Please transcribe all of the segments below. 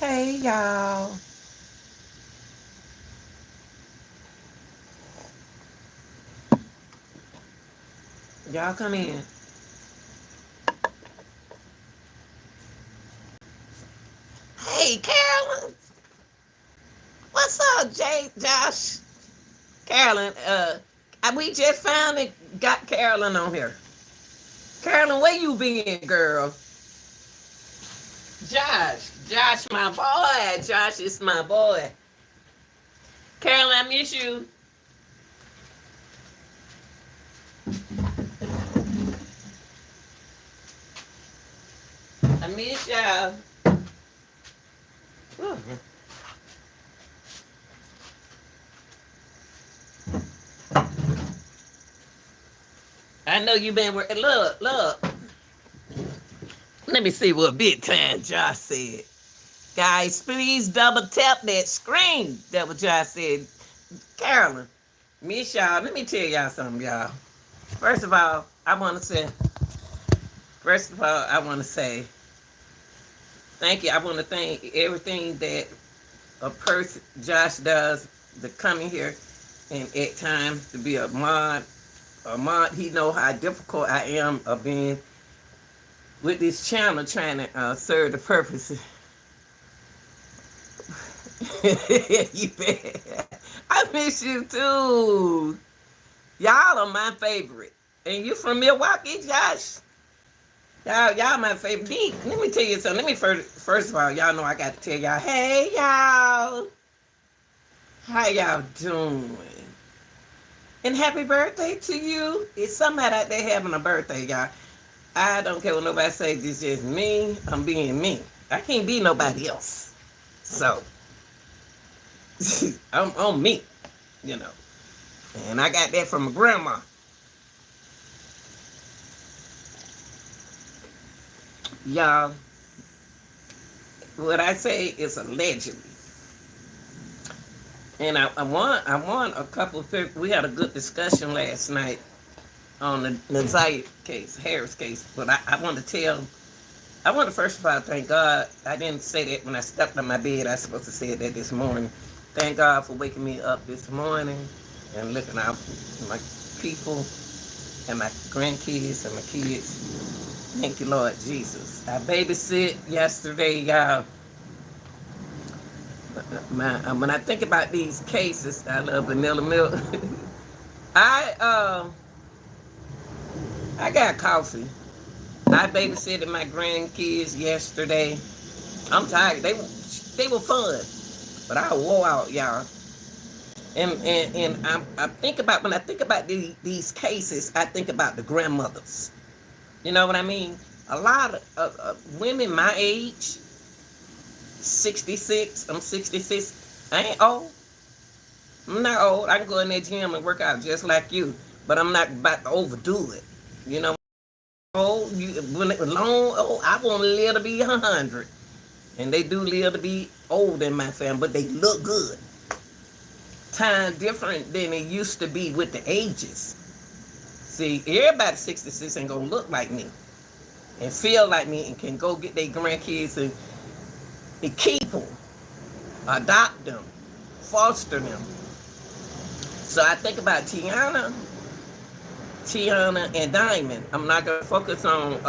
Hey, y'all. Y'all come in. Hey, Carolyn. What's up, Jay, Josh? Carolyn, we just finally got Carolyn on here. Carolyn, where you been, girl? Josh, my boy. Josh is my boy. Carolyn, I miss you. I miss y'all. Ooh. I know you been working. Look. Let me see what big time Josh said. Guys, please double tap that screen. That what Josh said. Carolyn, miss y'all. Let me tell y'all something, y'all. First of all, I want to say, thank you. I want to thank everything that a person, Josh, does to come in here and at times to be a mod. He know how difficult I am of being with this channel trying to serve the purpose. You bet. I miss you too. Y'all are my favorite. And you from Milwaukee, Josh? Y'all my favorite. Let me tell you something. Let me first of all, y'all know I got to tell y'all, hey y'all. How y'all doing? And happy birthday to you. It's somebody out there having a birthday, y'all. I don't care what nobody say. This is me. I'm being me. I can't be nobody else. So, I'm me, you know. And I got that from my grandma. Y'all, what I say is allegedly. And I won a couple of, we had a good discussion last night on the Naziah case, Harris case. But I want to first of all thank God. I didn't say that when I stepped on my bed. I was supposed to say that this morning. Thank God for waking me up this morning and looking out for my people and my grandkids and my kids. Thank you, Lord Jesus. I babysit yesterday, y'all. When I think about these cases, I love vanilla milk. I I got coffee. I babysitted my grandkids yesterday. I'm tired. They were fun, but I wore out, y'all. And I think about when I think about these cases, I think about the grandmothers. You know what I mean? A lot of women my age, 66. I'm 66. I ain't old. I'm not old. I can go in that gym and work out just like you, but I'm not about to overdo it. You know, old. When it was long, oh, I want to live to be 100, and they do live to be old in my family, but they look good. Time different than it used to be with the ages. See, everybody 66 ain't gonna look like me and feel like me and can go get their grandkids and keep them, adopt them, foster them. So I think about Tiana and Diamond. I'm not gonna focus on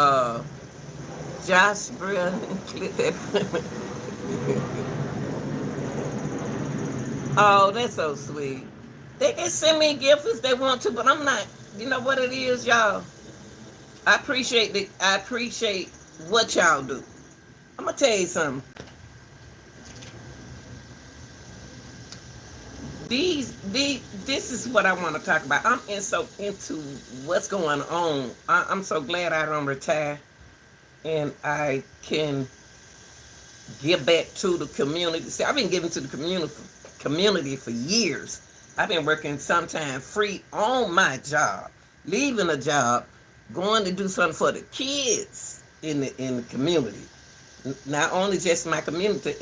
Josh, bro. Clip that. Oh, that's so sweet. They can send me gifts if they want to, but I'm not. You know what it is, y'all. I appreciate what y'all do. I'm gonna tell you something. This is what I want to talk about. So into what's going on. I'm so glad I don't retire and I can give back to the community. See, I've been giving to the community for years. I've been working sometimes free on my job, leaving a job, going to do something for the kids in the community. Not only just my community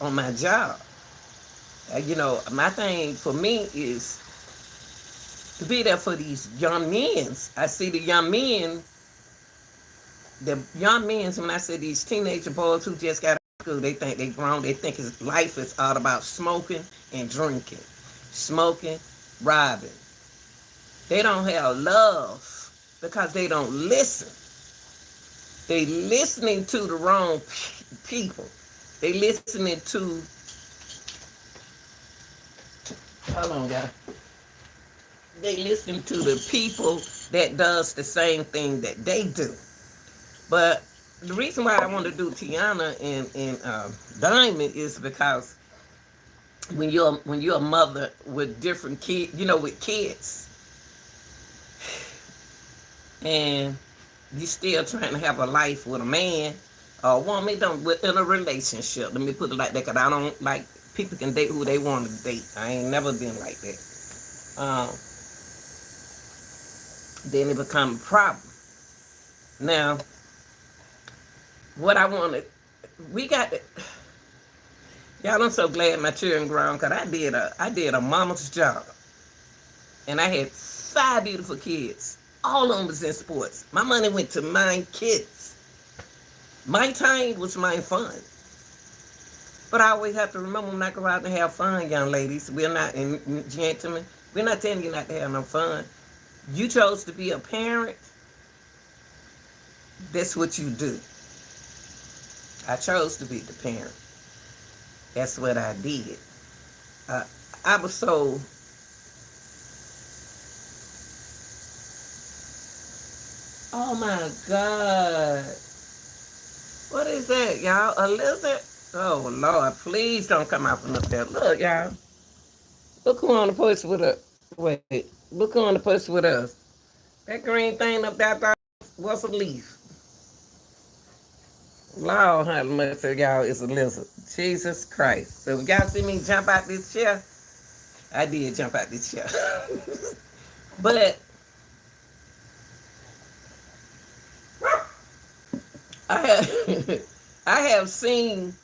on my job. You know, my thing for me is to be there for these young men. I see the young men, when I say these teenager boys who just got school, they think they grown. They think his life is all about smoking and drinking, smoking, robbing. They don't have love because they don't listen. They listening to the wrong people. They listening to, hold on, guys. They listen to the people that does the same thing that they do. But the reason why I want to do Tiana and Diamond is because when you're a mother with different kids, with kids, and you still trying to have a life with a man or a woman, don't in a relationship. Let me put it like that, because I don't like people can date who they want to date. I ain't never been like that. Then it become a problem. Now, what I wanted, we got it. Y'all, I'm so glad my children grown, because I did a mama's job. And I had 5 beautiful kids. All of them was in sports. My money went to my kids. My time was my fun. But I always have to remember when I go out and have fun, young ladies. We're not, and gentlemen, we're not telling you not to have no fun. You chose to be a parent. That's what you do. I chose to be the parent. That's what I did. I was so... Oh my God. What is that, y'all? A lizard? Oh Lord, please don't come out from up there. Look, y'all. Look who on the post with us. Wait, look who on the post with us. That green thing up there was a leaf. Lord, how much of y'all is a lizard. Jesus Christ. So if y'all see me jump out this chair, I did jump out this chair. But I have seen,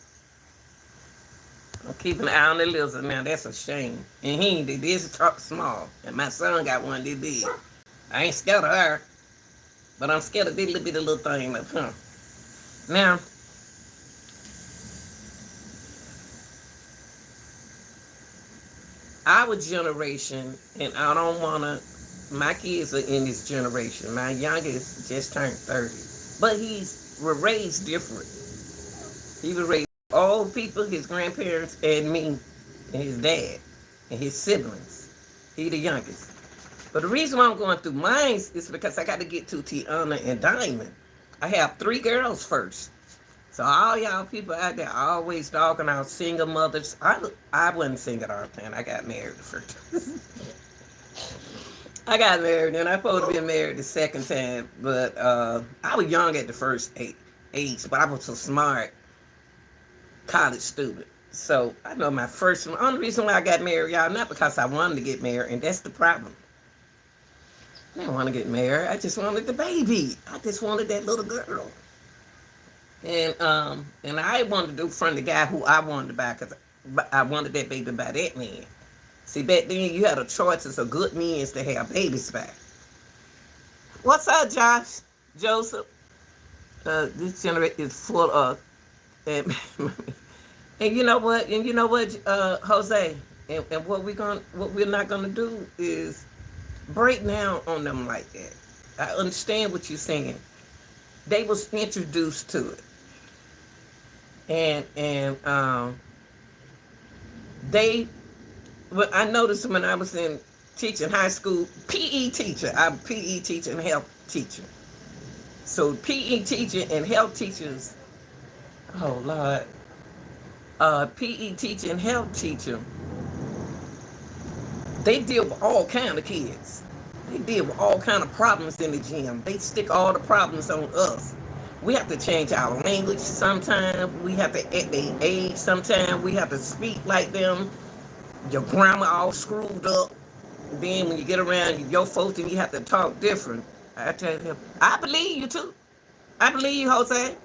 I'm keeping an eye on the lizard now, that's a shame. And he ain't, this is small. And my son got one that big. I ain't scared of her, but I'm scared of this little bitty little thing up, huh? Now, our generation, and I don't wanna, my kids are in this generation. My youngest just turned 30. But we're raised different. He was raised with old people, his grandparents, and me, and his dad, and his siblings. He the youngest. But the reason why I'm going through mine is because I got to get to Tiana and Diamond. I have 3 girls first. So all y'all people out there always talking about single mothers. I wasn't single all the time. I got married the first time. I got married, and I supposed to be married the second time, but I was young at the first age, but I was so smart, college student. So I know my first one. Only reason why I got married, y'all, not because I wanted to get married, and that's the problem. I didn't want to get married. I just wanted the baby. I just wanted that little girl. And I wanted to do from the guy who I wanted to buy, because I wanted that baby by that man. See, back then you had a choice of good men to have babies by. What's up, Josh? Joseph? This generation is full of, and you know what? And you know what, Jose? And what we're not gonna do is break down on them like that. I understand what you're saying. They was introduced to it, and they. Well, I noticed when I was in teaching high school, PE teacher. I'm a PE teacher and health teacher. So PE teacher and health teachers. Oh Lord. PE teacher and health teacher. They deal with all kind of kids. They deal with all kind of problems in the gym. They stick all the problems on us. We have to change our language sometimes. We have to at their age sometimes. We have to speak like them. Your grammar all screwed up. Then when you get around your folks, and you have to talk different. I tell him, I believe you too. I believe you, Jose.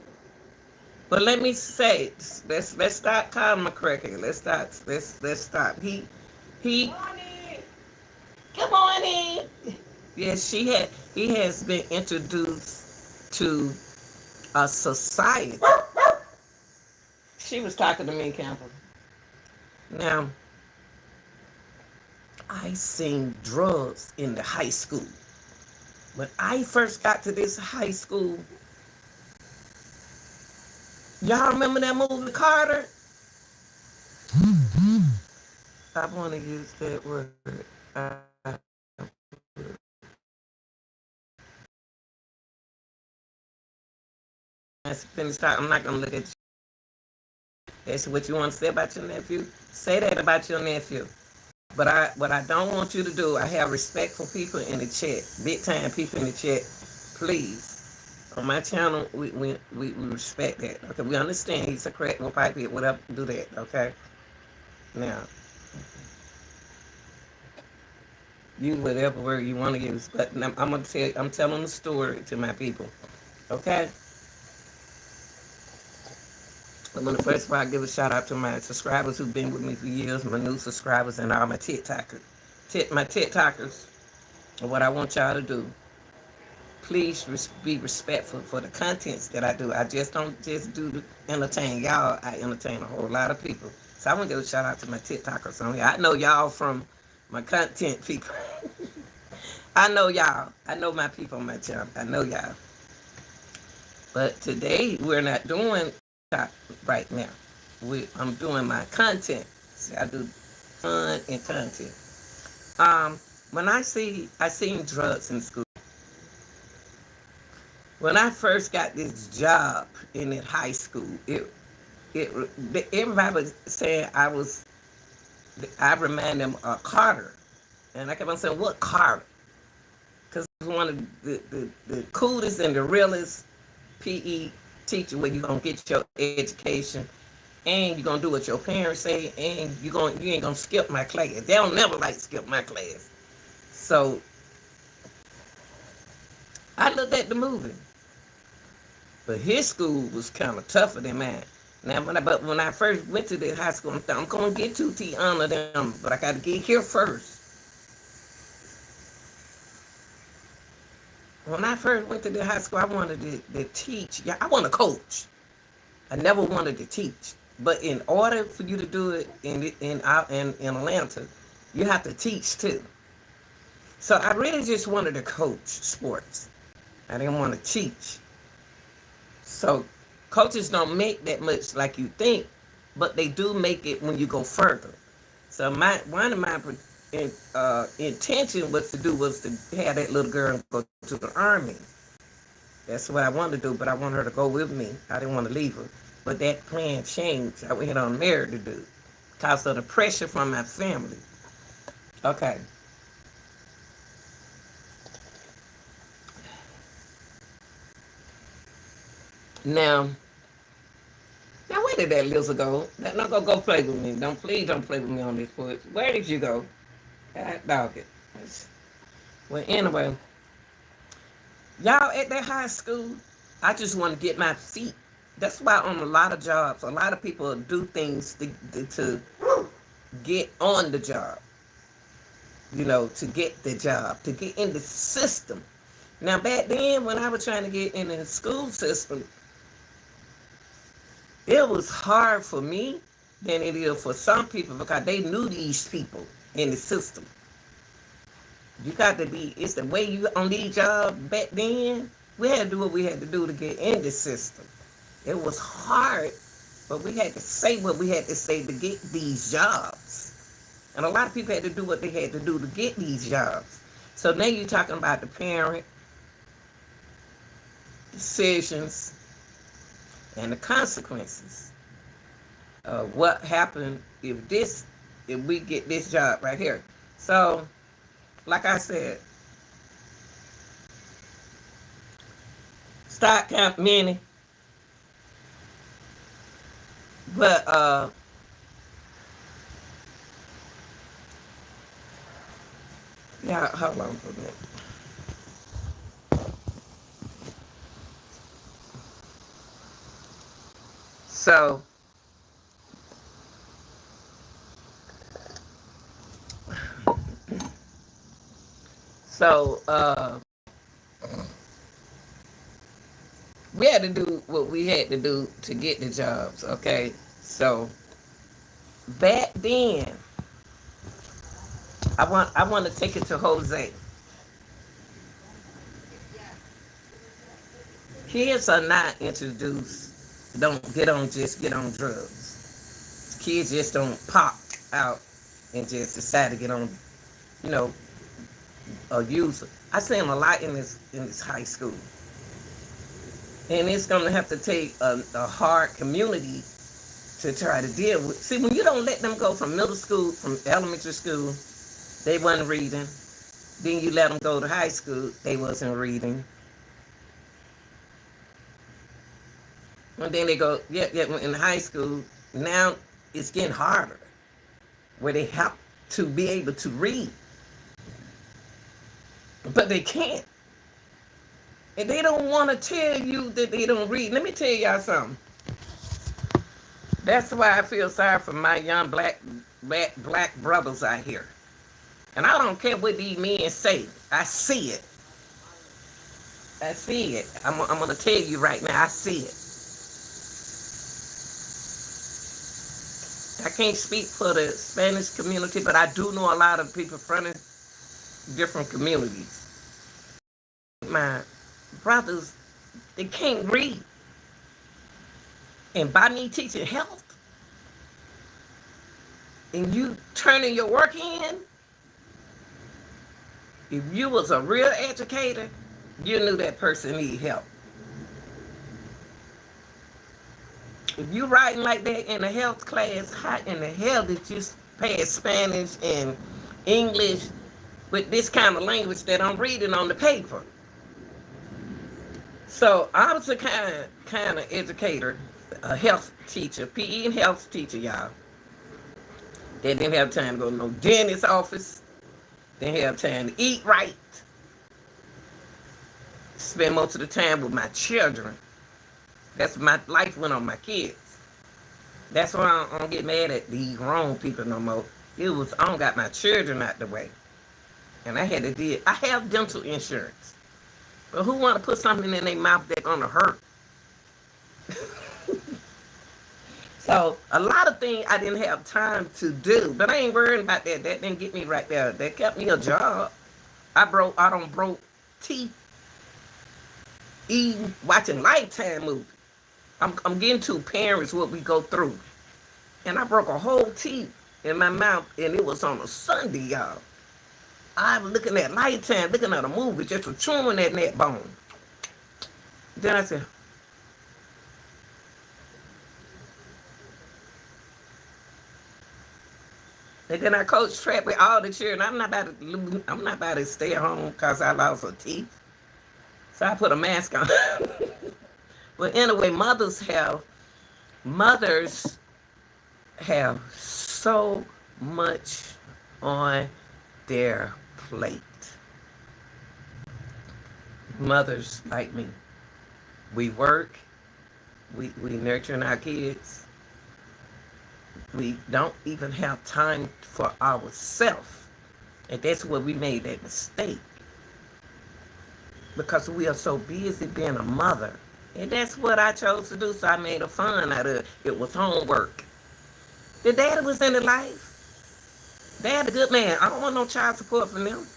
But let me say, let's start calling my cracker. Let's stop. He. Good morning. Yes, he has been introduced to a society. She was talking to me, Campbell. Now, I seen drugs in the high school. When I first got to this high school, y'all remember that movie Carter? I want to use that word. Finish talking. I'm not gonna look at you. That's what you want to say about your nephew. Say that about your nephew. But what I don't want you to do, I have respect for people in the chat, big time people in the chat. Please, on my channel, we respect that. Okay, we understand he's a crack, no pipe it, whatever, do that. Okay, now use whatever word you want to use, but I'm telling the story to my people. Okay. I'm gonna first of all give a shout out to my subscribers who've been with me for years, my new subscribers, and all my TikTokers. My TikTokers. And what I want y'all to do, please be respectful for the contents that I do. I just don't just do to entertain y'all. I entertain a whole lot of people. So I want to give a shout out to my TikTokers on here. I know y'all from my content people. I know y'all. I know my people on my channel. I know y'all. But today we're not doing right now. I'm doing my content. See, I do fun and content. When I seen drugs in school. When I first got this job in high school, everybody was saying I remind them of Carter. And I kept on saying, what Carter? Because it was one of the coolest and the realest PE teacher where you're going to get your education and you're going to do what your parents say and you ain't going to skip my class. They don't never like skip my class. So I looked at the movie. But his school was kind of tougher than mine. Now, when I first went to the high school, I'm going to get to Tiana them, but I got to get here first. When I first went to the high school, I wanted to teach. Yeah, I want to coach. I never wanted to teach. But in order for you to do it in Atlanta, you have to teach too. So I really just wanted to coach sports. I didn't want to teach. So coaches don't make that much like you think, but they do make it when you go further. So one of my intention was to have that little girl go to the army. That's what I wanted to do, but I wanted her to go with me. I didn't want to leave her. But that plan changed. I went on married to do because of the pressure from my family. Okay. Now where did that Lizzo go? Don't go play with me. Please don't play with me on this foot. Where did you go? God dog it. Well, anyway, y'all at that high school, I just want to get my feet. That's why on a lot of jobs, a lot of people do things to get on the job. You know, to get the job, to get in the system. Now, back then, when I was trying to get in the school system, it was hard for me than it is for some people because they knew these people in the system. You got to be, it's the way you on these jobs back then, we had to do what we had to do to get in the system. It was hard, but we had to say what we had to say to get these jobs. And a lot of people had to do what they had to do to get these jobs. So now you're talking about the parent decisions and the consequences of what happened if we get this job right here. So, like I said, stock count many, but yeah, hold on for a minute. So we had to do what we had to do to get the jobs, okay? So back then, I want to take it to Jose. Kids are not introduced. Don't just get on drugs. Kids just don't pop out and just decide to get on, you know, a user. I see them a lot in this high school, and it's gonna have to take a hard community to try to deal with. See, when you don't let them go from middle school, from elementary school, they wasn't reading. Then you let them go to high school, they wasn't reading. And then they go, in high school, now it's getting harder, where they have to be able to read, but they can't. And they don't want to tell you that they don't read. Let me tell y'all something. That's why I feel sorry for my young black brothers out here. And I don't care what these men say. I see it. I see it. I'm going to tell you right now, I see it. I can't speak for the Spanish community, but I do know a lot of people from different communities. My brothers, they can't read. And by me teaching health, and you turning your work in, if you was a real educator, you knew that person need help. If you writing like that in a health class, how in the hell did you pass Spanish and English with this kind of language that I'm reading on the paper? So I was a kind of educator, a health teacher, PE and health teacher, y'all. They didn't have time to go to no dentist office. They didn't have time to eat right. Spend most of the time with my children. That's my life went on my kids. That's why I don't get mad at these grown people no more. I don't got my children out the way. And I had to deal. I have dental insurance. But who want to put something in their mouth that's going to hurt? So a lot of things I didn't have time to do. But I ain't worrying about that. That didn't get me right there. That kept me a job. I don't broke teeth eating, watching Lifetime movies. I'm getting to parents what we go through. And I broke a whole teeth in my mouth, and it was on a Sunday, y'all. I was looking at Lifetime, looking at a movie, just chewing that neck bone. Then I said, and then I coached track with all the children. I'm not about to stay at home because I lost a teeth. So I put a mask on. But anyway, mothers have so much on their plate. Mothers like me, we work, we nurturing our kids. We don't even have time for ourselves. And that's where we made that mistake. Because we are so busy being a mother. And that's what I chose to do, so I made a fun out of it. It was homework. The daddy was in the life. Dad a good man. I don't want no child support from them.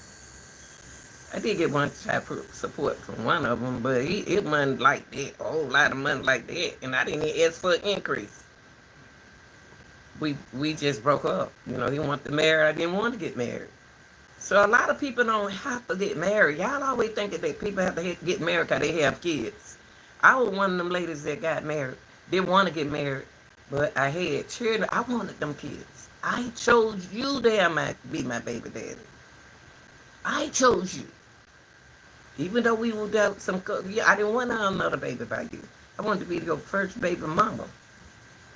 I did get one child support from one of them, but it wasn't like that, a whole lot of money like that. And I didn't even ask for an increase. We just broke up. You know, he wanted to marry, I didn't want to get married. So a lot of people don't have to get married. Y'all always think that people have to get married because they have kids. I was one of them ladies that got married. Didn't want to get married, but I had children. I wanted them kids. I chose you to be my baby daddy. I chose you. Even though we were out I didn't want another baby by you. I wanted to be your first baby mama.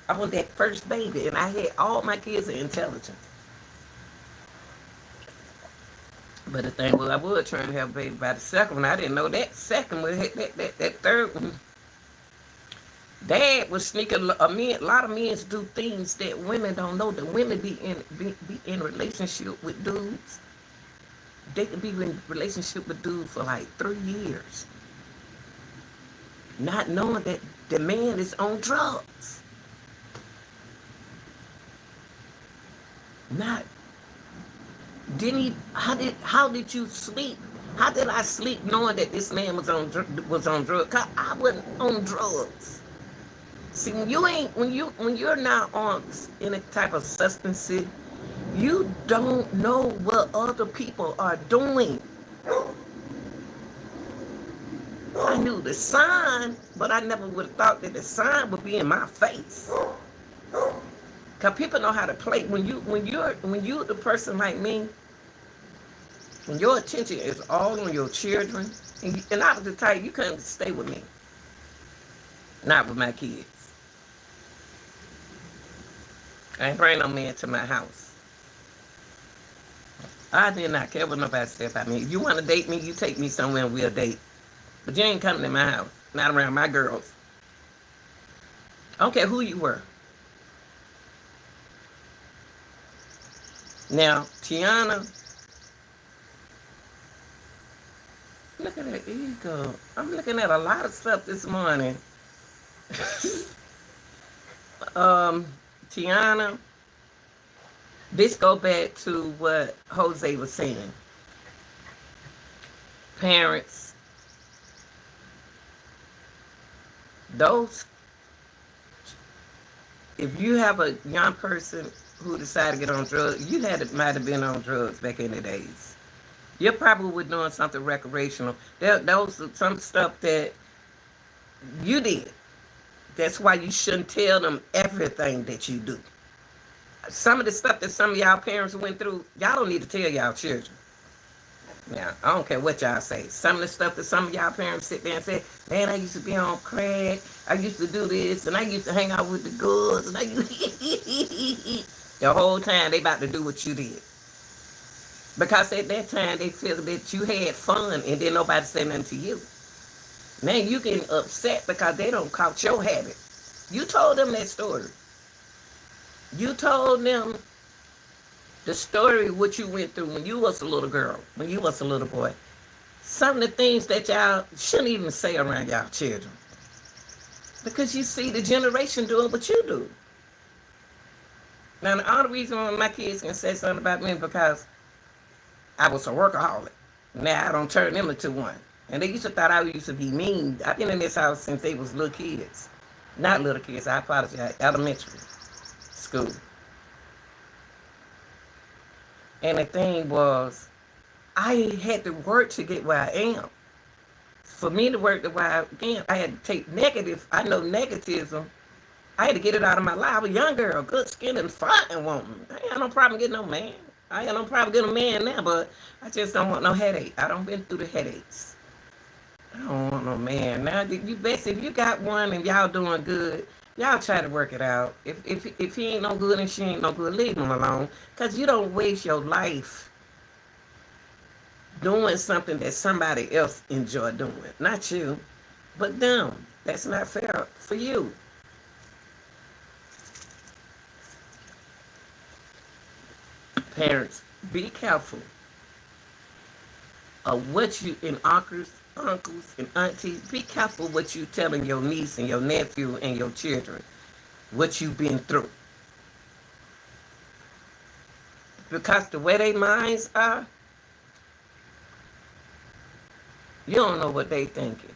I want that first baby, and I had all my kids are intelligent. But the thing was, I was trying to have a baby by the second one. I didn't know that second one, that third one. Dad was sneaking. A lot of men do things that women don't know. That women be in relationship with dudes. They can be in relationship with dudes for like 3 years, not knowing that the man is on drugs. Not didn't he? How did you sleep? How did I sleep knowing that this man was on drugs? 'Cause I wasn't on drugs. See, when you're not on any type of substance, you don't know what other people are doing. I knew the sign, but I never would have thought that the sign would be in my face. Cause people know how to play. When you're the person like me, when your attention is all on your children, and I was the type you couldn't stay with me, not with my kids. I ain't bring no man to my house. I did not care what nobody said about me. If you want to date me, you take me somewhere and we'll date. But you ain't coming to my house, not around my girls. I don't care who you were. Now, Tiana, look at that ego. I'm looking at a lot of stuff this morning. Tiana, this go back to what Jose was saying. Parents, those, if you have a young person who decided to get on drugs, might have been on drugs back in the days. You probably were doing something recreational. Those are some stuff that you did. That's why you shouldn't tell them everything that you do. Some of the stuff that some of y'all parents went through, y'all don't need to tell y'all children. Now, I don't care what y'all say. Some of the stuff that some of y'all parents sit there and say, man, I used to be on crack, I used to do this, and I used to hang out with the girls, and I used the whole time they about to do what you did. Because at that time they feel that you had fun and then nobody said nothing to you. Now you getting upset because they don't caught your habit. You told them that story. You told them the story of what you went through when you was a little girl, when you was a little boy. Some of the things that y'all shouldn't even say around y'all children. Because you see the generation doing what you do. Now the only reason why my kids can say something about me is because I was a workaholic. Now I don't turn them into one. And they used to thought I used to be mean. I've been in this house since they was little kids. Not little kids, I apologize, elementary school. And the thing was, I had to work to get where I am. For me to work to where I am, I had to take negative. I know negativism. I had to get it out of my life. I was a young girl, good skin and fine woman. I ain't had no problem getting no man. I ain't got no problem getting a man now, but I just don't want no headache. I don't been through the headaches. I don't want no man. Now, you best if you got one and y'all doing good, y'all try to work it out. If he ain't no good and she ain't no good, leave him alone. Because you don't waste your life doing something that somebody else enjoy doing. Not you, but them. That's not fair for you. Parents, be careful of what you, and uncles and aunties, be careful what you telling your niece and your nephew and your children, what you've been through. Because the way their minds are, you don't know what they thinking.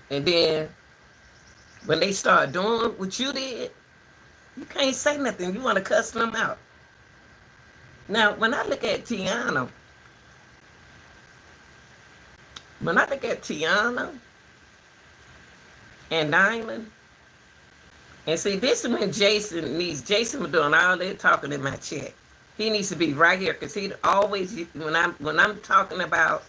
And then when they start doing what you did, you can't say nothing. You want to cuss them out. Now, when I look at Tiana, and Diamond, and see, this is when Jason was doing all that talking in my chat. He needs to be right here because he always, when I'm talking about,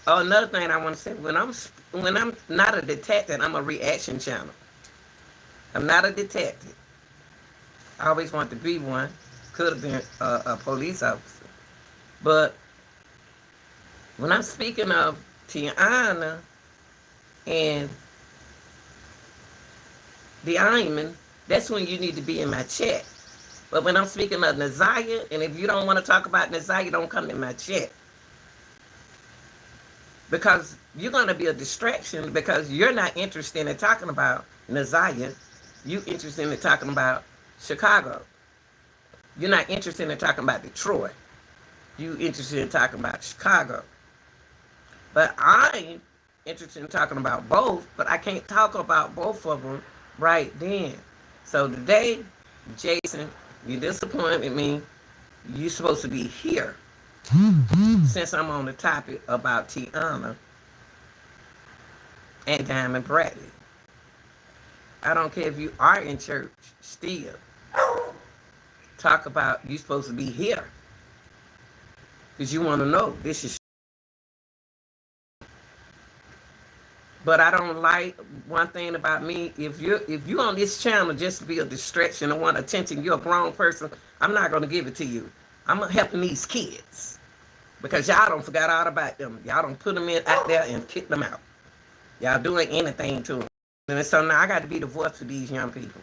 oh, another thing I want to say, when I'm not a detective, I'm a reaction channel. I'm not a detective. I always want to be one. Could have been a police officer. But when I'm speaking of Tiana and the Iron, that's when you need to be in my chat. But when I'm speaking of Naziah, and if you don't want to talk about Naziah, don't come in my chat. Because you're going to be a distraction because you're not interested in talking about Naziah. You interested in talking about Chicago. You're not interested in talking about Detroit. You interested in talking about Chicago. But I'm interested in talking about both, but I can't talk about both of them right then. So today, Jason, you disappointed me. You're supposed to be here. Since I'm on the topic about Tiana and Diamond Bradley. I don't care if you are in church still. Talk about you supposed to be here. Because you want to know this is. But I don't like one thing about me. If you on this channel just to be a distraction and want attention, you're a grown person, I'm not gonna give it to you. I'm helping these kids. Because y'all don't forget all about them. Y'all don't put them in out there and kick them out. Y'all doing anything to them. And so now I got to be the voice for these young people.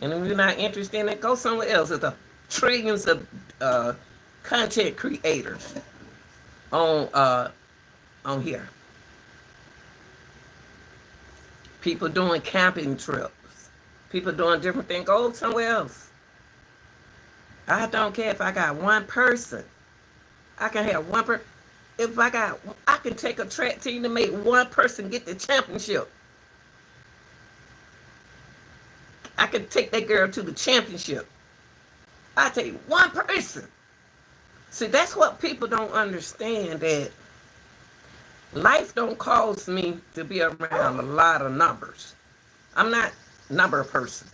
And if you're not interested in it, go somewhere else. There's trillions of content creators on here. People doing camping trips. People doing different things. Go somewhere else. I don't care if I got one person. I can have one person. If I can take a track team to make one person get the championship. I can take that girl to the championship. I take one person. See, that's what people don't understand, that life don't cause me to be around a lot of numbers. I'm not a number person.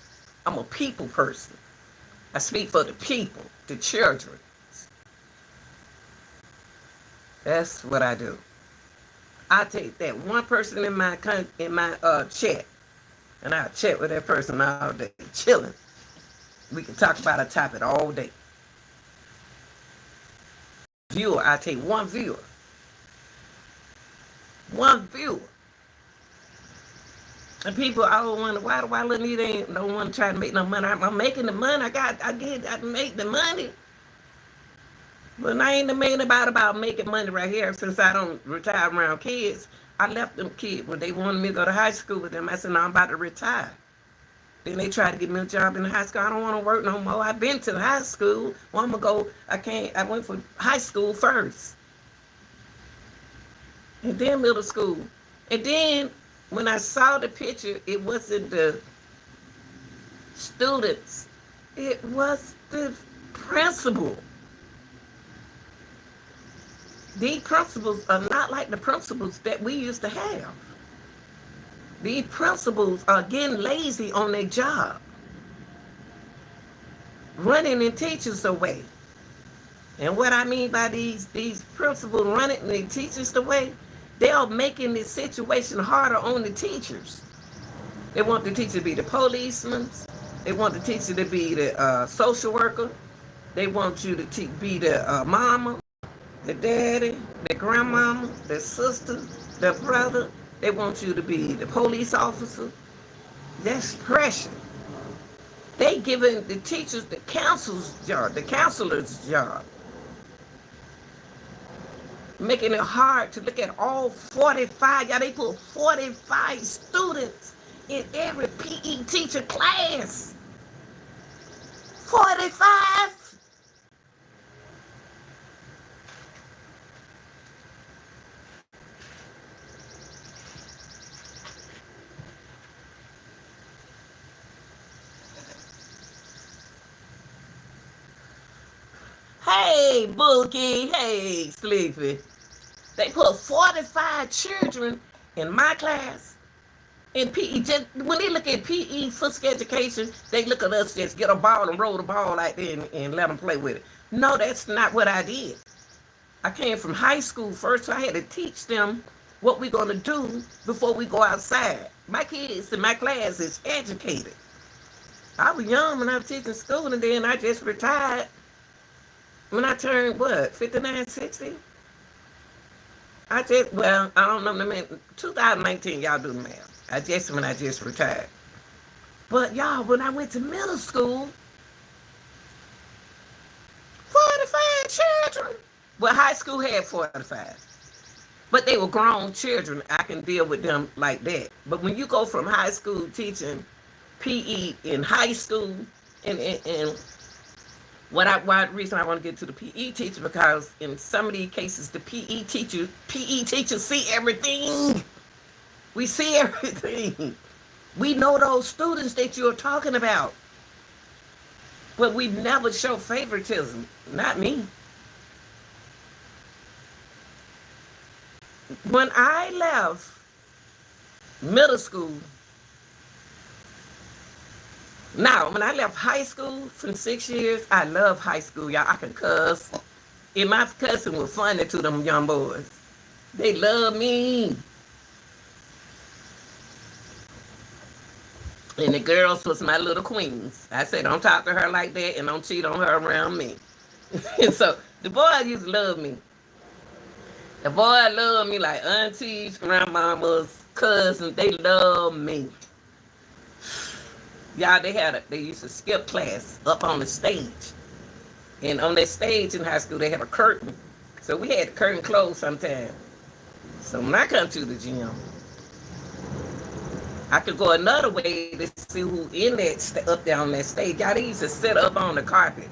I'm a people person. I speak for the people, the children. That's what I do. I take that one person in my chat, and I'll chat with that person all day, chilling. We can talk about a topic all day. Viewer, I take one viewer. One viewer. And people always wonder, why Lanita ain't don't want to try to make no money. I'm making the money. I make the money. But I ain't made about making money right here. Since I don't retire around kids, I left them kids when they wanted me to go to high school with them. I said, no, I'm about to retire. Then they tried to get me a job in the high school. I don't want to work no more. I've been to the high school. Well, I'm going to go. I went for high school first. And then middle school. And then when I saw the picture, it wasn't the students. It was the principal. These principals are not like the principals that we used to have. These principals are getting lazy on their job, running their teachers away. And what I mean by these principals running their teachers away, they are making this situation harder on the teachers. They want the teacher to be the policeman. They want the teacher to be the social worker. They want you to be the mama, the daddy, the grandmama, the sister, the brother. They want you to be the police officer. That's pressure. They giving the teachers the counselor's job. Making it hard to look at all 45. Yeah, they put 45 students in every PE teacher class. 45. Hey, Bookie. Hey, Sleepy. They put 45 children in my class in PE. Just, when they look at PE, physical education, they look at us just get a ball and roll the ball like that and let them play with it. No, that's not what I did. I came from high school first, so I had to teach them what we're going to do before we go outside. My kids in my class is educated. I was young when I was teaching school, and then I just retired when I turned, 59, 60? I don't know, 2019, y'all do the math. When I just retired. But y'all, when I went to middle school, 45 children. Well, high school had 45. But they were grown children. I can deal with them like that. But when you go from high school teaching PE in high school, and why reason I want to get to the PE teacher, because in some of these cases the PE teachers see everything. We see everything. We know those students that you're talking about, but we never show favoritism. Not me. When I left middle school, now when I left high school from 6 years, I love high school, y'all. I can cuss. And my cussing was funny to them young boys. They love me. And the girls was my little queens. I said, don't talk to her like that and don't cheat on her around me. And so the boys used to love me. The boys love me like aunties, grandmamas, cousins. They love me. Y'all, they used to skip class up on the stage. And on that stage in high school, they had a curtain. So we had the curtain closed sometimes. So when I come to the gym, I could go another way to see who in that up there on that stage. Y'all, they used to sit up on the carpet.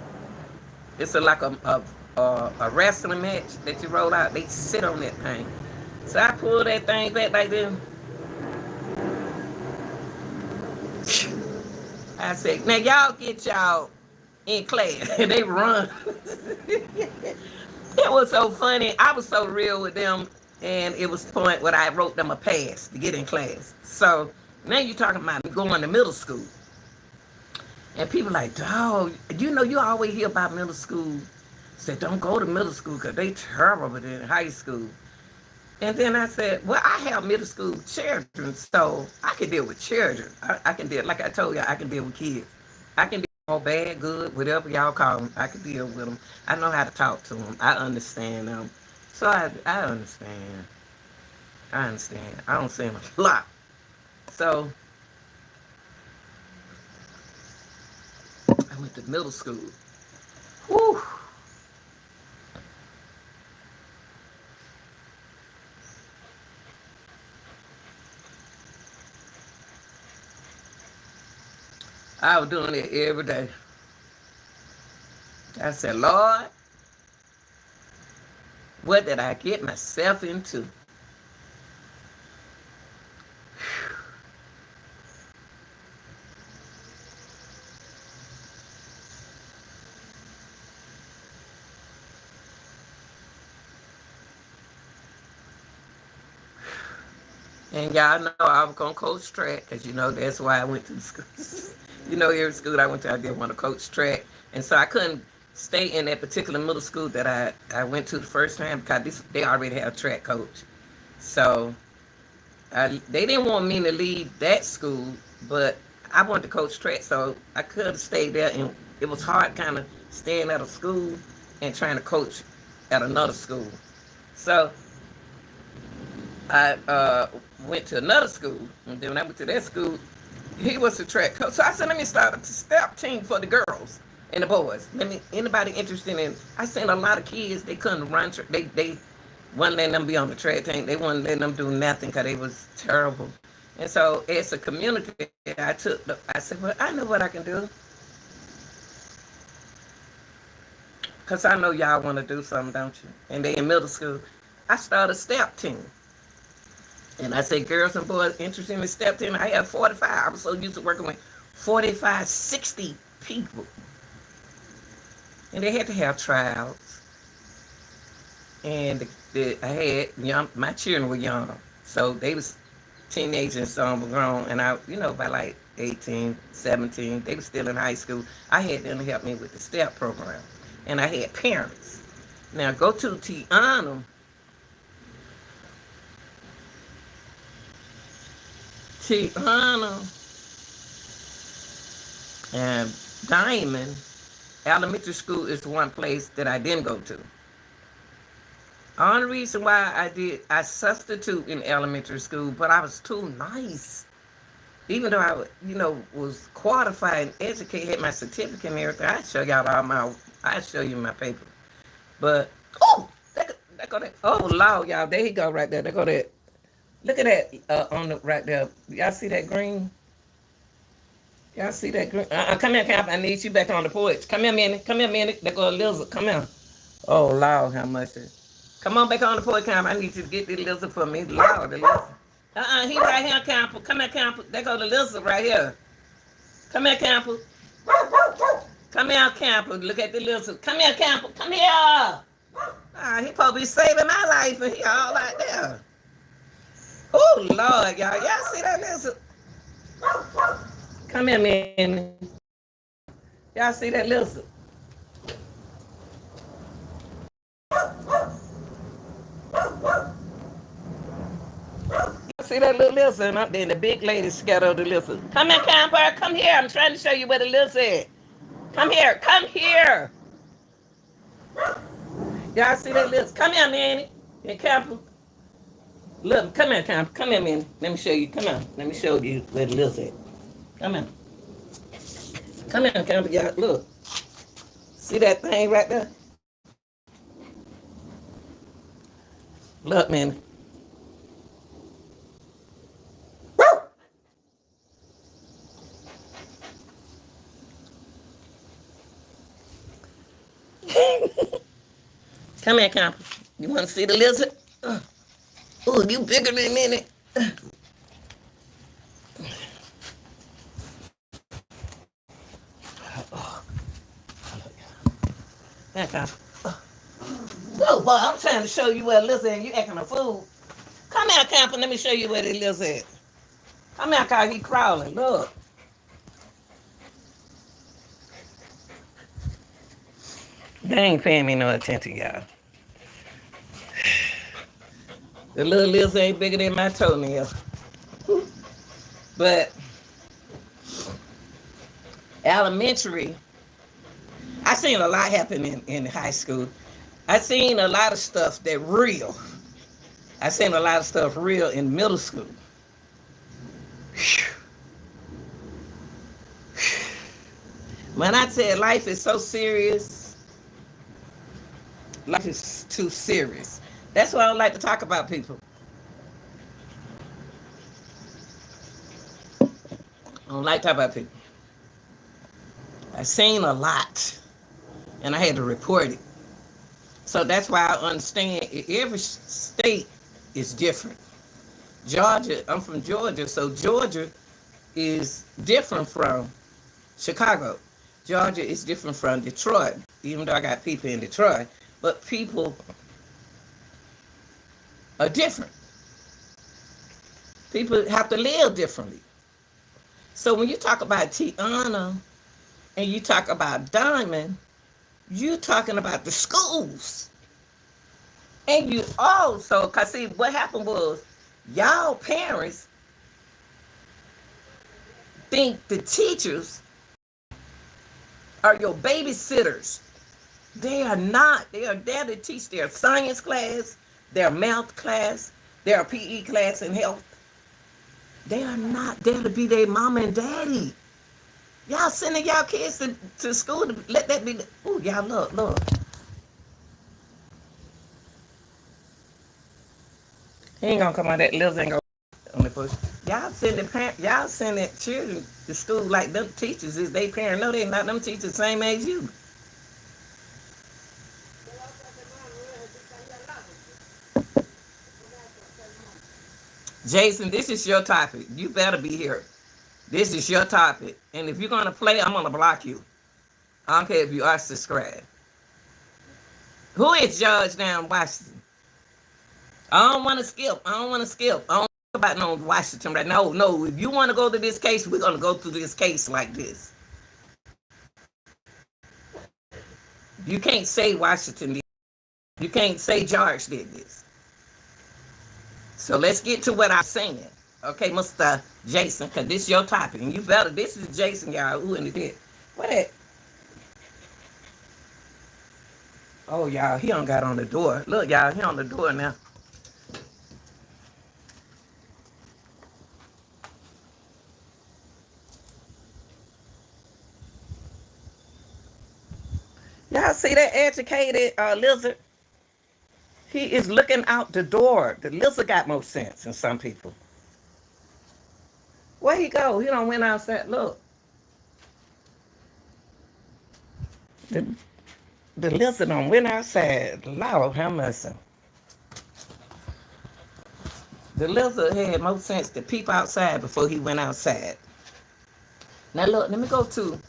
It's like a wrestling match that you roll out. They sit on that thing. So I pull that thing back like this. I said, now y'all get y'all in class. And they run. It was so funny. I was so real with them. And it was the point where I wrote them a pass to get in class. So now you're talking about me going to middle school. And people like, dog, you always hear about middle school. Said, don't go to middle school because they terrible in high school. And then I said, well, I have middle school children, so I can deal with children. I can deal, like I told you, I can deal with kids. I can deal bad, good, whatever y'all call them. I can deal with them. I know how to talk to them. I understand them. So I understand. I understand. I don't say them a lot. So I went to middle school. Whew. I was doing it every day. I said, Lord, what did I get myself into? And y'all know I was going to coach track because, that's why I went to the school. Every school I went to, I did want to coach track. And so I couldn't stay in that particular middle school that I went to the first time because they already have a track coach. So they didn't want me to leave that school, but I wanted to coach track, so I could have stayed there. And it was hard kind of staying at a school and trying to coach at another school. So I went to another school, and then when I went to that school, he was the track coach. So I said, let me start a step team for the girls and the boys. Anybody interested in? I seen a lot of kids, they couldn't run. They wasn't letting them be on the track team. They wasn't letting them do nothing because they was terrible. And so as a community, I said, well, I know what I can do. Because I know y'all want to do something, don't you? And they in middle school. I started a step team. And I said, girls and boys interested in the step team. I had 45. I was so used to working with 45, 60 people. And they had to have tryouts. And I had my children were young. So they was teenagers, some were grown. And I, by like 18, 17, they were still in high school. I had them to help me with the step program. And I had parents. Now go to Tiana. Tiana and Diamond Elementary School is one place that I didn't go to. The only reason why I substitute in elementary school, but I was too nice. Even though I, was qualified and educated, had my certificate and everything, I'd show you my paper. But, that go there. Oh, Lord, y'all, there he go right there. There go that. Look at that on the right there. Y'all see that green? Y'all see that green? Come here, Cap. I need you back on the porch. Come here, Minnie. Come here, Minnie. There go a lizard. Come here. Oh, Lord, how much is... Come on back on the porch, Camp. I need you to get the lizard for me. Lord, the lizard. He right here, Camper. Come here, Camper. There go the lizard right here. Come here, Camper. Come here, Camper. Look at the lizard. Come here, Camper. Come here. He supposed to be saving my life, and he all right there. Oh, Lord, y'all. Y'all see that lizard? Come here, man. Y'all see that lizard? See that little lizard up there? The big lady scared of the lizard. Come here, Camper. Come here. I'm trying to show you where the lizard is. Come here. Come here. Y'all see that lizard? Come here, Manny. And Camper. Look, come here, Camper. Come here, Manny. Let me show you. Come on. Let me show you where the lizard is. Come here. Come here, Camper. Y'all, look. See that thing right there? Look, Manny. Come here, Camper. You want to see the lizard? Oh, you bigger than Minnie. There, Camper. Oh, boy, I'm trying to show you where the lizard is and you acting a fool. Come here, Camper. Let me show you where the lizard is. Come here, Camper. He crawling. Look. They ain't paying me no attention, y'all. The little lizard ain't bigger than my toenail. But elementary, I seen a lot happen in high school. I seen a lot of stuff that real. I seen a lot of stuff real in middle school. When I tell life is so serious, life is too serious. That's why I don't like to talk about people. I don't like to talk about people. I seen a lot, and I had to report it. So that's why I understand every state is different. Georgia, I'm from Georgia, so Georgia is different from Chicago. Georgia is different from Detroit, even though I got people in Detroit. But people are different. People have to live differently. So when you talk about Tiana and you talk about Diamond, you talking about the schools. And you also, because see, what happened was, y'all parents think the teachers are your babysitters. They are not. They are there to teach their science class, their math class, their PE class, and health. They are not there to be their mama and daddy. Y'all sending y'all kids to school to let that be. Ooh, y'all look. He ain't gonna come out that lizard ain't gonna on the push. Y'all sending children to school like them teachers is they parents. No, they not. Them teachers same age you. Jason, this is your topic. You better be here. This is your topic. And if you're going to play, I'm going to block you. I don't care if you are subscribed. Who is Judge down in Washington? I don't want to skip. I don't talk about no Washington right now. No. If you want to go to this case, we're going to go through this case like this. You can't say Washington did. You can't say George did this. So let's get to what I'm saying. Okay, Mr. Jason, because this is your topic. And you better, this is Jason, y'all. Who in the dick? What that? Oh, y'all, he don't got on the door. Look, y'all, he on the door now. Y'all see that educated lizard? He is looking out the door. The lizard got more sense than some people. Where he go? He don't went outside. Look. The, the lizard on went outside. Lord have mercy. The lizard had more sense to peep outside before he went outside. Now look, let me go to,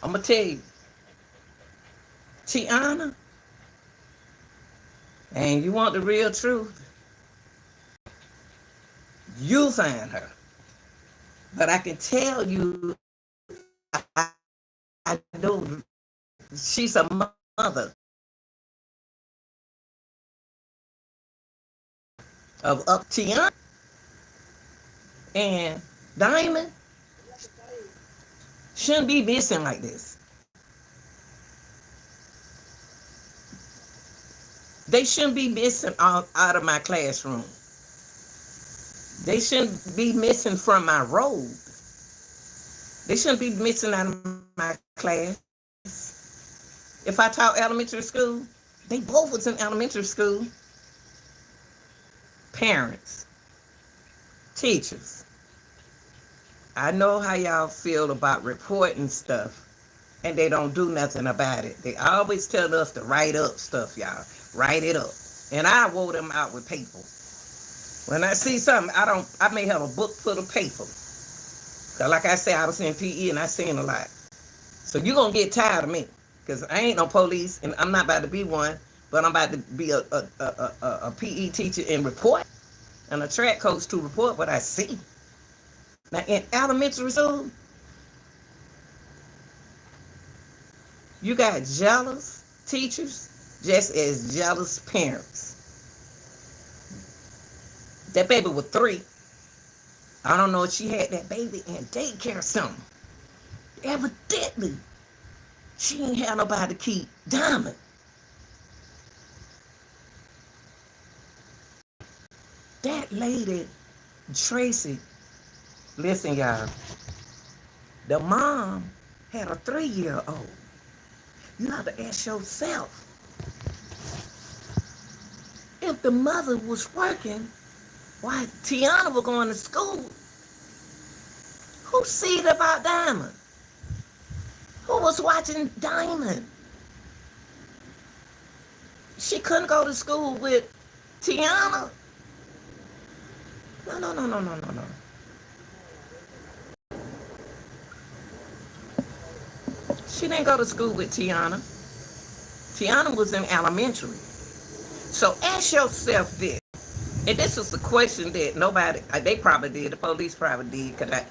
I'm going to tell you, Tiana, and you want the real truth, you find her. But I can tell you, I know she's a mother of Tiana and Diamond shouldn't be missing like this. They shouldn't be missing out of my classroom. They shouldn't be missing from my road. They shouldn't be missing out of my class. If I taught elementary school, they both was in elementary school. Parents, teachers, I know how y'all feel about reporting stuff and they don't do nothing about it. They always tell us to write up stuff, y'all. Write it up. And I wore them out with paper. When I see something, I may have a book full of paper. Cause like I said, I was in PE and I seen a lot. So you're gonna get tired of me. Cause I ain't no police and I'm not about to be one, but I'm about to be a PE teacher and report. And a track coach to report what I see. Now in elementary school, you got jealous teachers just as jealous parents. That baby was 3. I don't know if she had that baby in daycare or something. Evidently, she ain't had nobody to keep Diamond. That lady, Tracy, listen, y'all. The mom had a 3-year-old. You have to ask yourself, if the mother was working while Tiana was going to school, who see about Diamond? Who was watching Diamond? She couldn't go to school with Tiana. No. She didn't go to school with Tiana. Tiana was in elementary. So ask yourself this. And this is the question that nobody, they probably did, the police probably did, because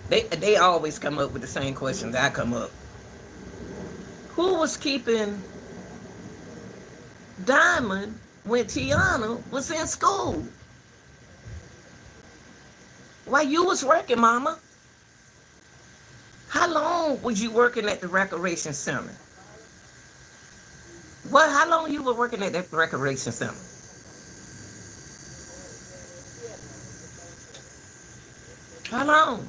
they always come up with the same questions I come up. Who was keeping Diamond when Tiana was in school? While you was working, Mama? How long was you working at the recreation center? How long you were working at that recreation center? How long?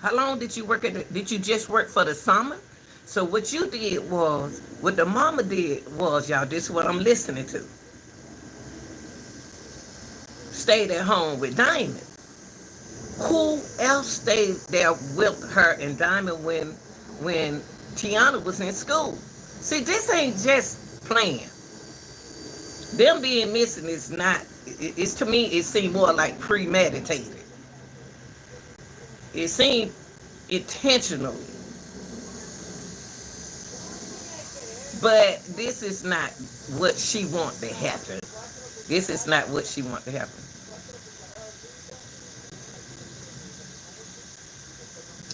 How long did you work at it? Did you just work for the summer? So what you did was, what the mama did was, y'all, this is what I'm listening to. Stayed at home with Diamond. Who else stayed there with her and Diamond when Tiana was in school? See, this ain't just playing. Them being missing is not, it's to me, it seemed more like premeditated. It seemed intentional. But this is not what she want to happen. This is not what she want to happen.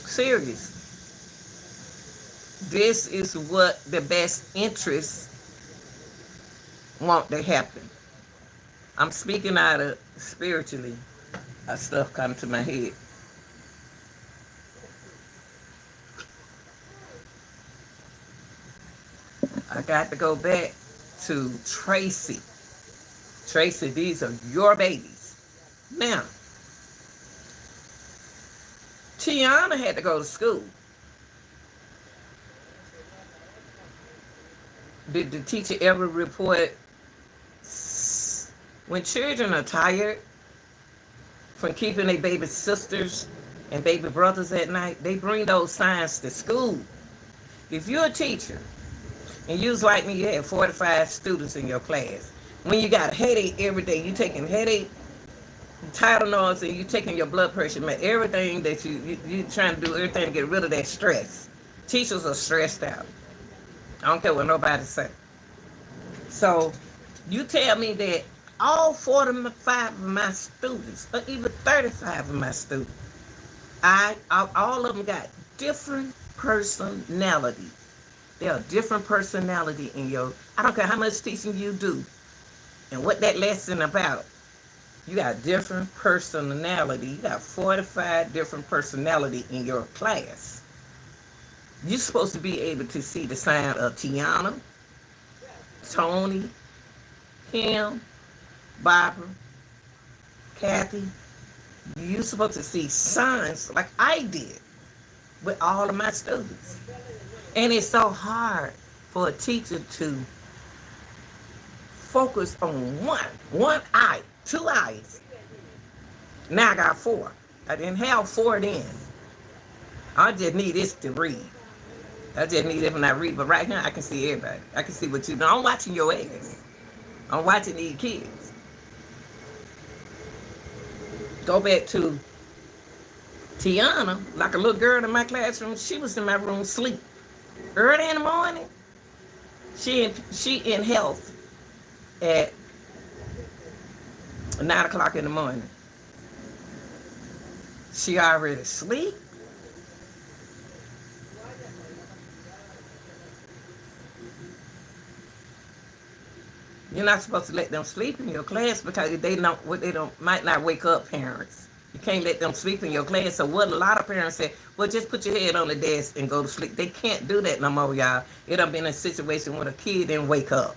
Serious. This is what the best interests want to happen. I'm speaking out of spiritually. Stuff come to my head. I got to go back to Tracy. Tracy, these are your babies. Now, Tiana had to go to school. Did the teacher ever report when children are tired from keeping their baby sisters and baby brothers at night, they bring those signs to school. If you're a teacher And you was like me, you had 45 students in your class. When you got a headache every day, you taking headache, Tylenols, and you taking your blood pressure, man, everything that you trying to do, everything to get rid of that stress. Teachers are stressed out. I don't care what nobody say. So you tell me that all 45 of my students, or even 35 of my students, all of them got different personalities. There are different personality in your. I don't care how much teaching you do, and what that lesson about. You got different personality. You got 45 different personality in your class. You're supposed to be able to see the sign of Tiana, Tony, Kim, Barbara, Kathy. You're supposed to see signs like I did with all of my students. And it's so hard for a teacher to focus on one eye, 2 eyes. Now I got 4. I didn't have 4 then. I just need this to read. I just need it when I read. But right now I can see everybody. I can see what you do. I'm watching your ass. I'm watching these kids. Go back to Tiana, like a little girl in my classroom. She was in my room asleep. Early in the morning, she in health at 9 o'clock in the morning. She already asleep. You're not supposed to let them sleep in your class because they might not wake up, parents. You can't let them sleep in your class. So what a lot of parents say, well, just put your head on the desk and go to sleep. They can't do that no more, y'all. It done been a situation where a kid didn't wake up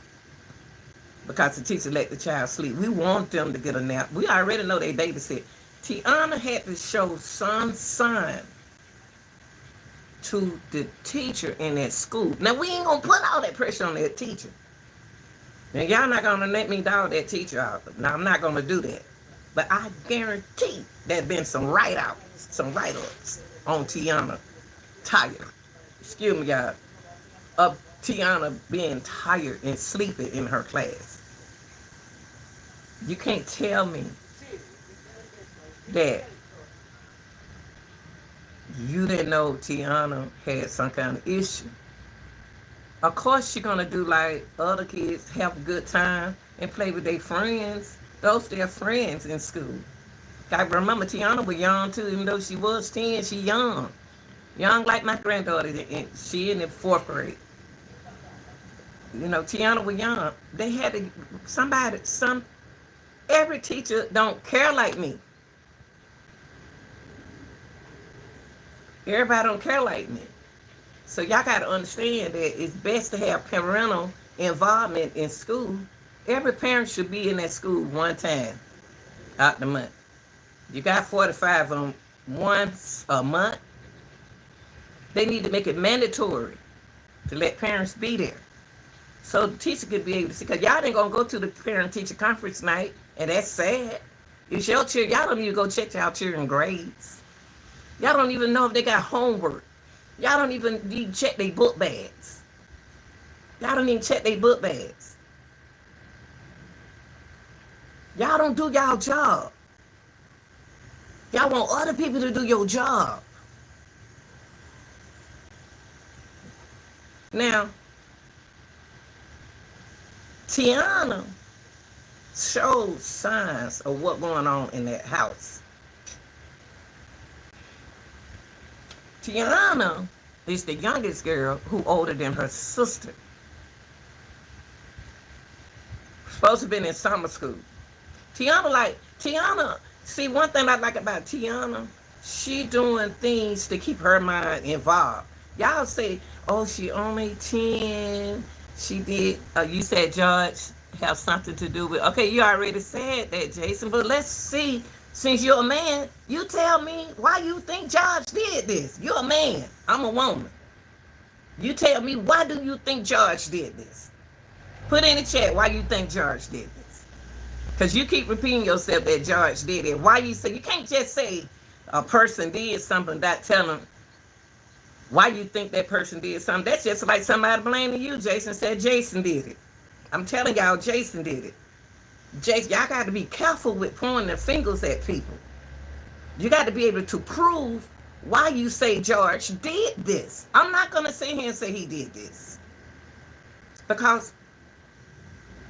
because the teacher let the child sleep. We want them to get a nap. We already know they babysit. Tiana had to show some sign to the teacher in that school. Now, we ain't going to put all that pressure on that teacher. Now, y'all not going to let me dog that teacher out. Now, I'm not going to do that. But I guarantee there's been some write-ups on Tiana tired. Excuse me, y'all. Of Tiana being tired and sleeping in her class. You can't tell me that you didn't know Tiana had some kind of issue. Of course she's going to do like other kids, have a good time and play with their friends. Those their friends in school. I remember Tiana was young too, even though she was 10, she young. Young like my granddaughter, and she in the 4th grade. You know, Tiana was young. They had to, every teacher don't care like me. Everybody don't care like me. So y'all got to understand that it's best to have parental involvement in school. Every parent should be in that school one time out the month. You got 45 of them once a month. They need to make it mandatory to let parents be there. So the teacher could be able to see, because y'all ain't going to go to the parent-teacher conference night, and that's sad. It's your children. Y'all don't even go check y'all children's grades. Y'all don't even know if they got homework. Y'all don't even check their book bags. Y'all don't even check their book bags. Y'all don't do y'all job. Y'all want other people to do your job. Now, Tiana shows signs of what's going on in that house. Tiana is the youngest girl who older than her sister. Supposed to have been in summer school. Tiana, see, one thing I like about Tiana, she doing things to keep her mind involved. Y'all say, oh, she only 10. She did, you said George have something to do with, okay, you already said that, Jason, but let's see, since you're a man, you tell me why you think George did this. You're a man. I'm a woman. You tell me, why do you think George did this? Put in the chat why you think George did this. Because you keep repeating yourself that George did it. Why you say, you can't just say a person did something without telling Why you think that person did something? That's just like somebody blaming you. Jason said Jason did it. I'm telling y'all, Jason did it. Jason, y'all got to be careful with pointing the fingers at people. You got to be able to prove why you say George did this. I'm not going to sit here and say he did this. Because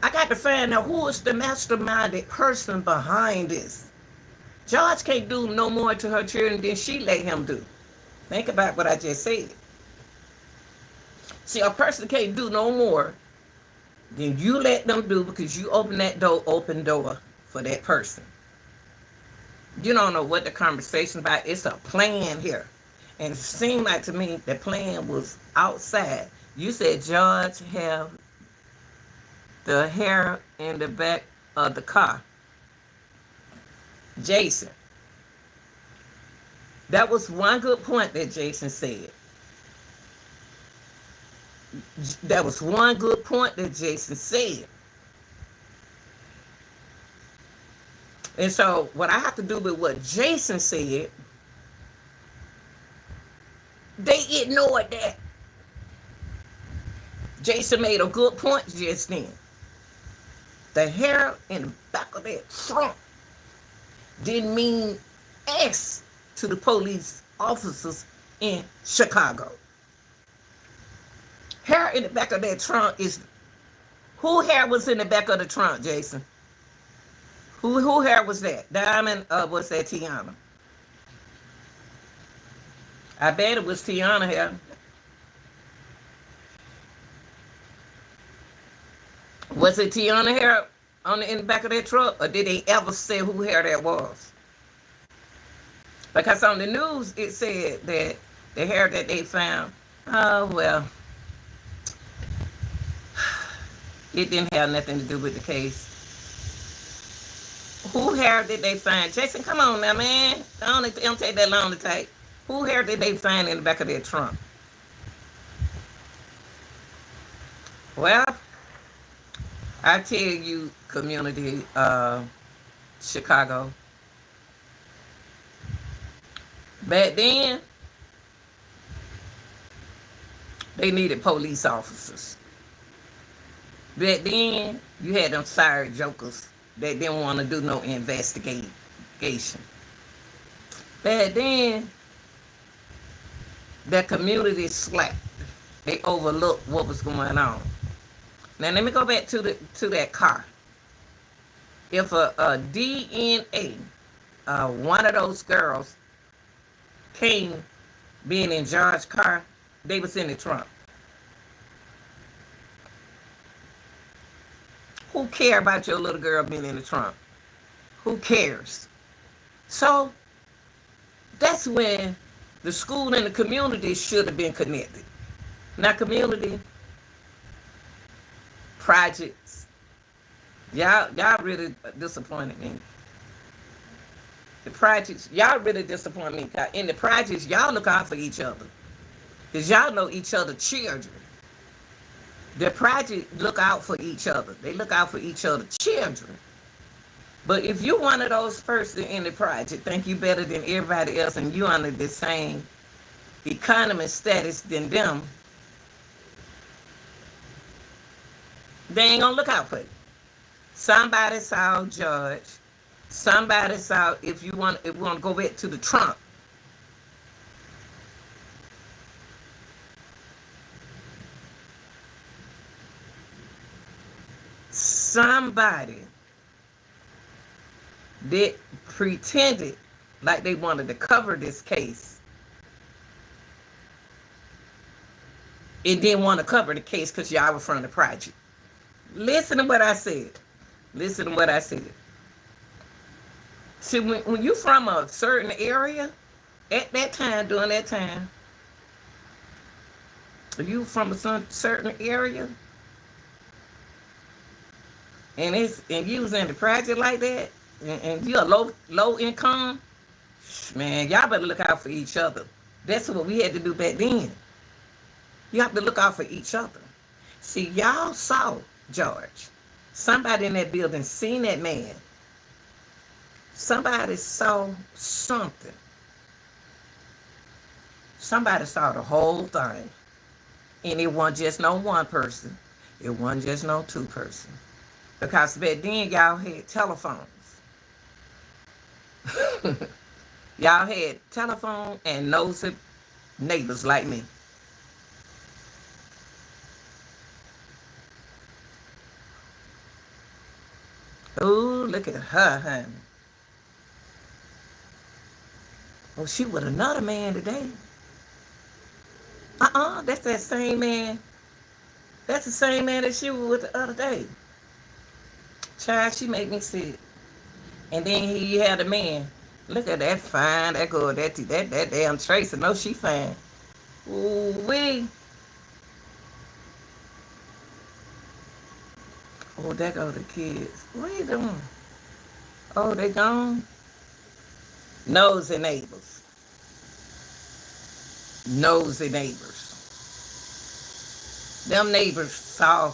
I got to find out who is the masterminded person behind this. George can't do no more to her children than she let him do. Think about what I just said. See, a person can't do no more than you let them do because you open that door, open door for that person. You don't know what the conversation about. It's a plan here. And it seemed like to me the plan was outside. You said George have the hair in the back of the car. Jason. That was one good point that Jason said. That was one good point that Jason said. And so what I have to do with what Jason said, they ignored that. Jason made a good point just then. The hair in the back of that trunk didn't mean S to the police officers in Chicago. Hair in the back of that trunk is... Who hair was in the back of the trunk, Jason? Who hair was that? Diamond, was that Tiana? I bet it was Tiana hair. Was it Tiana hair in the back of that truck? Or did they ever say who hair that was? Because on the news, it said that the hair that they found, oh, well, it didn't have nothing to do with the case. Who hair did they find? Jason, come on now, man. Don't take that long to take. Who hair did they find in the back of their trunk? Well, I tell you, community, Chicago. Back then, they needed police officers. Back then, you had them sorry jokers that didn't want to do no investigation. Back then, the community slacked. They overlooked what was going on. Now let me go back to that car. If a DNA, one of those girls came being in George's car, they was in the trunk. Who care about your little girl being in the trunk? Who cares? So that's when the school and the community should have been connected. Now, community projects, y'all really disappointed me. The projects, y'all really disappoint me. In the projects, y'all look out for each other, because y'all know each other's children. The project look out for each other. They look out for each other's children. But if you're one of those persons in the project, think you better than everybody else, and you under the same economic status than them, they ain't gonna look out for you. Somebody saw George. Somebody saw, if we want to go back to the trunk. Somebody that pretended like they wanted to cover this case. It didn't want to cover the case because y'all were from the project. Listen to what I said. Listen to what I said. See, when you from a certain area, at that time, during that time, if you from a certain area, and you was in the project like that, and you're low income, man, y'all better look out for each other. That's what we had to do back then. You have to look out for each other. See, y'all saw George. Somebody in that building seen that man. Somebody saw something. Somebody saw the whole thing. And it wasn't just no one person. It wasn't just no two person. Because back then y'all had telephones. Y'all had telephone and nosy neighbors like me. Ooh, look at her, honey. Oh, she with another man today. That's that same man. That's the same man that she was with the other day. Child, she made me sick. And then he had a man. Look at that fine, that girl, that damn Tracy. No, she fine. Ooh wee. Oh, there go the kids. What are you doing? Oh, they gone? Nosy neighbors. Nosy neighbors. Them neighbors saw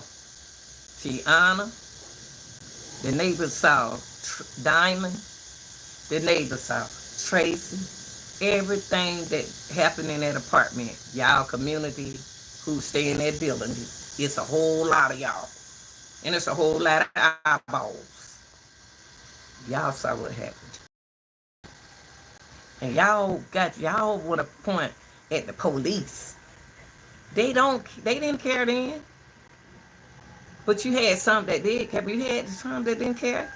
Tiana. The neighbors saw Diamond. The neighbors saw Tracy. Everything that happened in that apartment, y'all community who stay in that building, it's a whole lot of y'all. And it's a whole lot of eyeballs. Y'all saw what happened. And y'all want to point at the police. They didn't care then. But you had some that did care. You had some that didn't care.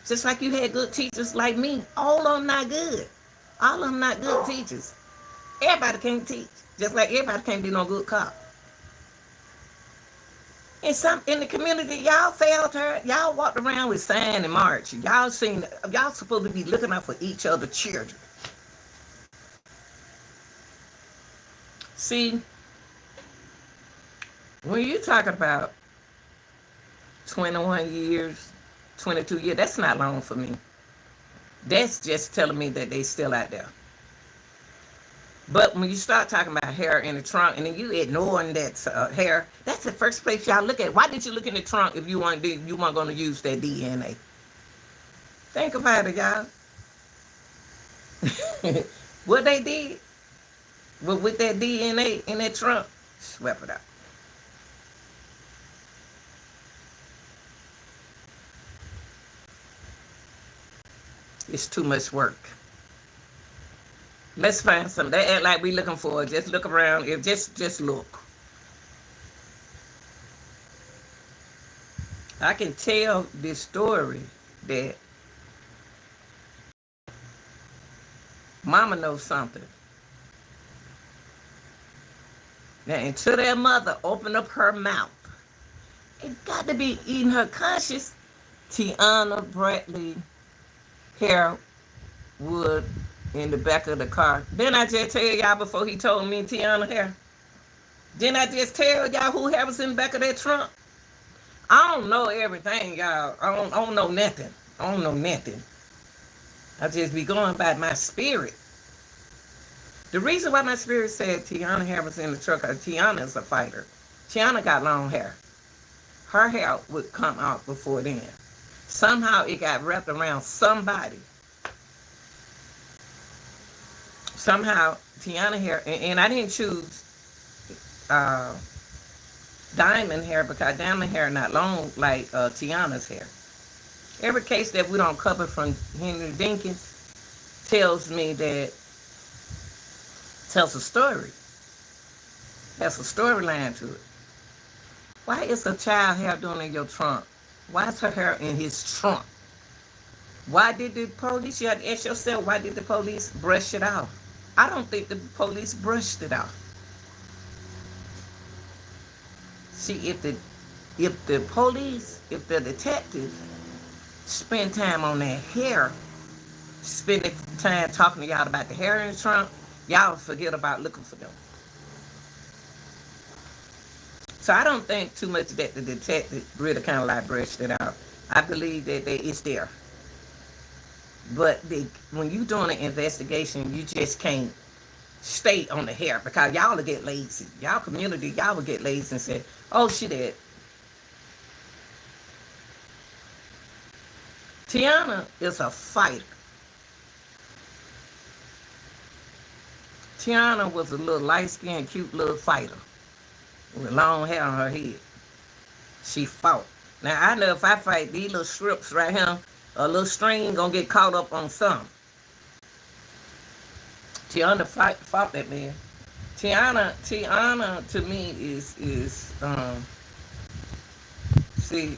Just like you had good teachers like me. All of them not good. All of them not good teachers. Everybody can't teach. Just like everybody can't be no good cop. And some in the community, y'all failed her. Y'all walked around with sign and march. Y'all supposed to be looking out for each other's children. See, when you're talking about 21 years, 22 years, that's not long for me. That's just telling me that they still out there. But when you start talking about hair in the trunk and then you ignoring that hair, that's the first place y'all look at. Why did you look in the trunk if you weren't going to use that DNA? Think about it, y'all. What they did with that DNA in that trunk, swept it out. It's too much work. Let's find something. They act like we looking for it. Just look around. Just look. I can tell this story that mama knows something. Now, until that mother opened up her mouth, it got to be eating her conscience. Tiana Bradley hair would in the back of the car. Didn't I just tell y'all before he told me Tiana hair? Didn't I just tell y'all who hair was in the back of that trunk? I don't know everything, y'all. I don't know nothing. I don't know nothing. I just be going by my spirit. The reason why my spirit said Tiana hair was in the truck is Tiana is a fighter. Tiana got long hair. Her hair would come out before then. Somehow it got wrapped around somebody. Somehow Tiana hair, and I didn't choose diamond hair because diamond hair not long like Tiana's hair. Every case that we don't cover from Henry Dinkins tells a story. Has a storyline to it. Why is a child hair doing in your trunk? Why is her hair in his trunk? Why did the police, you have to ask yourself, why did the police brush it off? I don't think the police brushed it off. See, if the police, if the detective spend time on that hair, spend time talking to y'all about the hair in the trunk, y'all forget about looking for them. So I don't think too much that the detective really kind of like brushed it out. I believe that it's there. But when you doing an investigation, you just can't stay on the hair because y'all will get lazy. Y'all community, y'all will get lazy and say, oh, she dead. Tiana is a fighter. Tiana was a little light-skinned, cute little fighter with long hair on her head. She fought. Now, I know if I fight, these little strips right here, a little string gonna get caught up on some. Tiana fought that man. Tiana to me is see,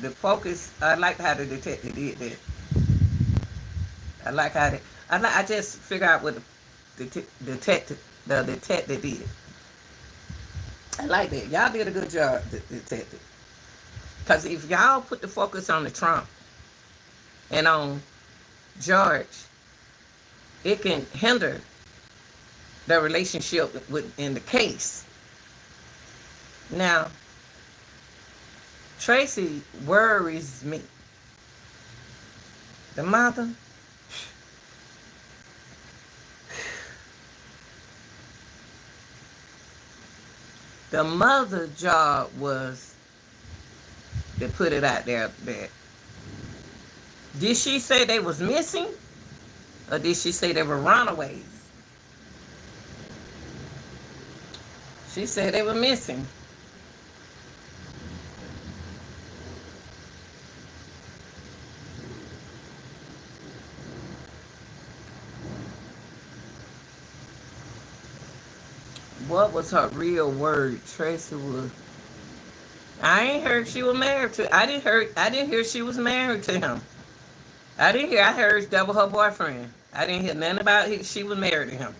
the focus. I like how the detective did that. I like how they. I just figure out what the detective did. I like that. Y'all did a good job, detective. Because if y'all put the focus on the Trump and on George, it can hinder the relationship in the case. Now, Tracy worries me. The mother, job was to put it out there that, did she say they was missing? Or did she say they were runaways? She said they were missing. What was her real word? Tracy was. I ain't heard she was married to. I didn't hear she was married to him. I didn't hear. I heard that was her boyfriend. I didn't hear nothing about she was married to him.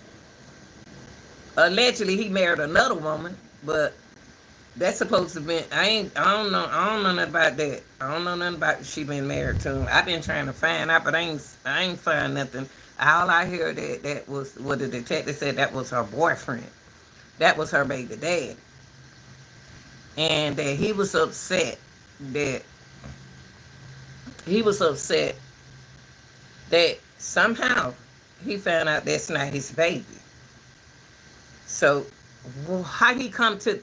Allegedly, he married another woman, but that's supposed to be. I don't know nothing about that. I don't know nothing about she been married to him. I've been trying to find out, but I ain't find nothing. All I heard that was what the detective said. That was her boyfriend. That was her baby dad. And that he was upset that somehow he found out that's not his baby. So how did he come to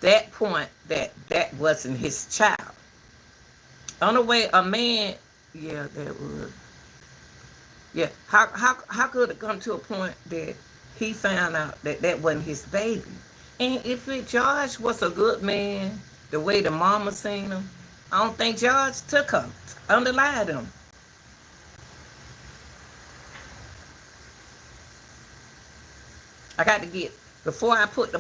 that point that wasn't his child? On the way, a man, yeah, that was, yeah. How could it come to a point that he found out that wasn't his baby? And if George was a good man, the way the mama seen him, I don't think George took her, underlied him. I got to get, before I put the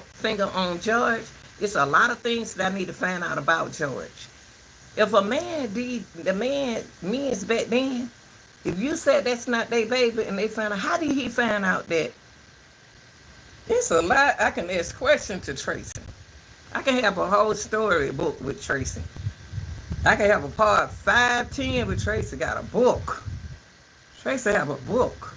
finger on George, it's a lot of things that I need to find out about George. If a man men's back then, if you said that's not their baby and they found out, how did he find out that? It's a lot. I can ask questions to Tracy. I can have a whole story book with Tracy. I can have a part 510 with Tracy. Got a book. Tracy have a book.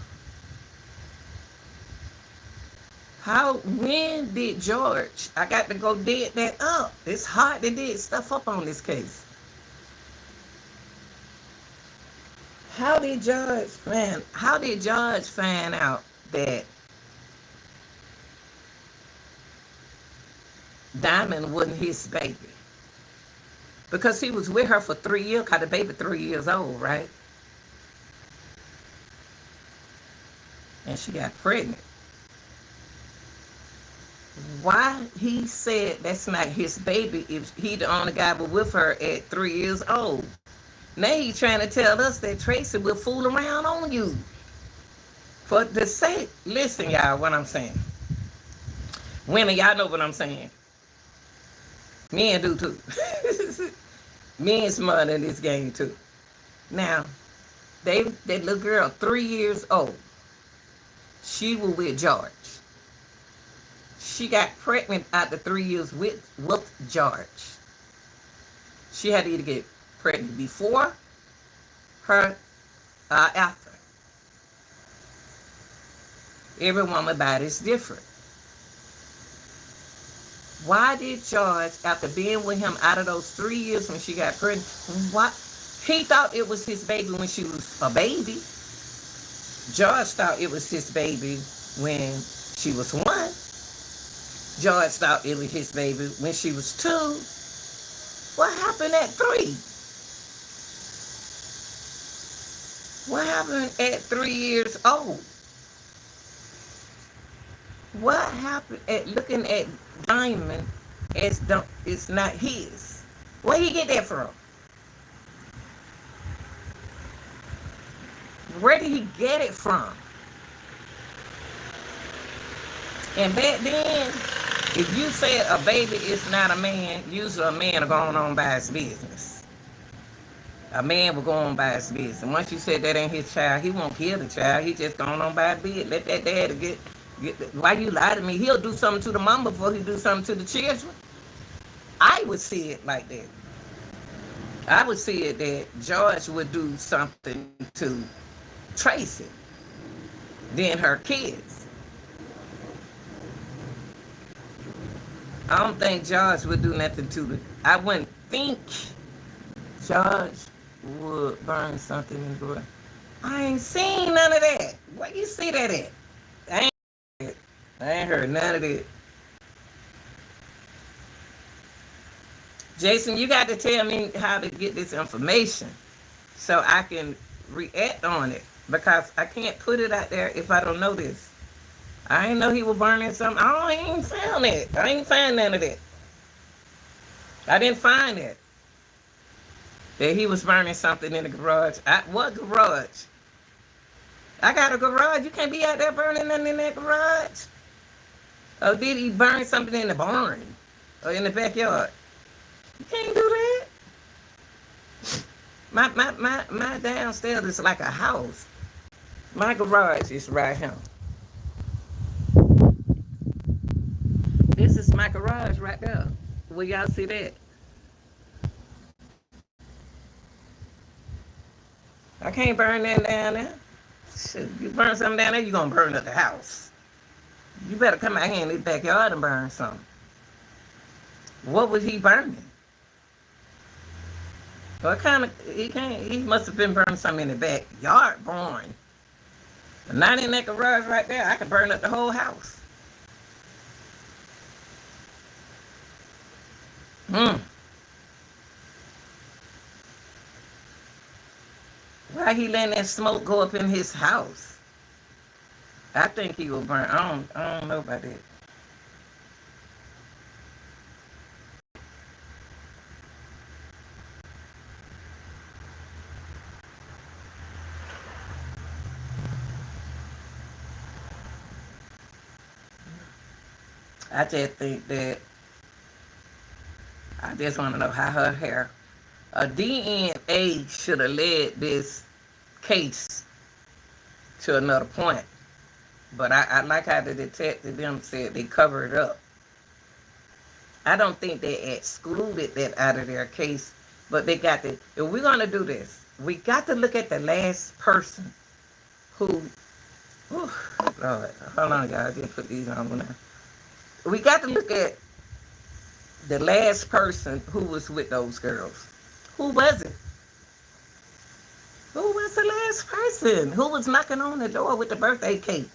When did George? I got to go dig that up. It's hard to dig stuff up on this case. How did George find out that Diamond wasn't his baby? Because he was with her for 3 years, because the baby 3 years old, right? And she got pregnant. Why he said that's not his baby if he the only guy but with her at 3 years old? Now he's trying to tell us that Tracy will fool around on you. For the sake, listen, y'all, what I'm saying. Women, y'all know what I'm saying. Men do too. Men smart in this game too. Now, that little girl, 3 years old, she was with George. She got pregnant after 3 years with George. She had to either get pregnant before her after. Every woman's body is different. Why did George, after being with him out of those 3 years when she got pregnant, he thought it was his baby when she was a baby? George thought it was his baby when she was 1. George thought it was his baby when she was 2. What happened at 3? What happened at 3 years old? What happened at looking at Diamond as don't it's not his? Where he get that from? Where did he get it from? And back then, if you said a baby is not a man, usually a man are going on by his business. A man will go on by his business. And once you said that ain't his child, he won't kill the child. He just going on by his business. Let that daddy get. Why you lie to me? He'll do something to the mom before he do something to the children. I would see it like that. I would see it that George would do something to Tracy, then her kids. I don't think George would do nothing to the. I wouldn't think George would burn something in the garage. I ain't seen none of that. Where you see that at? I ain't heard none of that. Jason, you got to tell me how to get this information so I can react on it because I can't put it out there if I don't know this. I ain't know he was burning something. I ain't found it. I ain't find none of that. I didn't find it. That he was burning something in the garage. What garage? I got a garage. You can't be out there burning nothing in that garage. Or did he burn something in the barn? Or in the backyard? You can't do that. My downstairs is like a house. My garage is right here. This is my garage right there. Will y'all see that? I can't burn that down there. Shit, you burn something down there, you're going to burn up the house. You better come out here in this backyard and burn something. What was he burning? What kind of, he must have been burning something in the backyard, barn. But not in that garage right there. I could burn up the whole house. Why he letting that smoke go up in his house? I think he will burn. I don't know about that. I just think that I just want to know how her hair. A DNA should have led this case to another point. But I like how the detective them said they covered it up. I don't think they excluded that out of their case, but they got to. If we're gonna do this, we got to look at the last person who. Lord, hold on, guys. Just put these on now. We got to look at the last person who was with those girls. Who was it? Who was the last person? Who was knocking on the door with the birthday cake?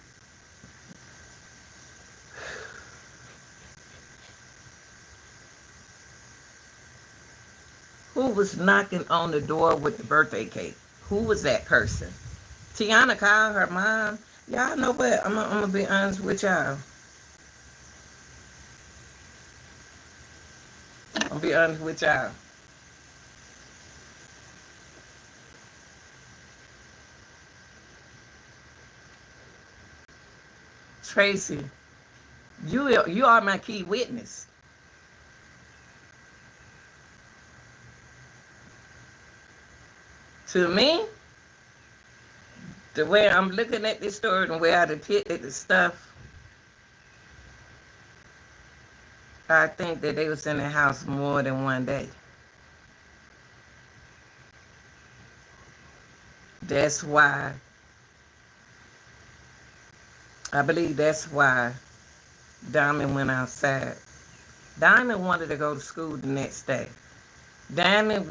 Who was knocking on the door with the birthday cake? Who was that person? Tiana called her mom. Y'all know what? I'm gonna be honest with y'all. I'm gonna be honest with y'all. Tracy, you are my key witness. To me, the way I'm looking at this story and the way I depicted the stuff, I think that they was in the house more than one day. That's why, I believe that's why Diamond went outside. Diamond wanted to go to school the next day. Diamond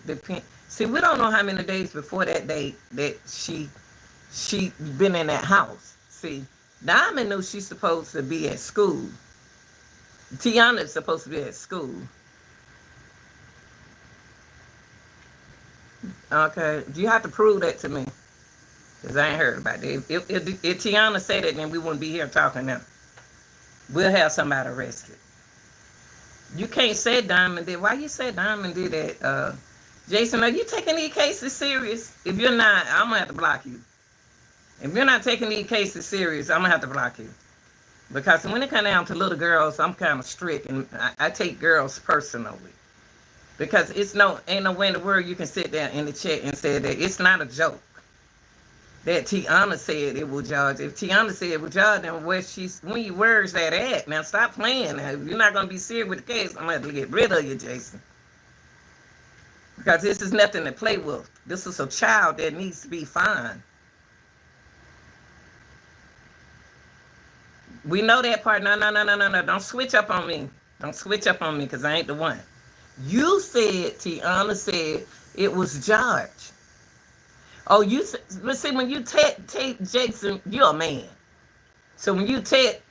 depend. See, we don't know how many days before that day that she been in that house. See, Diamond knew she's supposed to be at school. Tiana's supposed to be at school. Okay, you have to prove that to me, because I ain't heard about it. If Tiana said it, then we wouldn't be here talking now. We'll have somebody arrested. You can't say Diamond did. Why you say Diamond did that? Jason, are you taking these cases serious? If you're not, I'm gonna have to block you. If you're not taking these cases serious, I'm gonna have to block you. Because when it comes down to little girls, I'm kind of strict, and I take girls personally. Because ain't no way in the world you can sit there in the chat and say that it's not a joke. That Tiana said it was George. If Tiana said it was George, then where's that at? Now stop playing. Now, if you're not gonna be serious with the case, I'm gonna have to get rid of you, Jason. Because this is nothing to play with. This is a child that needs to be fine. We know that part. No. Don't switch up on me. Don't switch up on me, because I ain't the one. You said, Tiana said, it was George. Oh, but see, when you take Jason, you're a man. So when you type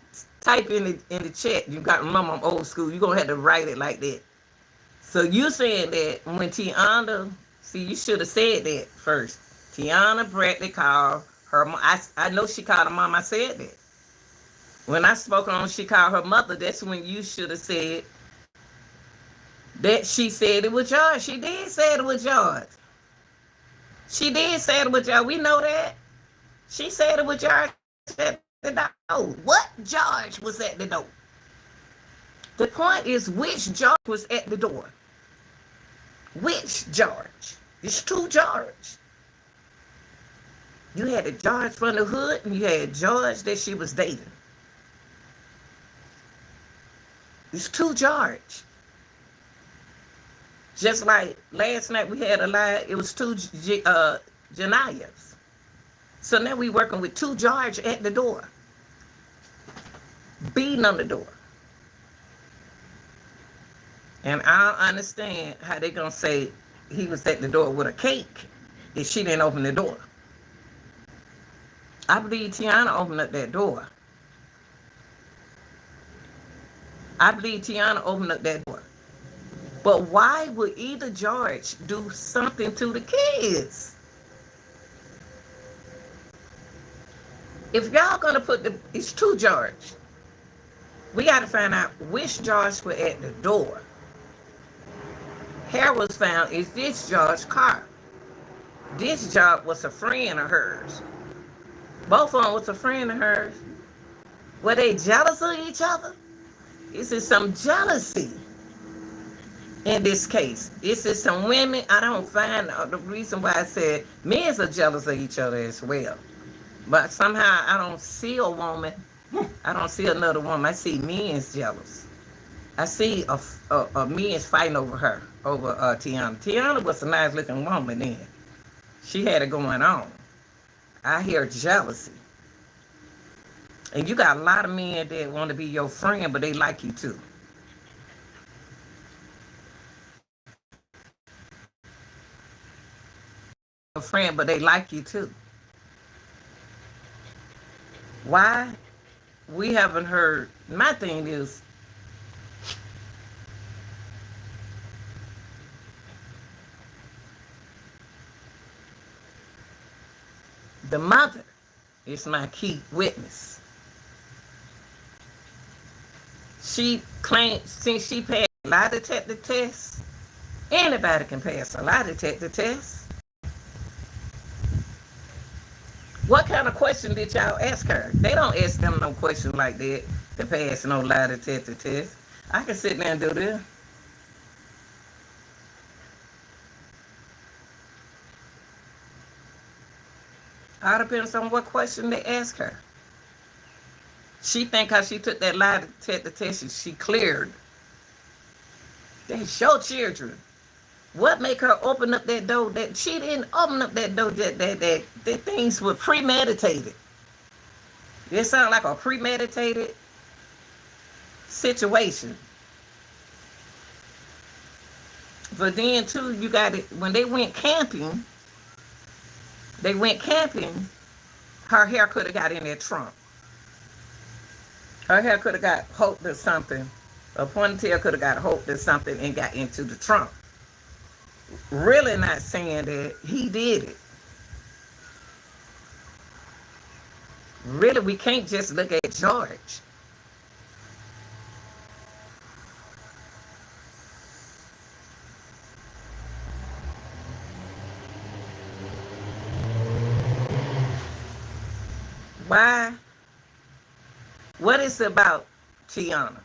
in the chat, you got to remember I'm old school. You're going to have to write it like that. So you saying that when Tiana, see, you should have said that first. Tiana Bradley called her mom. I know she called her mom. I said that. When I spoke on, she called her mother. That's when you should have said that she said it was George. She did say it was George. She did say it was George. We know that. She said it was George at the door. What George was at the door? The point is, which George was at the door? Which George? It's two George. You had the George from the hood, and you had George that she was dating. It's two George. Just like last night we had a lie, it was two Janiyas. So now we working with two George at the door. Beating on the door. And I don't understand how they gonna say he was at the door with a cake if she didn't open the door. I believe Tiana opened up that door. I believe Tiana opened up that door. But why would either George do something to the kids? If y'all gonna it's two George. We gotta find out which George were at the door. Hair was found. Is this George's car? This George was a friend of hers. Both of them was a friend of hers. Were they jealous of each other? Is there some jealousy in this case? Is there some women? I don't find the reason why I said men are jealous of each other as well. But somehow I don't see a woman. I don't see another woman. I see men's jealous. I see a men's fighting over her, over Tiana. Tiana was a nice looking woman then. She had it going on. I hear jealousy. And you got a lot of men that want to be your friend, but they like you too. A friend, but they like you too. Why? We haven't heard. My thing is, the mother is my key witness. She claims, since she passed a lie detector test, anybody can pass a lie detector test. What kind of question did y'all ask her? They don't ask them no question like that to pass no lie detector test. I can sit there and do this. All depends on what question they ask her. She think how she took that lie detector test, she cleared. That's your children. What make her open up that door? That she didn't open up that door. That things were premeditated. It sounds like a premeditated situation. But then too, you got it when they went camping. Her hair could have got in that trunk. Her hair could have got hooked or something. A ponytail could have got hooked or something and got into the trunk. really not saying that he did it. Really, we can't just look at George. Why? What is it about Tiana?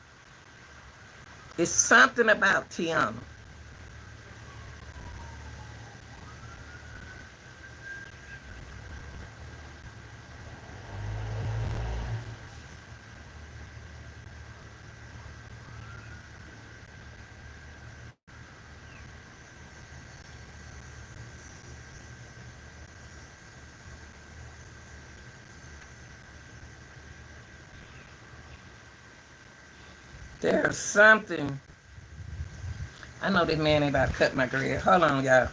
It's something about Tiana. There's something. I know this man ain't about to cut my grass. Hold on, y'all.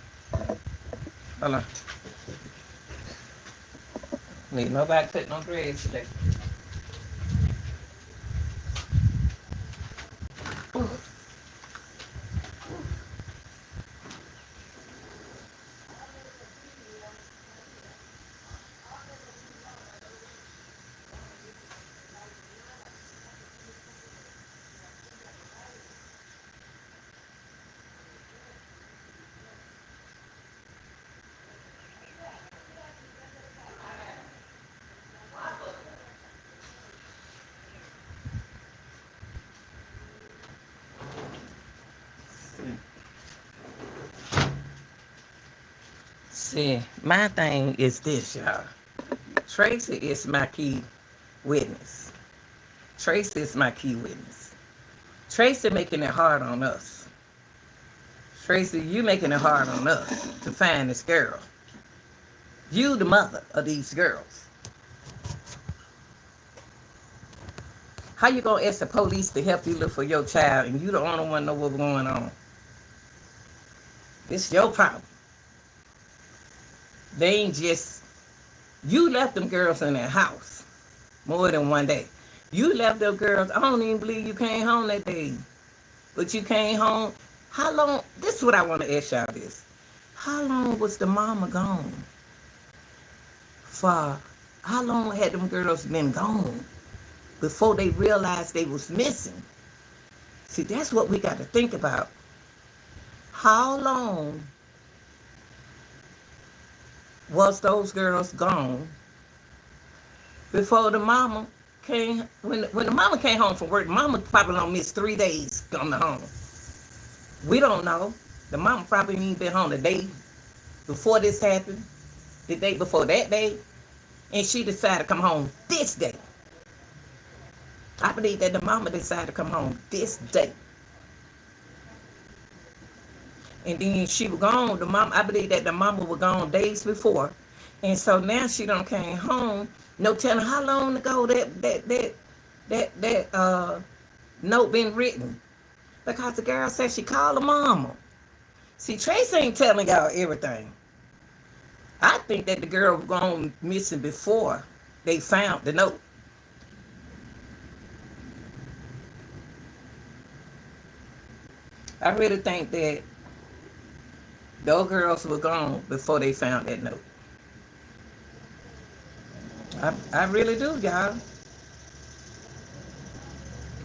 Hold on. Need nobody cut no grass today. See, my thing is this, y'all. Tracy is my key witness. Tracy is my key witness. Tracy making it hard on us. Tracy, you making it hard on us to find this girl. You the mother of these girls. How you gonna ask the police to help you look for your child and you the only one know what's going on? It's your problem. They ain't just, you left them girls in their house more than one day. You left them girls, I don't even believe you came home that day. But you came home, how long, this is what I want to ask y'all this. How long was the mama gone? How long had them girls been gone before they realized they was missing? See, that's what we got to think about. How long was those girls gone before the mama came? When the mama came home from work, mama probably don't miss 3 days coming home. We don't know. The mama probably ain't been home the day before this happened, the day before that day, and she decided to come home this day. I believe that the mama decided to come home this day. And then she was gone. I believe that the mama was gone days before. And so now she done came home. No telling how long ago that note been written. Because the girl said she called the mama. See, Tracy ain't telling y'all everything. I think that the girl was gone missing before they found the note. I really think that those girls were gone before they found that note. I really do, y'all.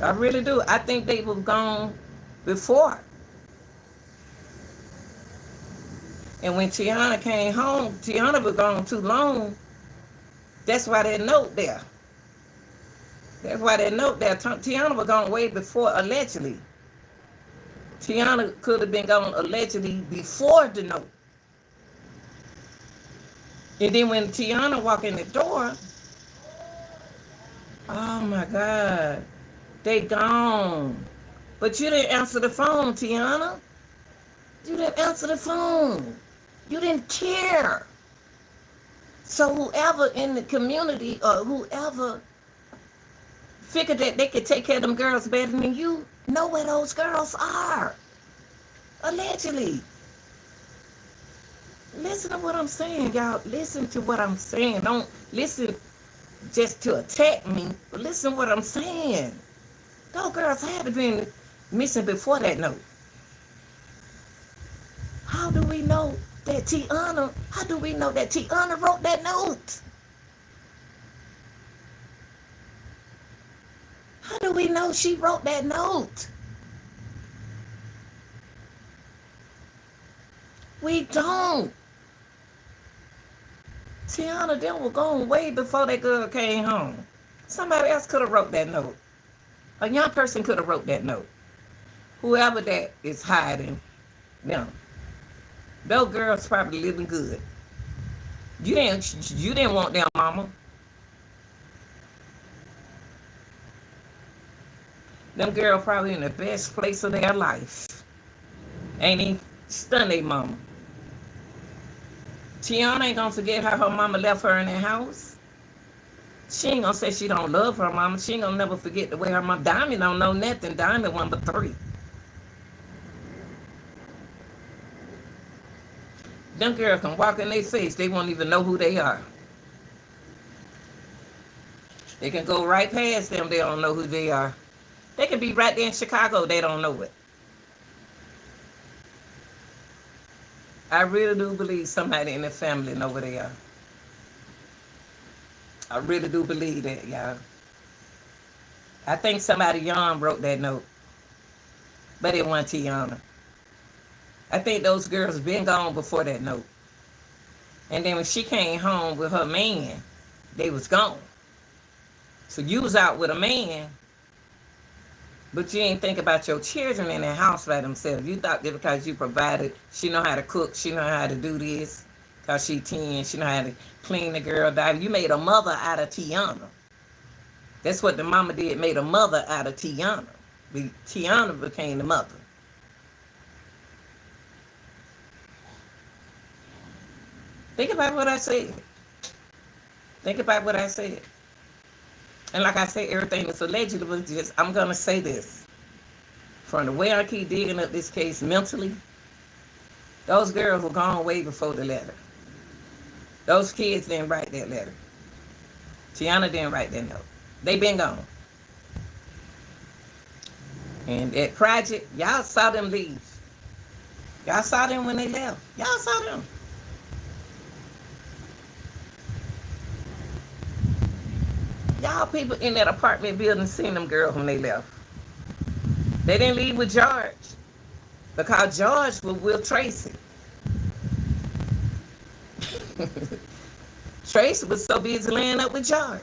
I really do. I think they were gone before. And when Tiana came home, Tiana was gone too long. That's why that note there. That's why that note there. Tiana was gone way before, allegedly. Tiana could have been gone allegedly before the note. And then when Tiana walked in the door, oh my God, they gone. But you didn't answer the phone, Tiana. You didn't answer the phone. You didn't care. So whoever in the community or whoever figured that they could take care of them girls better than you, know where those girls are. Allegedly. Listen to what I'm saying, y'all. Listen to what I'm saying. Don't listen just to attack me, but listen to what I'm saying. Those girls had to been missing before that note. How do we know that Tiana, how do we know that Tiana wrote that note? How do we know she wrote that note? We don't. Tiana them were gone way before that girl came home. Somebody else could have wrote that note. A young person could have wrote that note. Whoever that is hiding them. Those girls probably living good. You didn't want them, mama. Them girls probably in the best place of their life. Ain't even stunned their mama. Tiana ain't gonna forget how her mama left her in that house. She ain't gonna say she don't love her mama. She ain't gonna never forget the way her mama. Diamond don't know nothing. Diamond 1 but 3. Them girls can walk in their face. They won't even know who they are. They can go right past them. They don't know who they are. They can be right there in Chicago. They don't know it. I really do believe somebody in the family know where they are. I really do believe that, y'all. I think somebody young wrote that note. But it wasn't Tiana. I think those girls been gone before that note. And then when she came home with her man, they was gone. So you was out with a man, but you ain't think about your children in the house by themselves. You thought that because you provided, she know how to cook, she know how to do this, because she 10, she know how to clean the girl down. You made a mother out of Tiana. That's what the mama did, made a mother out of Tiana. Tiana became the mother. Think about what I said. Think about what I said. And like I said, everything is allegedly, but just, I'm going to say this. From the way I keep digging up this case mentally, those girls were gone way before the letter. Those kids didn't write that letter. Tiana didn't write that note. They been gone. And that project, y'all saw them leave. Y'all saw them when they left. Y'all saw them. Y'all people in that apartment building seen them girls when they left. They didn't leave with George because George was with Tracy. Tracy was so busy laying up with George.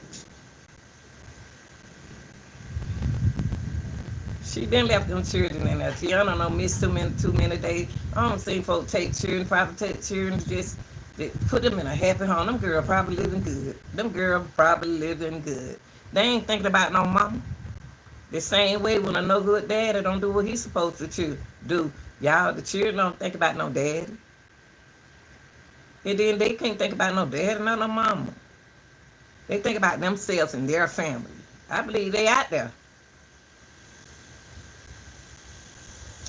She been left them children in there. Tiana don't miss too many days. I don't see folks take children, probably take children, just put them in a happy home. Them girls probably living good. Them girls probably living good. They ain't thinking about no mama. The same way when a no good daddy don't do what he's supposed to do. Y'all, the children don't think about no daddy. And then they can't think about no daddy, no mama. They think about themselves and their family. I believe they out there.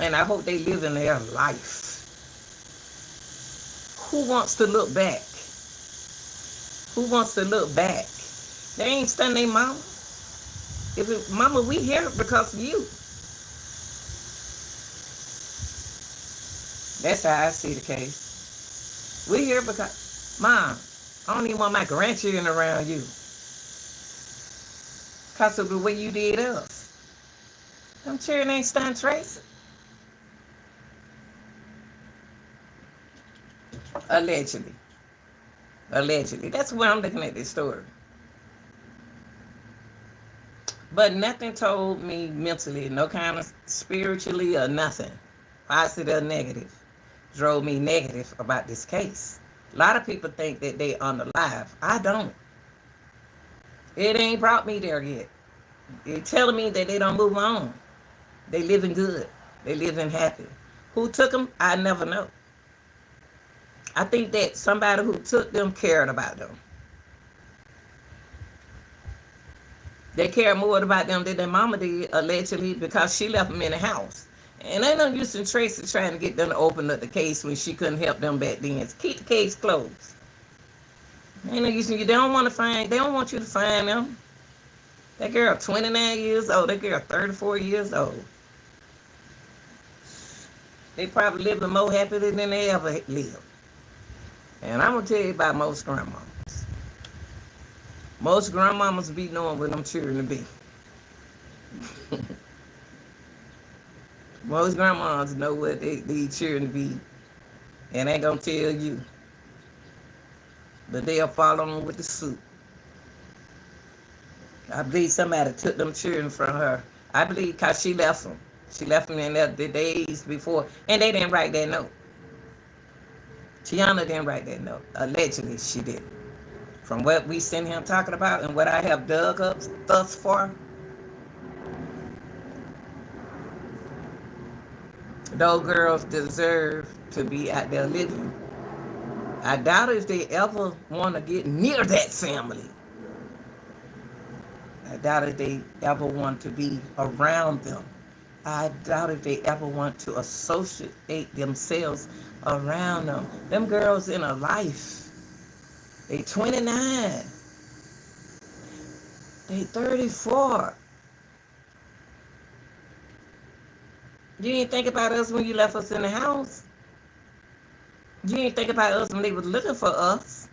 And I hope they live in their life. Who wants to look back? Who wants to look back? They ain't stunned their mama. Mama, we here because of you. That's how I see the case. We here because, Mom, I don't even want my grandchildren around you. Because of the way you did us. Them children ain't stunned Tracy. Allegedly. Allegedly. That's where I'm looking at this story. But nothing told me mentally, no kind of spiritually or nothing, positive or negative, drove me negative about this case. A lot of people think that they unalive. I don't. It ain't brought me there yet. They're telling me that they don't move on. They living good. They living happy. Who took them? I never know. I think that somebody who took them cared about them. They cared more about them than their mama did, allegedly, because she left them in the house. And ain't no use in Tracy trying to get them to open up the case when she couldn't help them back then. Keep the case closed. Ain't no use in you. They don't want you to find them. That girl 29 years old. That girl 34 years old. They probably living more happily than they ever lived. And I'm gonna tell you about most grandmamas. Most grandmamas be knowing what them children to be. Most grandmas know what these children to be, and they gonna tell you, but they'll follow on with the suit. I believe somebody took them children from her. I believe because she left them. She left them in the days before, and they didn't write that note. Tiana didn't write that note. Allegedly, she did. From what we sitting here talking about and what I have dug up thus far, those girls deserve to be out there living. I doubt if they ever want to get near that family. I doubt if they ever want to be around them. I doubt if they ever want to associate themselves around them. Them girls in a life. They 29. They 34. You didn't think about us when you left us in the house. You didn't think about us when they were looking for us.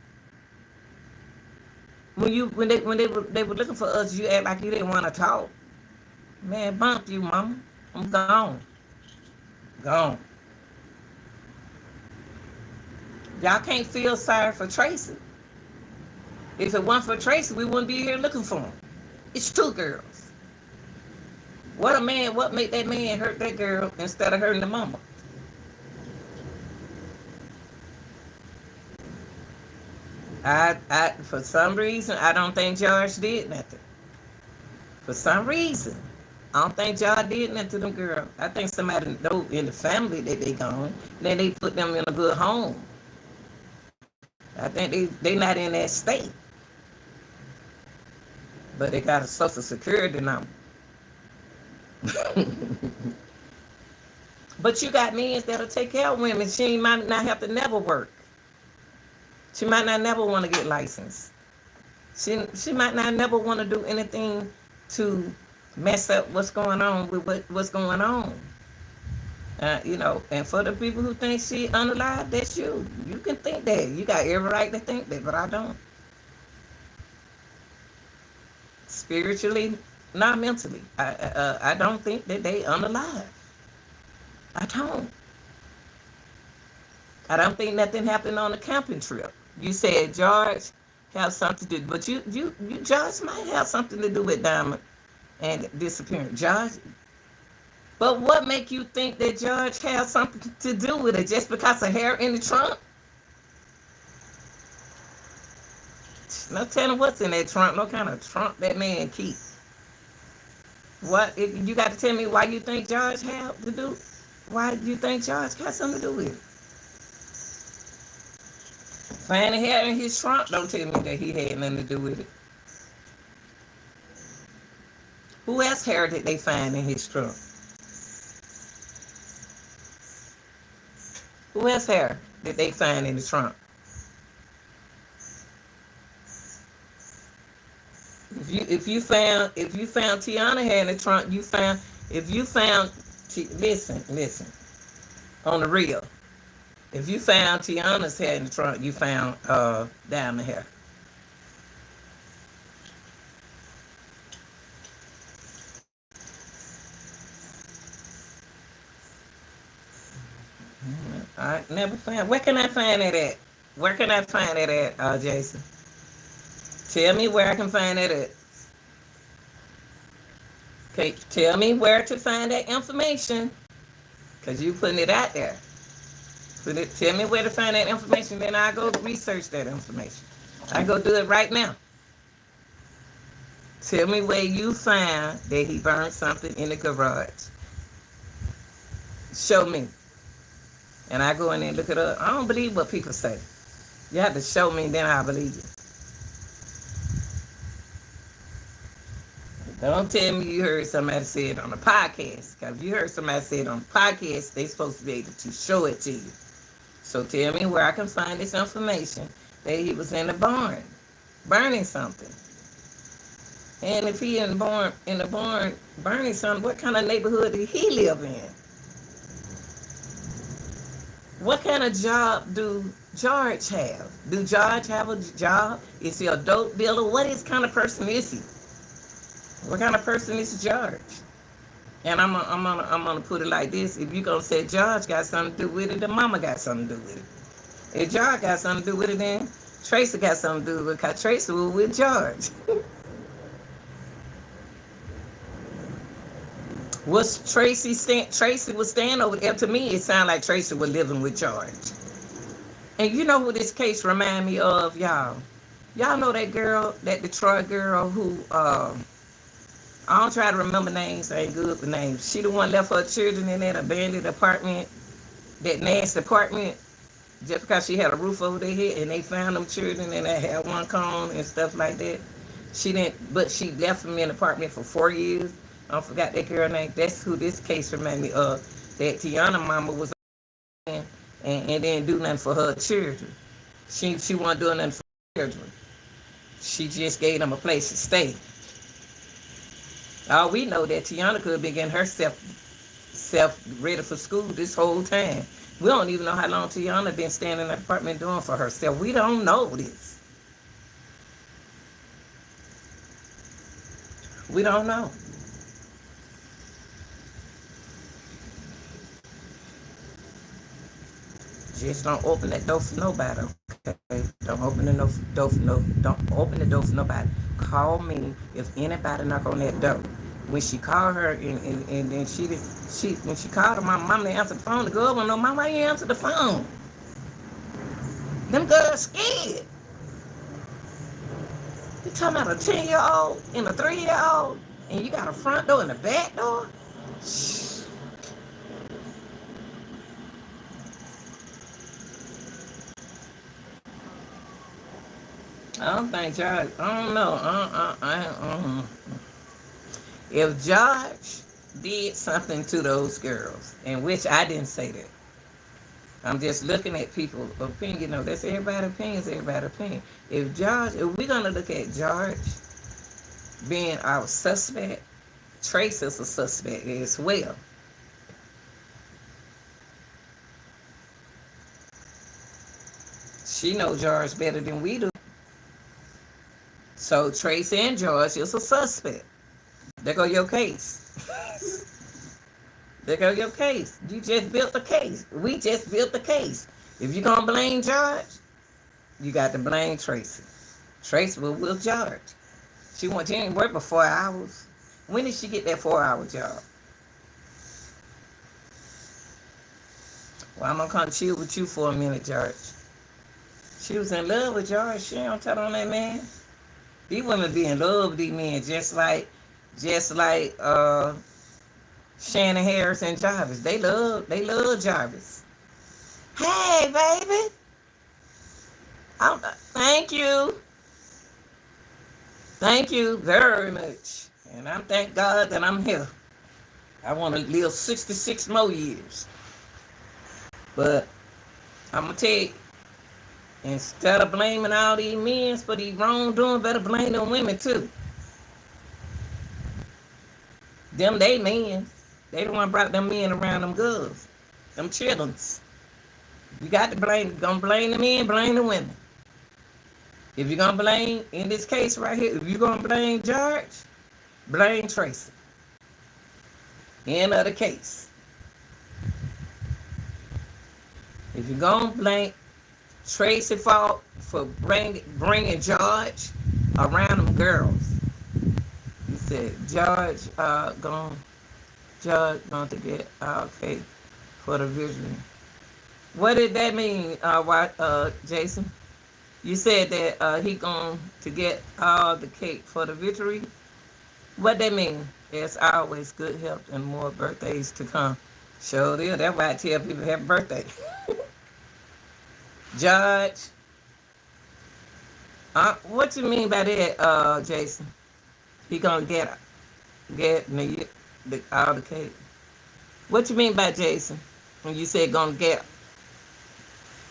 When they were looking for us, you act like you didn't want to talk. Man, bump you, mama. I'm gone. Gone. Y'all can't feel sorry for Tracy. If it weren't for Tracy, we wouldn't be here looking for him. It's two girls. What made that man hurt that girl instead of hurting the mama? For some reason, I don't think George did nothing. For some reason, I don't think George did nothing to them girls. I think somebody know in the family that they gone. Then they put them in a good home. I think they not in that state. But they got a social security number. But you got men that'll take care of women. She might not have to never work. She might not never want to get licensed. She might not never want to do anything to mess up what's going on with what's going on. And for the people who think she unalive, that's you. You can think that. You got every right to think that, but I don't. Spiritually, not mentally. I don't think that they unalive. I don't. I don't think nothing happened on the camping trip. You said George have something to do, but you George might have something to do with Diamond and disappearing. George. But what make you think that George has something to do with it just because of hair in the trunk? No telling what's in that trunk. No kind of trunk that man keep. What you got to tell me why you think George have to do? Why do you think George got something to do with it? Finding hair in his trunk don't tell me that he had nothing to do with it. Who else hair did they find in his trunk? Who else hair did they find in the trunk? If you found Tiana hair in the trunk, listen on the real. If you found Tiana's hair in the trunk, you found Diamond hair. I never found. Where can I find it at? Where can I find it at, Jason? Tell me where I can find it at. Okay, tell me where to find that information. Because you putting it out there. Tell me where to find that information, then I'll go research that information. I go do it right now. Tell me where you find that he burned something in the garage. Show me. And I go in there and look it up. I don't believe what people say. You have to show me, then I believe you. Don't tell me you heard somebody say it on a podcast. Because if you heard somebody say it on a podcast, they're supposed to be able to show it to you. So tell me where I can find this information that he was in the barn, burning something. And if he in the barn burning something, what kind of neighborhood did he live in? What kind of job do George have? Do George have a job? Is he a dope dealer? What is kind of person is he? What kind of person is George? And I'm gonna put it like this: if you gonna say George got something to do with it, then Mama got something to do with it. If George got something to do with it, then Tracy got something to do with it. Cause Tracy was with George. Was Tracy was staying over there? To me, it sounded like Tracy was living with George. And you know who this case remind me of, y'all? Y'all know that girl, that Detroit girl who I don't try to remember names. I ain't good with names. She the one left her children in that abandoned apartment, that nasty apartment, just because she had a roof over their head, and they found them children and they had one cone and stuff like that. She didn't, but she left them in the apartment for 4 years. I forgot that girl name. That's who this case reminded me of. That Tiana mama was in and didn't do nothing for her children. She wasn't doing nothing for her children. She just gave them a place to stay. All we know that Tiana could have been getting herself ready for school this whole time. We don't even know how long Tiana been staying in the apartment doing for herself. We don't know this. We don't know. Just don't open that door for nobody, okay? Don't open the door for no. Don't open the door for nobody. Call me if anybody knock on that door. When she called her and then she when she called her, my mama didn't answer the phone. The girl went, no, mama, why you answer the phone? Them girls scared. You talking about a 10-year-old and a 3-year-old, and you got a front door and a back door? Shh. I don't think George. I don't know. If George did something to those girls, in which I didn't say that, I'm just looking at people's opinion. You know, that's everybody's opinion. Everybody's opinion. If we're gonna look at George being our suspect, Trace is a suspect as well. She knows George better than we do. So Trace and George is a suspect. There go your case. There go your case. You just built the case. We just built the case. If you're gonna blame George, you got to blame Tracy. Tracy was with George. She didn't work for 4 hours. When did she get that 4-hour job? Well, I'm gonna come chill with you for a minute, George. She was in love with George. She don't tell on that man. These women be in love with these men just like Shannon Harris and Jarvis. They love Jarvis. Hey, baby. Thank you. Thank you very much. And I thank God that I'm here. I want to live 66 more years. But I'm going to tell you, instead of blaming all these men for these wrongdoing, better blame them women too. They men. They the one brought them men around them girls. Them childrens. You got to gonna blame the men, blame the women. If you're gonna blame, in this case right here, if you're gonna blame George, blame Tracy. End of the case. If you're gonna blame Tracy fault for bringing George around them girls, you said George going to get okay for the vision. What did that mean, Jason? You said that he going to get all the cake for the victory. What that mean? There's always good health and more birthdays to come. Sure deal. That's why I tell people happy birthday. Judge, what you mean by that, Jason? He gonna get all the cake. What you mean by Jason when you said gonna get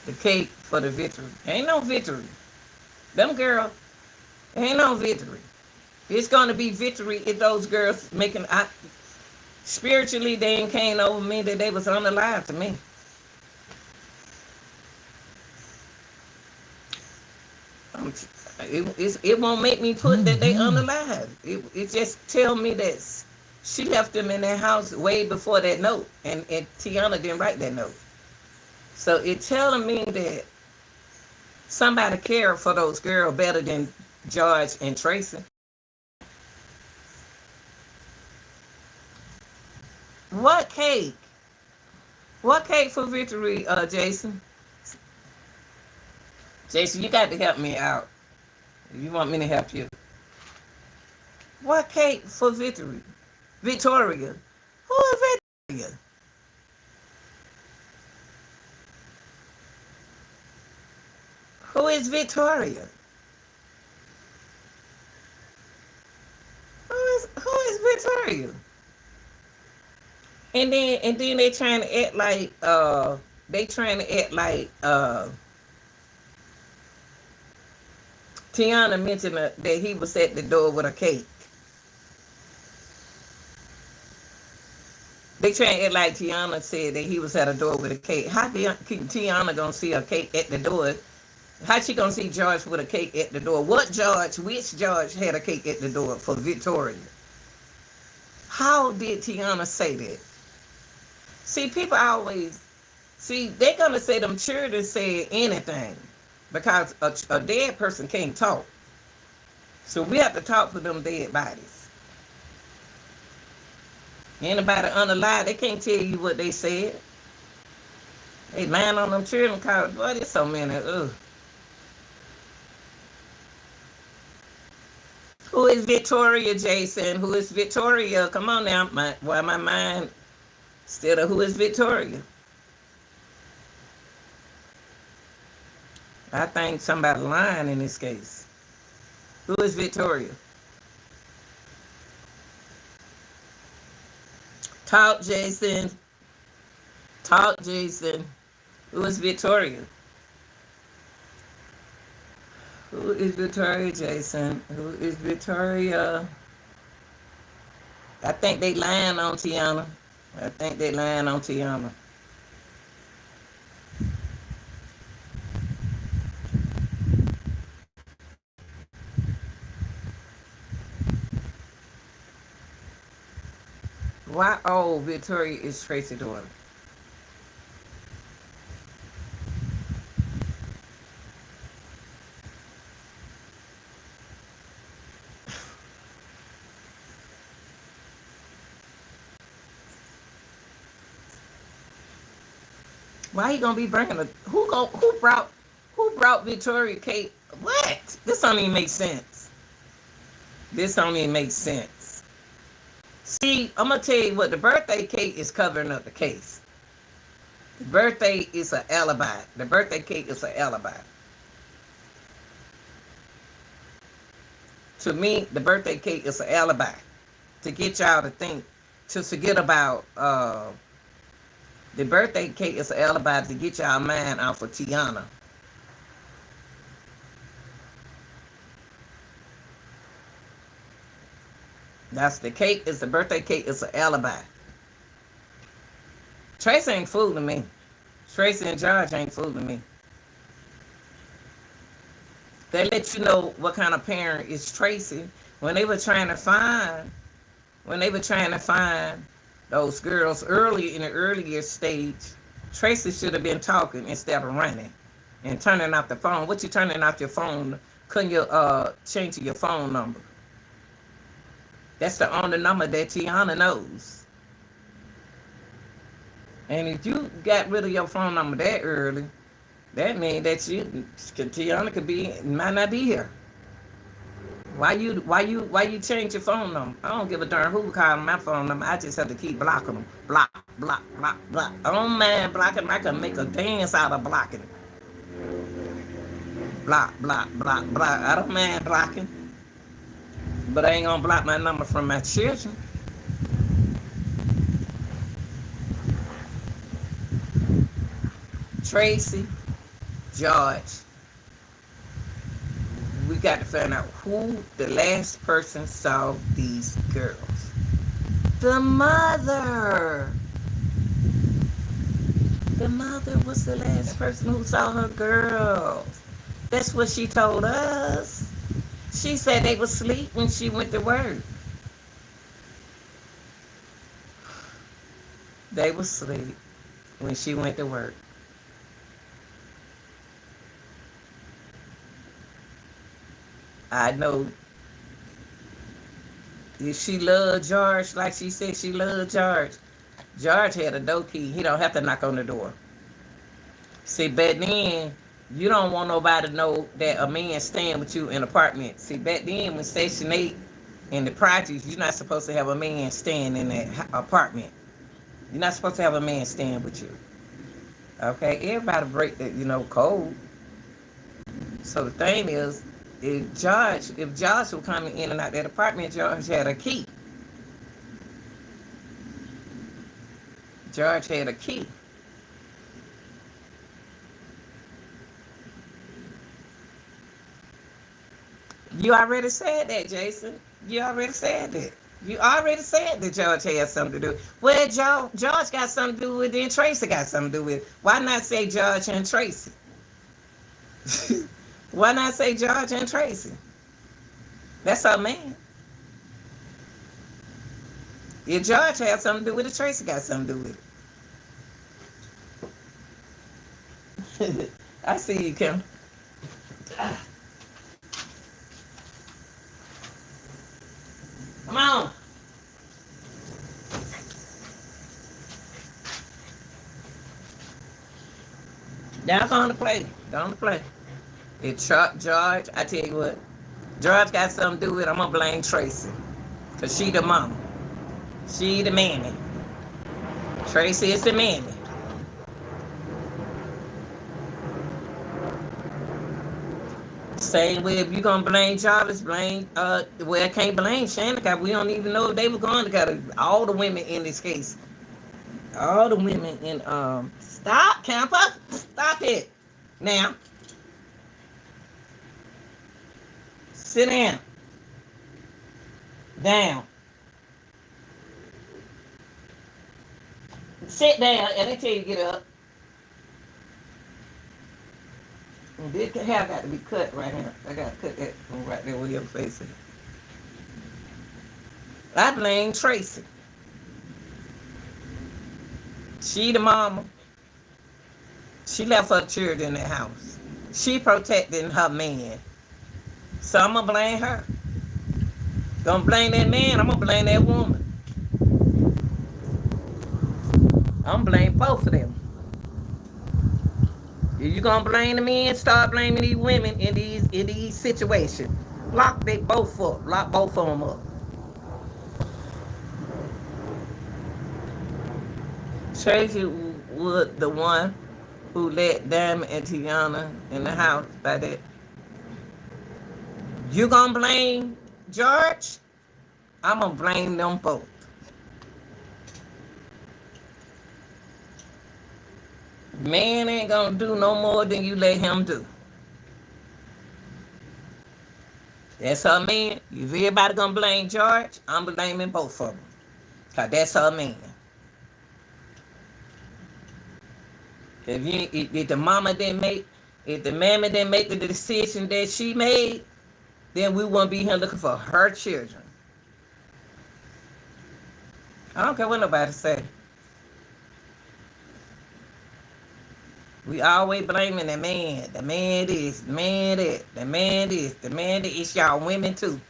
the cake for the victory? Ain't no victory. Them girls, ain't no victory. It's gonna be victory if those girls making spiritually they ain't came over me that they was unalive to me. I'm, it won't make me put that they unalive. It just tell me that she left them in that house way before that note, and Tiana didn't write that note. So it telling me that somebody cared for those girls better than George and Tracy. What cake? What cake for victory, Jason? Jason, you got to help me out. You want me to help you? What cake for victory? Victoria. Who is Victoria? Who is Victoria? Who is Victoria? And then they trying to act like Tiana mentioned that he was at the door with a cake. They trying to act like Tiana said that he was at a door with a cake. How Tiana gonna see a cake at the door? How she gonna see George with a cake at the door? Which George had a cake at the door for Victoria? How did Tiana say that? See, people always, they're gonna say them children said anything because a dead person can't talk. So we have to talk for them dead bodies. Anybody unalive, they can't tell you what they said. They lying on them children because, boy, there's so many. Ugh. Who is Victoria, Jason? Who is Victoria? Come on now. My mind still who is Victoria? I think somebody lying in this case. Who is Victoria? Talk, Jason. Talk, Jason. Who is Victoria? Who is Victoria, Jason? Who is Victoria? I think they lying on Tiana. I think they lying on Tiana. Why? Oh, Victoria is Tracy's daughter. Why he gonna be bringing a who brought Victoria cake? What? This don't even make sense. This don't even make sense. See, I'm gonna tell you what, the birthday cake is covering up the case. The birthday is an alibi. The birthday cake is an alibi. To me, the birthday cake is an alibi to get y'all to think, to forget about the birthday cake is an alibi to get y'all mind off of Tiana. That's the cake. Is the birthday cake is an alibi. Tracy ain't fooling me. Tracy and George ain't fooling me. They let you know what kind of parent is Tracy when they were trying to find those girls early in the earlier stage. Tracy should have been talking instead of running and turning off the phone. What you turning off your phone? Couldn't you change your phone number? That's the only number that Tiana knows. And if you got rid of your phone number that early, that means that Tiana might not be here. Why you change your phone number? I don't give a darn who calling my phone number. I just have to keep blocking them. Block, block, block, block. I don't mind blocking. I can make a dance out of blocking. Block, block, block, block. I don't mind blocking. But I ain't gonna block my number from my children. Tracy, George, we got to find out who the last person saw these girls. The mother. The mother was the last person who saw her girls. That's what she told us. She said they was asleep when she went to work. They was asleep when she went to work. I know if she loved George like she said she loved George, George had a door key. He don't have to knock on the door. See, back then, you don't want nobody to know that a man staying with you in an apartment. See, back then, when Section 8 in the projects, you're not supposed to have a man staying in that apartment. You're not supposed to have a man staying with you. Okay? Everybody break the, code. So the thing is, if Josh was coming in and out that apartment, George had a key. George had a key. You already said that, Jason. You already said that. You already said that George had something to do. Well, George got something to do with it, and Tracy got something to do with it. Why not say George and Tracy? Why not say George and Tracy? That's her man. If George had something to do with it, Tracy got something to do with it. I see you, Kim. Come on. Now go on to play. Go on to play. It's George. I tell you what. George got something to do with it. I'm going to blame Tracy. Because she the mama. She the mammy. Tracy is the mammy. Same way, if you're going to blame Jarvis, I can't blame Shannon, because we don't even know if they were going together. All the women in this case. All the women in, stop, Camper. Stop it. Now. Sit down. Down. Sit down, and they tell you to get up. And this hair got to be cut right here. I got to cut that one right there where your face is. I blame Tracy. She the mama. She left her children in the house. She protecting her man. So I'm going to blame her. Don't blame that man, I'm going to blame that woman. I'm going to blame both of them. If you're going to blame the men, start blaming these women in these situations. Lock they both up. Lock both of them up. Tracy was the one who let Diamond and Tiana in the house by that. You gonna blame George? I'm gonna blame them both. Man ain't gonna do no more than you let him do. That's her man. If everybody gonna blame George, I'm blaming both of them. Cause that's her man. If the mama didn't make, if the mammy didn't make the decision that she made, then we won't be here looking for her children. I don't care what nobody say. We always blaming the man. The man this, the man that, the man this, the man that. It's y'all women too.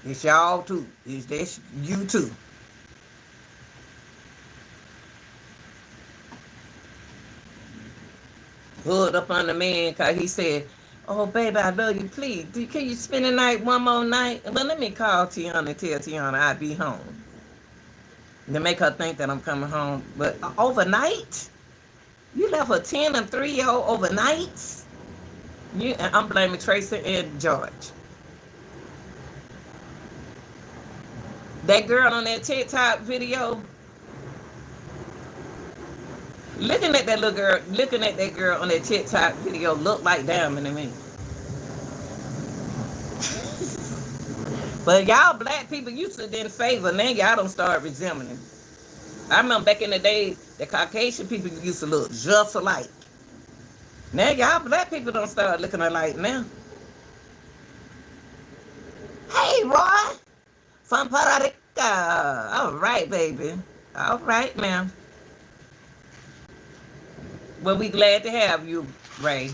It's y'all too. It's this you too. Hood up on the man because he said, oh, baby, I love you. Please, can you spend the night one more night? Well, let me call Tiana and tell Tiana I'll be home. To make her think that I'm coming home. But overnight? You left a 10 and 3-year-old overnight? I'm blaming Tracy and George. That girl on that TikTok video, looking at that girl on that TikTok video looked like Diamond to me. But y'all black people used to in favor, now y'all don't start resembling. I remember back in the day, the Caucasian people used to look just alike. Now y'all black people don't start looking alike now. Hey, Roy, from Puerto Rico. All right, baby. All right, now. Well, we glad to have you, Ray.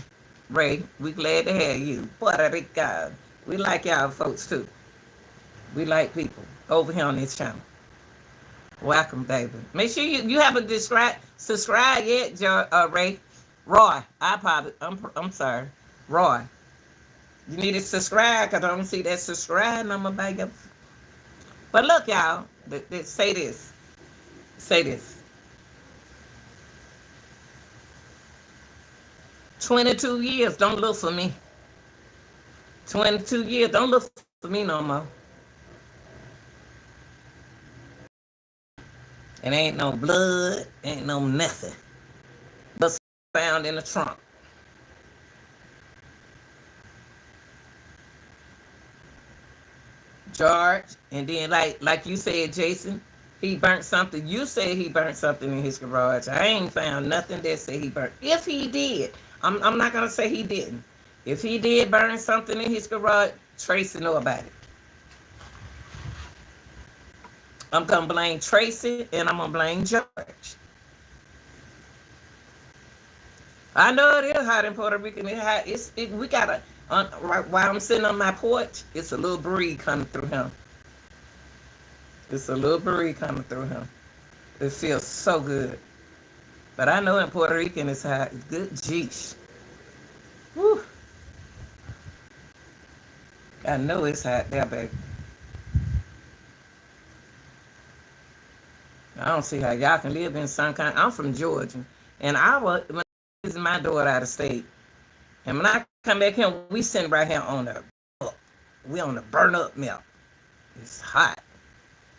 Ray, we glad to have you. Puerto Rico. We like y'all folks too. We like people over here on this channel. Welcome, baby. Make sure you haven't subscribed yet, Ray. Roy, I'm sorry. Roy, you need to subscribe because I don't see that subscribe number by your. But look, y'all, say this. Say this. 22 years, don't look for me. 22 years, don't look for me no more. It ain't no blood, ain't no nothing. But found in the trunk. George, and then like you said, Jason, he burnt something. You said he burnt something in his garage. I ain't found nothing that said he burnt. If he did, I'm not gonna say he didn't. If he did burn something in his garage, Tracy know about it. I'm gonna blame Tracy and I'm gonna blame George. I know it is hot in Puerto Rico. We got a while I'm sitting on my porch, it's a little breeze coming through him. It's a little breeze coming through him. It feels so good. But I know in Puerto Rico it's hot. Good jeesh. Woo. I know it's hot there, baby. I don't see how y'all can live in some kind. I'm from Georgia, and I was my daughter out of state. And when I come back here, we sitting right here on the burn up milk. It's hot.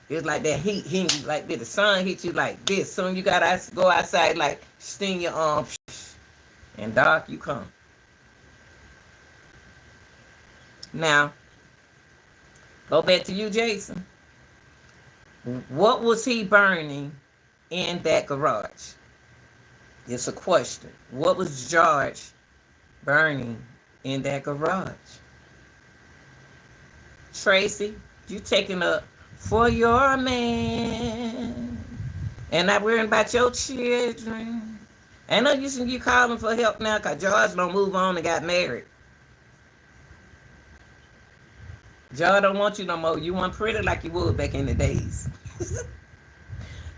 It's like that heat hitting you like this. The sun hits you like this. Soon you gotta go outside, like sting your arm, and dark you come. Now, go back to you, Jason. What was he burning in that garage? It's a question. What was George burning in that garage? Tracy, you taking up for your man and not worrying about your children. I know you calling for help now because George don't move on and got married. George don't want you no more. You weren't pretty like you would back in the days.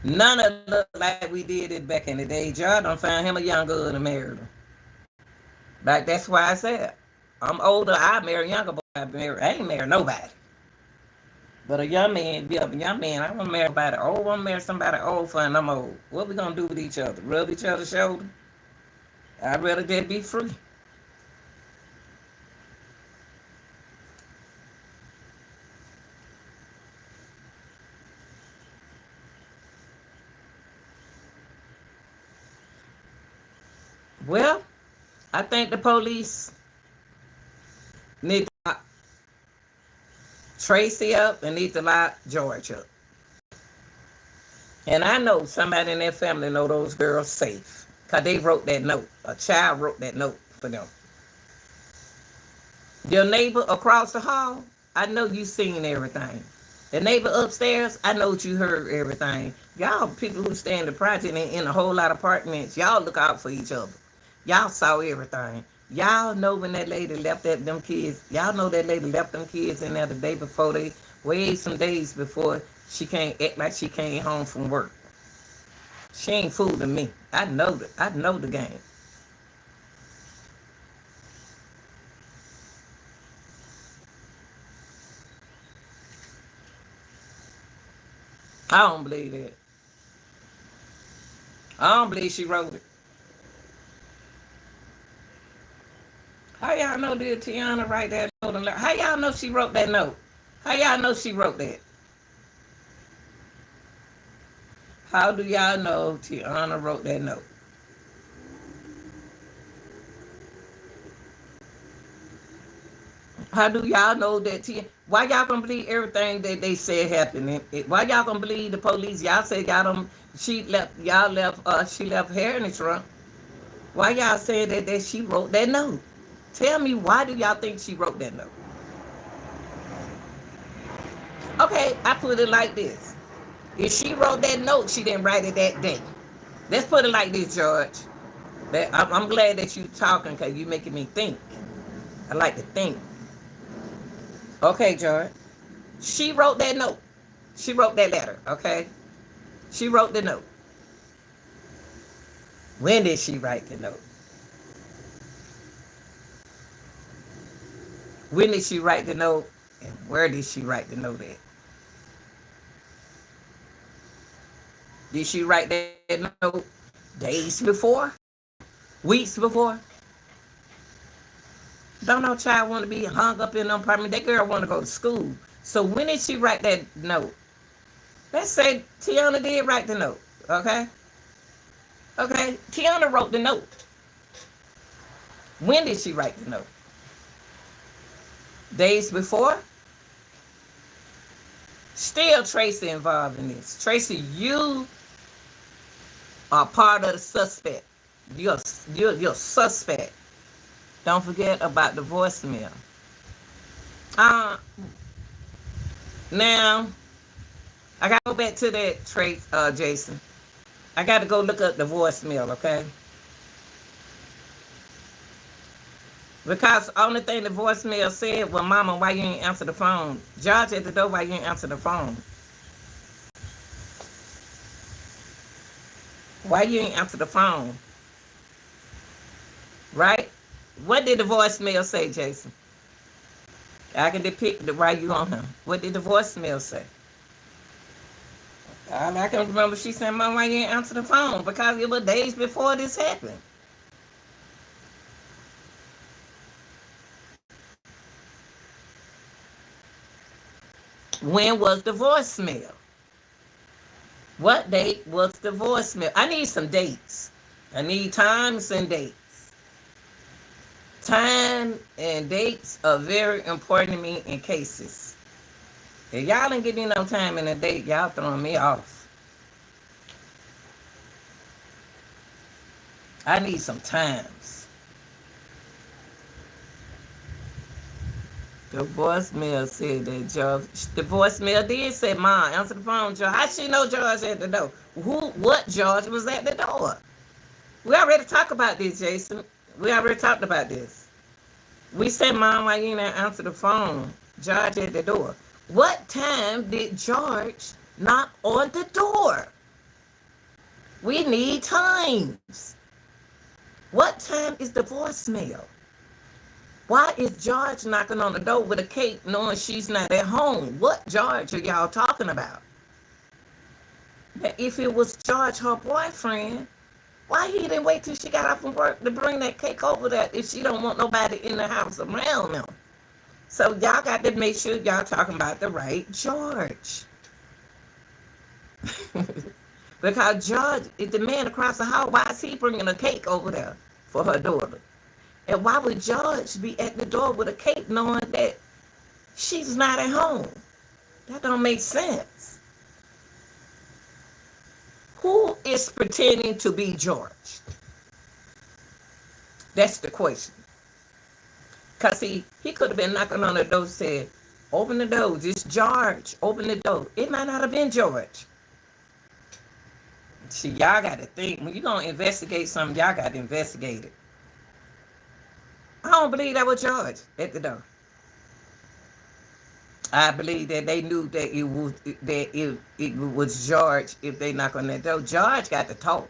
None of it looked like we did it back in the day. George done found him a young girl and married her. Like, that's why I said, I'm older, I marry younger, but I ain't married nobody. But a young man, I want to marry somebody old. I want to marry somebody old for and I'm old. What we going to do with each other? Rub each other's shoulder? I'd rather just be free. Well, I think the police need to lock Tracy up and need to lock George up. And I know somebody in their family know those girls safe because they wrote that note. A child wrote that note for them. Your neighbor across the hall, I know you seen everything. The neighbor upstairs, I know you heard everything. Y'all people who stay in the project and in a whole lot of apartments, y'all look out for each other. Y'all saw everything. Y'all know when that lady left them kids. Y'all know that lady left them kids in there the day before some days before she can't act like she came home from work. She ain't fooling me. I know the game. I don't believe that. I don't believe she wrote it. How y'all know did Tiana write that note? How y'all know she wrote that note? How y'all know she wrote that? How do y'all know Tiana wrote that note? How do y'all know that Tiana? Why y'all gonna believe everything that they said happened? Why y'all gonna believe the police? Y'all said y'all don't. She left hair in the trunk. Why y'all saying that she wrote that note? Tell me, why do y'all think she wrote that note? Okay, I put it like this. If she wrote that note, she didn't write it that day. Let's put it like this, George. I'm glad that you talking because you making me think. I like to think. Okay, George. She wrote that note. She wrote that letter, okay? She wrote the note. When did she write the note? When did she write the note? And where did she write the note at? Did she write that note days before? Weeks before? Don't no child want to be hung up in an apartment. That girl want to go to school. So when did she write that note? Let's say Tiana did write the note, okay? Okay, Tiana wrote the note. When did she write the note? Days before? Still Tracy involved in this. Tracy, you are part of the suspect. You're suspect. Don't forget about the voicemail. Now, I got to go back to that, Jason. I got to go look up the voicemail, okay? Because the only thing the voicemail said was, Mama, why you ain't answer the phone? George at the door, why you ain't answer the phone? Why you ain't answer the phone? Right? What did the voicemail say, Jason? I can depict the why you on him. What did the voicemail say? All I can remember, she said, Mom, why you ain't answer the phone? Because it was days before this happened. When was the voicemail? What date was the voicemail? I need some dates. I need times and dates. Time and dates are very important to me in cases. If y'all didn't give me no time and a date, y'all throwing me off. I need some times. The voicemail said that George. The voicemail did say, Mom, answer the phone, George. How she know George at the door? What George was at the door? We already talked about this, Jason. We already talked about this. We said, Mom, why you didn't answer the phone? George at the door. What time did George knock on the door? We need times. What time is the voicemail? Why is George knocking on the door with a cake knowing she's not at home? What George are y'all talking about? But if it was George, her boyfriend, why he didn't wait till she got off from work to bring that cake over there if she don't want nobody in the house around them? So y'all got to make sure y'all talking about the right George. Because George is the man across the hall. Why is he bringing a cake over there for her daughter? And why would George be at the door with a cake knowing that she's not at home? That don't make sense. Who is pretending to be George? That's the question. Because he could have been knocking on the door and said, open the door, it's George, open the door. It might not have been George. See, y'all got to think. When you're going to investigate something, y'all got to investigate it. I don't believe that was George at the door. I believe that they knew that it was George if they knock on that door. George got to talk.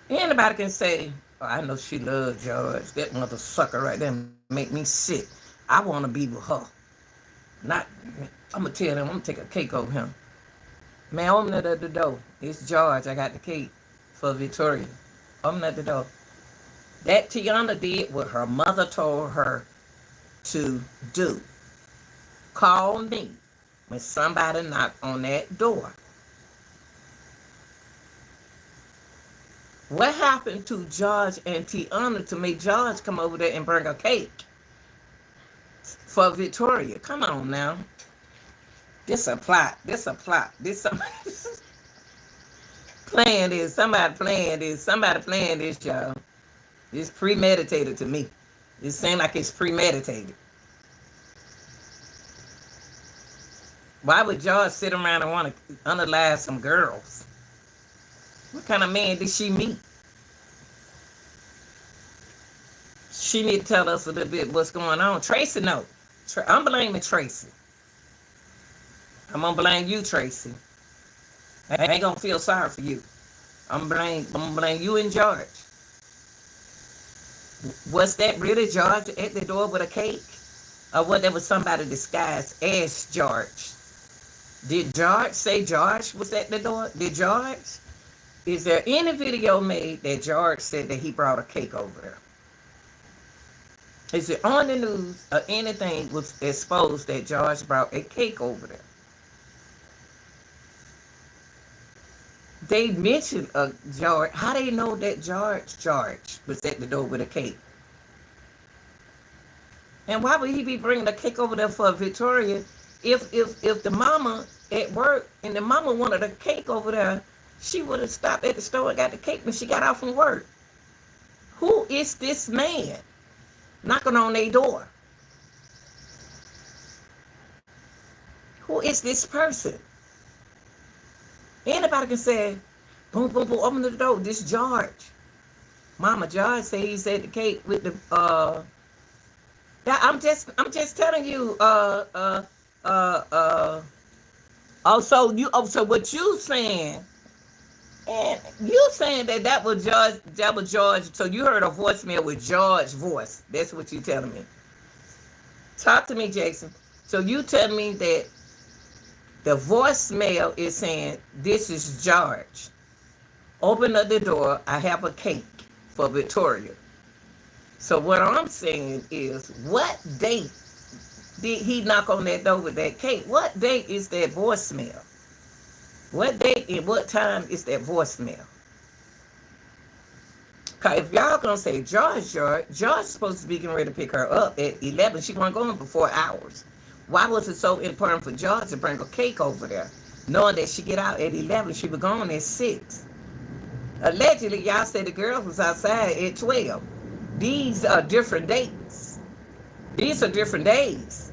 Anybody can say, oh, I know she loves George. That mother sucker right there make me sick. I want to be with her. Not, I'm going to tell them, I'm going to take a cake over him. Man, open the door. It's George. I got the cake for Victoria. Open the door. That Tionda did what her mother told her to do. Call me when somebody knock on that door. What happened to George and Tiana to make George come over there and bring a cake for Victoria? Come on now. This a plot. This a plot. This something. Playing this. Somebody playing this. Somebody playing this, y'all. It's premeditated to me. It seems like it's premeditated. Why would George sit around and want to unalive some girls? What kind of man did she meet? She need to tell us a little bit what's going on. Tracy, no. I'm blaming Tracy. I'm gonna blame you, Tracy. I ain't gonna feel sorry for you. I'm gonna blame you and George. Was that really George at the door with a cake? Or what, there was somebody disguised as George? Did George say George was at the door? Did George? Is there any video made that George said that he brought a cake over there? Is it on the news or anything was exposed that George brought a cake over there? They mentioned George. How they know that George was at the door with a cake? And why would he be bringing a cake over there for Victoria if the mama at work and the mama wanted a cake over there, she would have stopped at the store and got the cake when she got out from work. Who is this man knocking on their door? Who is this person? Anybody can say, boom, boom, boom, open the door. This George. Mama George said he's at the cake with the I'm just telling you, so what you saying, and you saying that was George, so you heard a voicemail with George's voice. That's what you telling me. Talk to me, Jason. So you tell me that the voicemail is saying, this is George. Open up the door, I have a cake for Victoria. So what I'm saying is, what date did he knock on that door with that cake? What date is that voicemail? What date and what time is that voicemail? Cause if y'all gonna say George's supposed to be getting ready to pick her up at 11. She wasn't going for 4 hours. Why was it so important for George to bring a cake over there, knowing that she get out at 11, she was gone at 6? Allegedly, y'all said the girls was outside at 12. These are different dates. These are different days.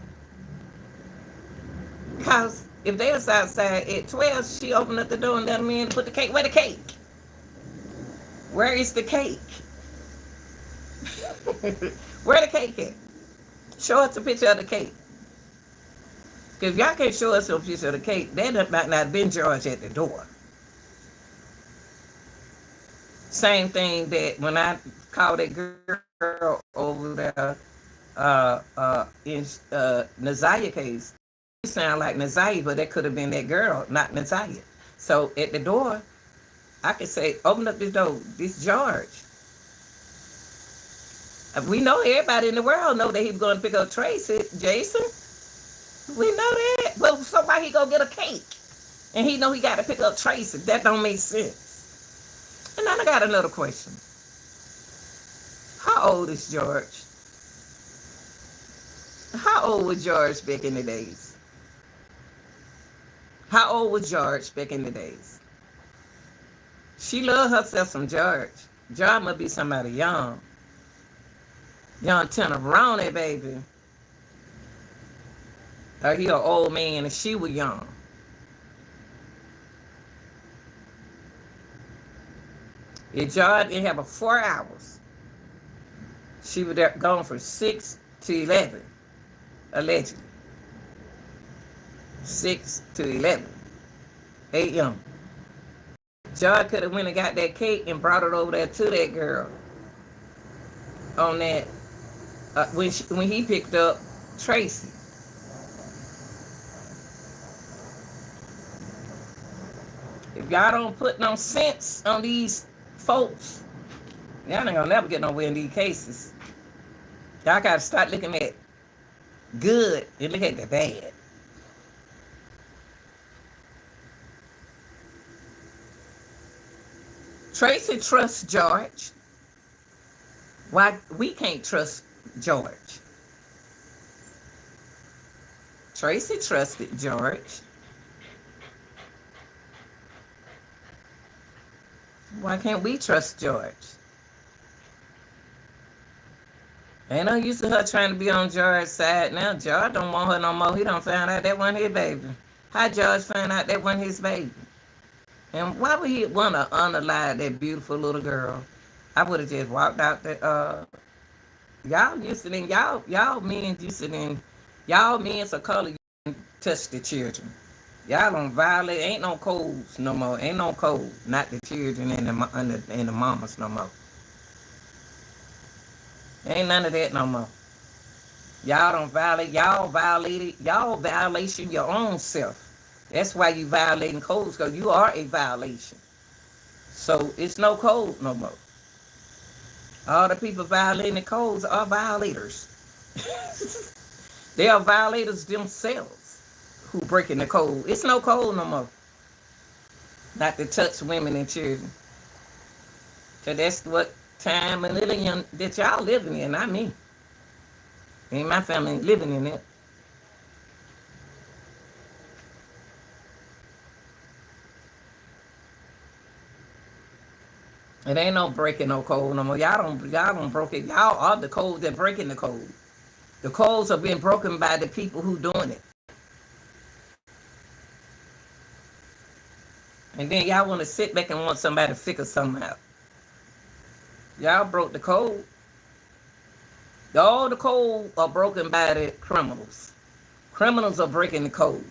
Because if they was outside at 12, she opened up the door and let them in and put the cake. Where the cake? Where is the cake? Where the cake at? Show us a picture of the cake. Because if y'all can't show us a picture of the cake, that might not have been George at the door. Same thing that when I called that girl over there in Naziah case, it sounded like Naziah, but that could have been that girl, not Naziah. So at the door, I could say, open up this door. This George. We know everybody in the world know that he was going to pick up Tracy, Jason. We know that. But somebody he go get a cake. And he know he got to pick up Tracy. That don't make sense. And then I got another question. How old is George? How old was George back in the days? How old was George back in the days? She loved herself some George. George must be somebody young. Young tenderoni, baby. Or he an old man and she was young. If George didn't have 4 hours, she was there gone from 6 to 11, allegedly. 6 to 11 a.m. George could have went and got that cake and brought it over there to that girl on that when he picked up Tracy. If y'all don't put no sense on these folks, y'all ain't gonna never get nowhere in these cases. Y'all gotta start looking at good and look at the bad. Tracy trusts George. Why we can't trust George? Tracy trusted George. Why can't we trust George? Ain't no use of her trying to be on George's side now. George don't want her no more. He done found out that wasn't his baby. How George found out that wasn't his baby? And why would he want to unalive that beautiful little girl? I would have just walked out the y'all used to then y'all men used to then y'all men of color touch the children. Y'all don't violate. Ain't no codes no more. Ain't no code. Not the children and the mamas no more. Ain't none of that no more. Y'all don't violate. Y'all violated. Y'all violation your own self. That's why you violating codes, because you are a violation. So it's no code no more. All the people violating the codes are violators. They are violators themselves who breaking the code. It's no code no more. Not to touch women and children. So that's what time and millennium that y'all living in, not me. Ain't my family living in it. It ain't no breaking no code no more. Y'all don't broke it. Y'all are the code that breaking the code. The codes are being broken by the people who doing it. And then y'all want to sit back and want somebody to figure something out. Y'all broke the code. All the code are broken by the criminals. Criminals are breaking the code.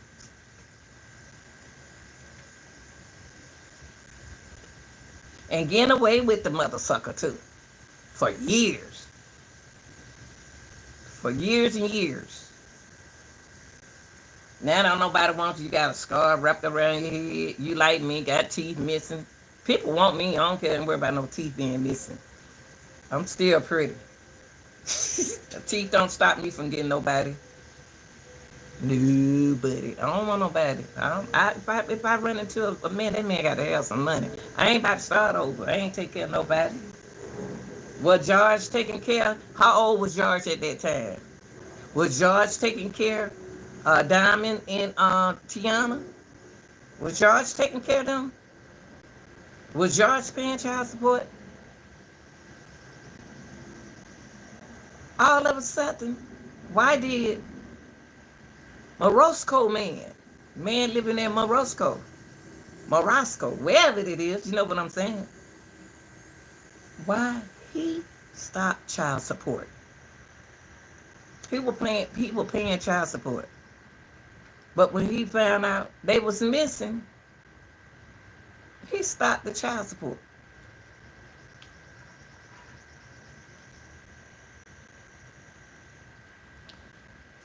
And getting away with the mother sucker too. For years. For years and years. Now don't nobody want you. You got a scar wrapped around your head. You like me, got teeth missing. People want me. I don't care. I don't worry about no teeth being missing. I'm still pretty. The teeth don't stop me from getting nobody. Nobody. I don't want nobody. If I run into a man, that man got to have some money. I ain't about to start over. I ain't take care of nobody. Was George taking care? How old was George at that time? Was George taking care of Diamond and Tiana? Was George taking care of them? Was George paying child support? All of a sudden, why did Morosco man living in Morosco, wherever it is, you know what I'm saying? Why he stopped child support? People paying child support. But when he found out they was missing, he stopped the child support.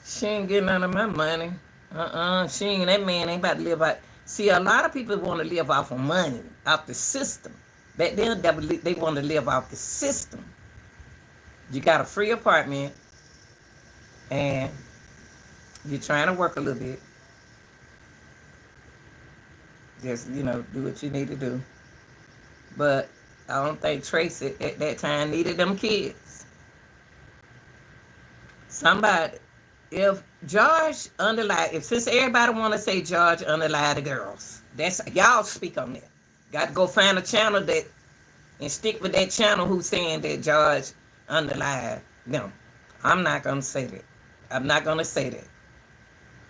She ain't getting none of my money. That man ain't about to live out. See, a lot of people want to live off of money, off the system. Back then, they want to live off the system. You got a free apartment, and you're trying to work a little bit. Just, do what you need to do. But I don't think Tracy at that time needed them kids. Somebody, if George underlied, since everybody want to say George underlied the girls, y'all speak on that. Got to go find a channel and stick with that channel who's saying that George underlied them. I'm not going to say that. I'm not going to say that.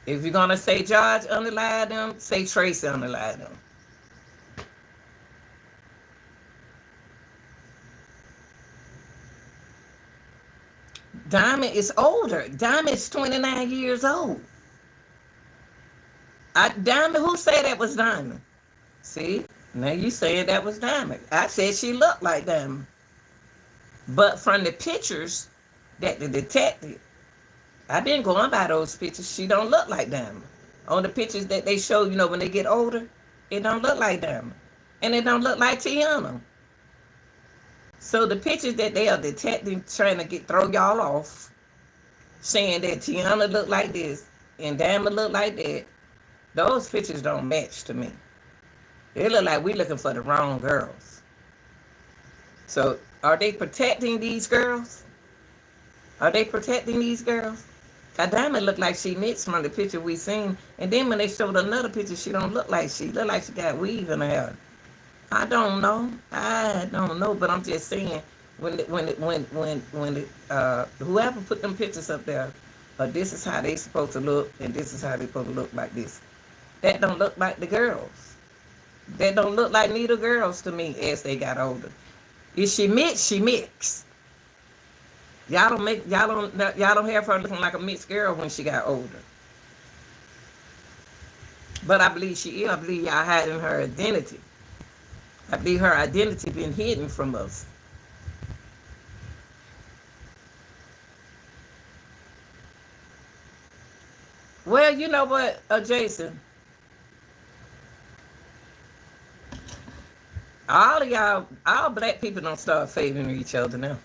If you're going to say George underlied them, say Tracy underlied them. Diamond is older. Diamond is 29 years old. Diamond, who said that was Diamond? See? Now you saying that was Diamond. I said she looked like Diamond. But from the pictures that the detective, I've been going by those pictures, she don't look like Diamond. On the pictures that they show, when they get older, it don't look like Diamond. And it don't look like Tiana. So the pictures that they are detecting, trying to throw y'all off, saying that Tiana look like this and Diamond look like that, those pictures don't match to me. They look like we looking for the wrong girls. So are they protecting these girls? Are they protecting these girls? Cause Diamond looked like she mixed from the picture we seen, and then when they showed another picture, she don't look like she got weave in her hair. I don't know. I don't know, but I'm just saying whoever put them pictures up there, this is how they supposed to look, and this is how they supposed to look like this. That don't look like the girls. That don't look like neither girls to me as they got older. If she mixed, she mixed. Y'all don't have her looking like a mixed girl when she got older. But I believe she is. I believe y'all hiding her identity. I believe her identity been hidden from us. Well, you know what, Jason, all of y'all, all black people don't start favoring each other now.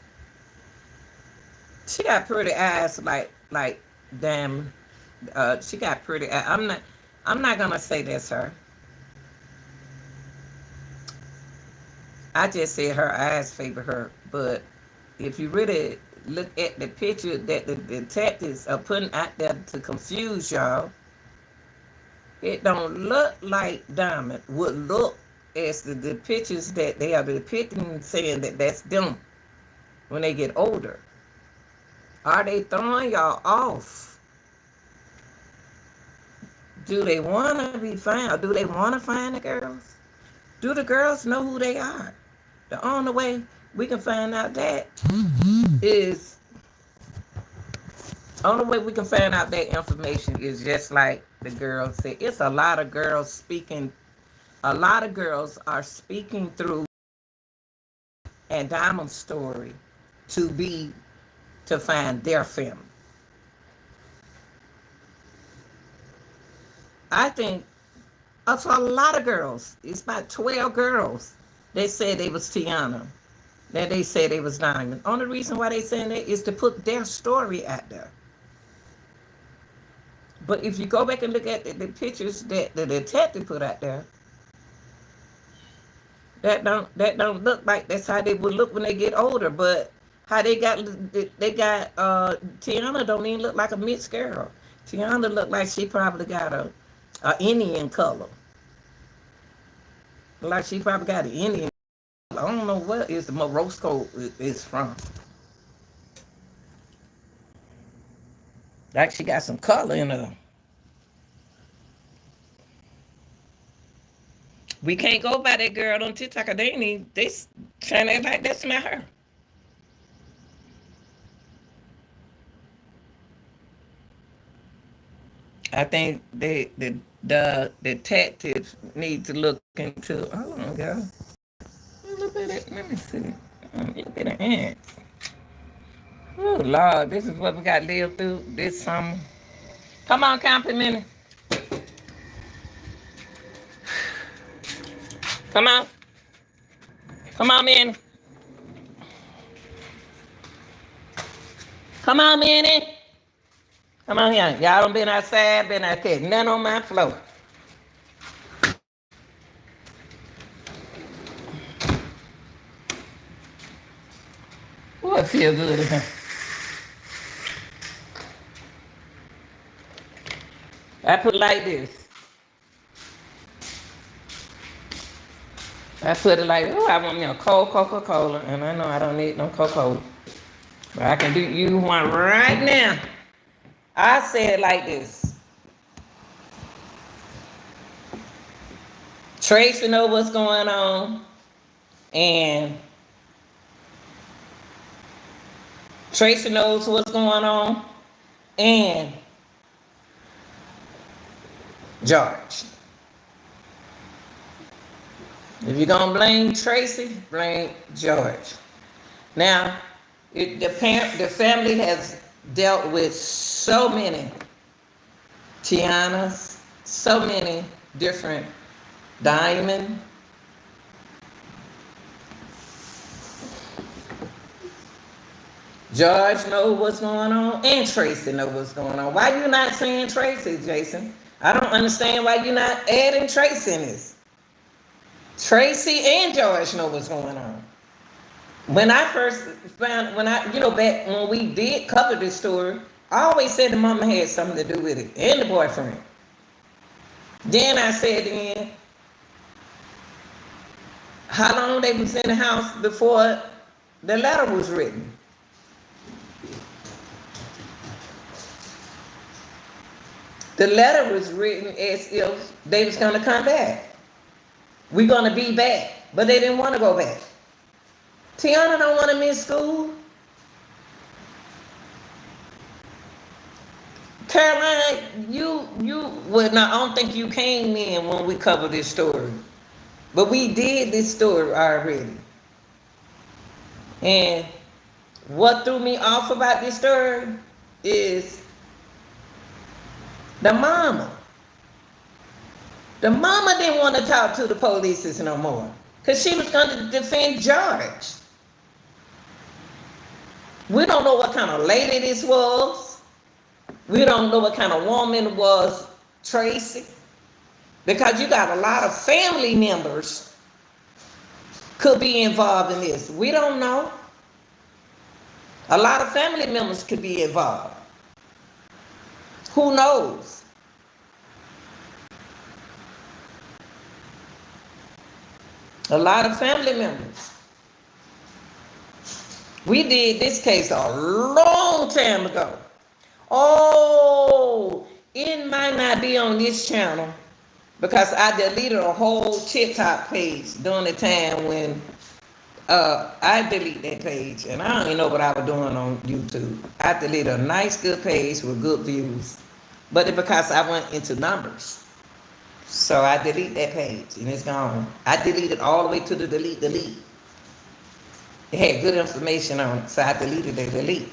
She got pretty eyes like damn. She got pretty eyes. I'm not gonna say that's her. I just said her eyes favor her. But if you really look at the picture that the detectives are putting out there to confuse y'all, it don't look like Diamond would look as the pictures that they are depicting, saying that that's them when they get older. Are they throwing y'all off? Do they want to be found? Do they want to find the girls? Do the girls know who they are? The only way we can find out that is, only way we can find out that information is just like the girls said. It's a lot of girls speaking. A lot of girls are speaking through and Diamond's story to find their family. I think that's a lot of girls. It's about 12 girls. They said they was Tiana. That they said they was Diamond. Only reason why they saying that is to put their story out there. But if you go back and look at the pictures that the detective put out there, that don't look like that's how they would look when they get older. But how they got Tiana don't even look like a mixed girl. Tiana look like she probably got a Indian color. Like she probably got an Indian. I don't know what is the Morosco is from. Like she got some color in her. We can't go by that girl on TikTok. They trying to act like that's not her. I think the detectives need to look into. Hold on, girl. A little bit of, let me see. A little bit of ants. Oh Lord, this is what we got to live through this summer. Come on, compliment. Come on. Come on, man. Come on, Minnie. Come on here. Y'all done been outside, been out there. None on my floor. Boy, it feel good in here. I put it like this. I put it like, oh, I want me a cold Coca-Cola, and I know I don't need no Coca-Cola. But I can do you one right now. I say it like this. Tracy know what's going on, and Tracy knows what's going on, and George. If you're gonna blame Tracy, blame George. Now, the family has dealt with so many Tianas, so many different Diamond. George knows what's going on, and Tracy knows what's going on. Why you not saying Tracy, Jason? I don't understand why you're not adding Tracy in this. Tracy and George know what's going on. When I first found, back when we did cover this story, I always said the mama had something to do with it, and the boyfriend. Then I said, How long they was in the house before the letter was written? The letter was written as if they was gonna come back. We're gonna be back, but they didn't want to go back. Tiana don't want to miss school. Caroline, well, now I don't think you came in when we covered this story, but we did this story already. And what threw me off about this story is the mama. The mama didn't want to talk to the police no more because she was going to defend George. We don't know what kind of lady this was. We don't know what kind of woman was Tracy, because you got a lot of family members could be involved in this. We don't know. A lot of family members could be involved. Who knows? A lot of family members. We did this case a long time ago. Oh, it might not be on this channel because I deleted a whole TikTok page during the time when I deleted that page, and I don't even know what I was doing on YouTube. I deleted a nice, good page with good views, but it's because I went into numbers. So I deleted that page, and it's gone. I deleted all the way to the delete. It had good information on it, so I deleted the delete.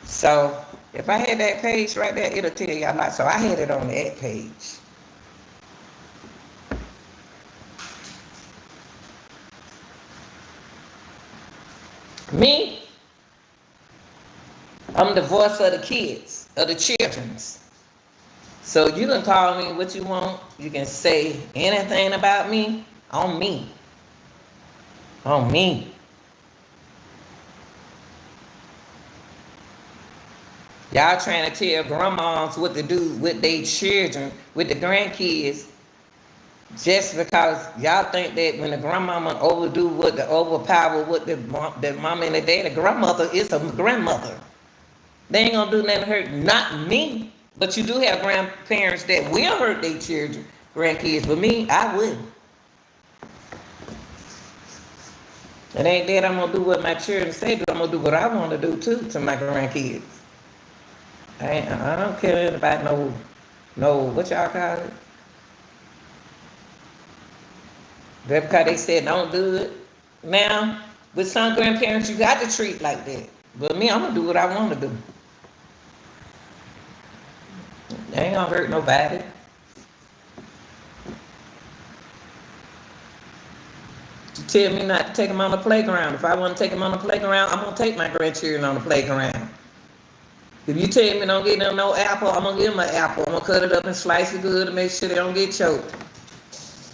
So if I had that page right there, it'll tell you a lot. So I had it on that page. Me, I'm the voice of the kids, of the children's. So you can call me what you want. You can say anything about me on me. On me. Y'all trying to tell grandmas what to do with their children, with the grandkids, just because y'all think that when the grandmama overpower what the mama and the daddy, grandmother is a grandmother. They ain't gonna do nothing to hurt, not me. But you do have grandparents that will hurt their children, grandkids. But me, I wouldn't. It ain't that I'm gonna do what my children say, but I'm gonna do what I want to do too to my grandkids. I don't care about no, what y'all call it? That's because they said don't do it. Now, with some grandparents, you got to treat like that. But me, I'm going to do what I want to do. They ain't going to hurt nobody. You tell me not to take them on the playground. If I want to take them on the playground, I'm going to take my grandchildren on the playground. If you tell me don't get them no apple, I'm going to give them an apple. I'm going to cut it up and slice it good to make sure they don't get choked.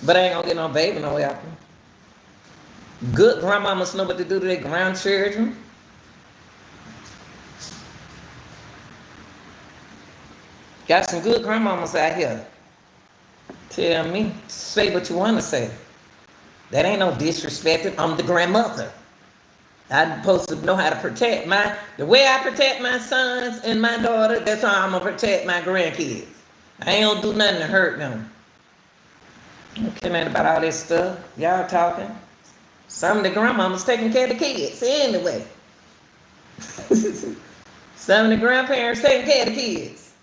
But I ain't going to get no baby no apple. Good grandmamas know what to do to their grandchildren. Got some good grandmamas out here. Tell me, say what you want to say. That ain't no disrespect. I'm the grandmother. I'm supposed to know how to protect the way I protect my sons and my daughter, that's how I'm going to protect my grandkids. I ain't going to do nothing to hurt them. I don't care nothing about all this stuff. Y'all talking. Some of the grandmamas taking care of the kids anyway. Some of the grandparents taking care of the kids.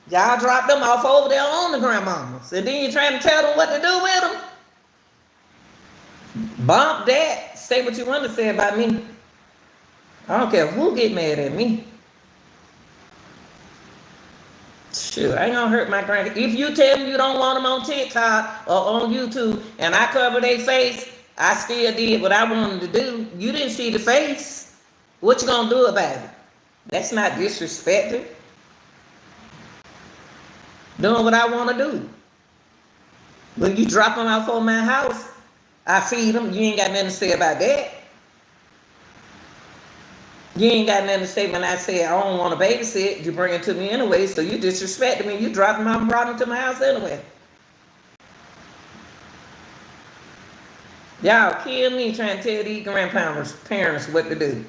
Y'all drop them off over there on the grandmamas. And then you're trying to tell them what to do with them. Bump that. Say what you want to say about me. I don't care who get mad at me. Shoot, I ain't gonna hurt my grandkids. If you tell me you don't want them on TikTok or on YouTube and I cover their face, I still did what I wanted to do. You didn't see the face. What you gonna do about it? That's not disrespecting. Doing what I want to do. When you drop them off on my house, I feed them. You ain't got nothing to say about that. You ain't got nothing to say when I say I don't want to babysit. You bring it to me anyway, so you disrespected me. You dropped them off and brought them to my house anyway. Y'all kill me trying to tell these parents what to do.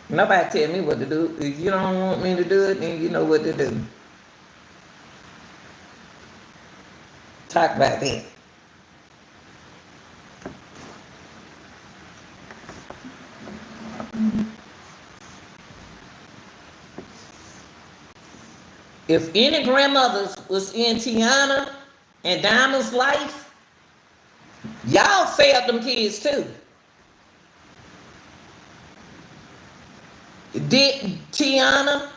Nobody tell me what to do. If you don't want me to do it, then you know what to do. Talk about that. If any grandmothers was in Tiana and Diamond's life, y'all failed them kids too. Did Tiana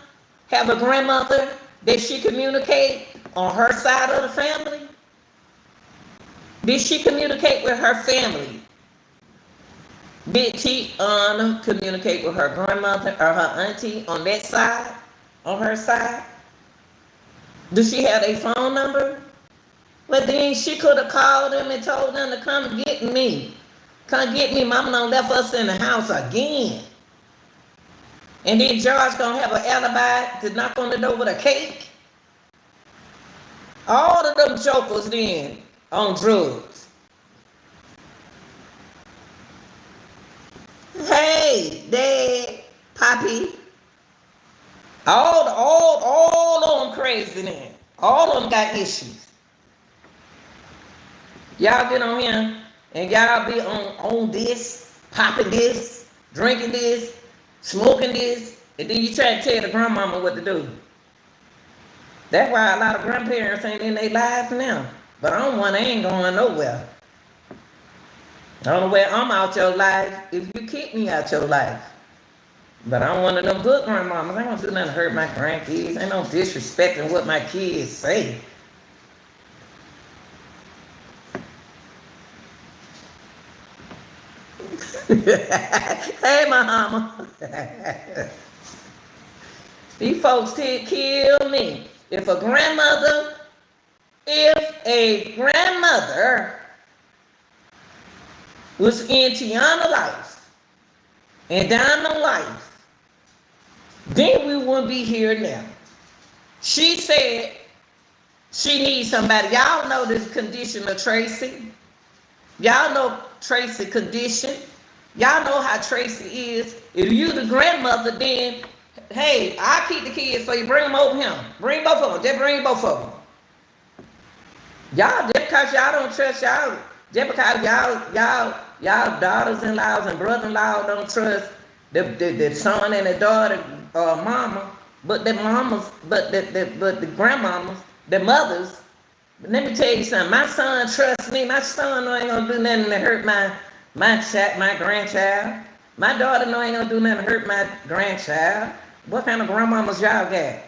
have a grandmother that she communicate on her side of the family? Did she communicate with her family? Did Tiana communicate with her grandmother or her auntie on that side, on her side? Does she have a phone number? Well, then she could have called them and told them to come get me. Come get me. Mama done left us in the house again. And then George gonna have an alibi to knock on the door with a cake. All of them jokers then on drugs. Hey, Dad, Poppy. All of them crazy then. All of them got issues. Y'all get on here and y'all be on this, popping this, drinking this, smoking this, and then you try to tell the grandmama what to do. That's why a lot of grandparents ain't in their lives now. But I'm one, I ain't going nowhere. The only way I'm out your life if you kick me out your life. But I'm one of them good grandmamas. I ain't gonna do nothing to hurt my grandkids. Ain't no disrespecting what my kids say. Hey, mama. These folks did kill me. If a grandmother was in Tiana life and Diamond life, then we wouldn't be here now. She said she needs somebody. Y'all know the condition of Tracy. Y'all know Tracy's condition. Y'all know how Tracy is. If you the grandmother, then, hey, I'll keep the kids for you. Bring them over here. Bring both of them. Just bring both of them. Y'all, just because y'all don't trust y'all, just because y'all daughters-in-laws and brother-in-law don't trust the son and the daughter mama, but the mamas, but the grandmamas, the mothers. Let me tell you something. My son trusts me. My son ain't gonna do nothing to hurt my grandchild. My daughter ain't gonna do nothing to hurt my grandchild. What kind of grandmamas y'all got?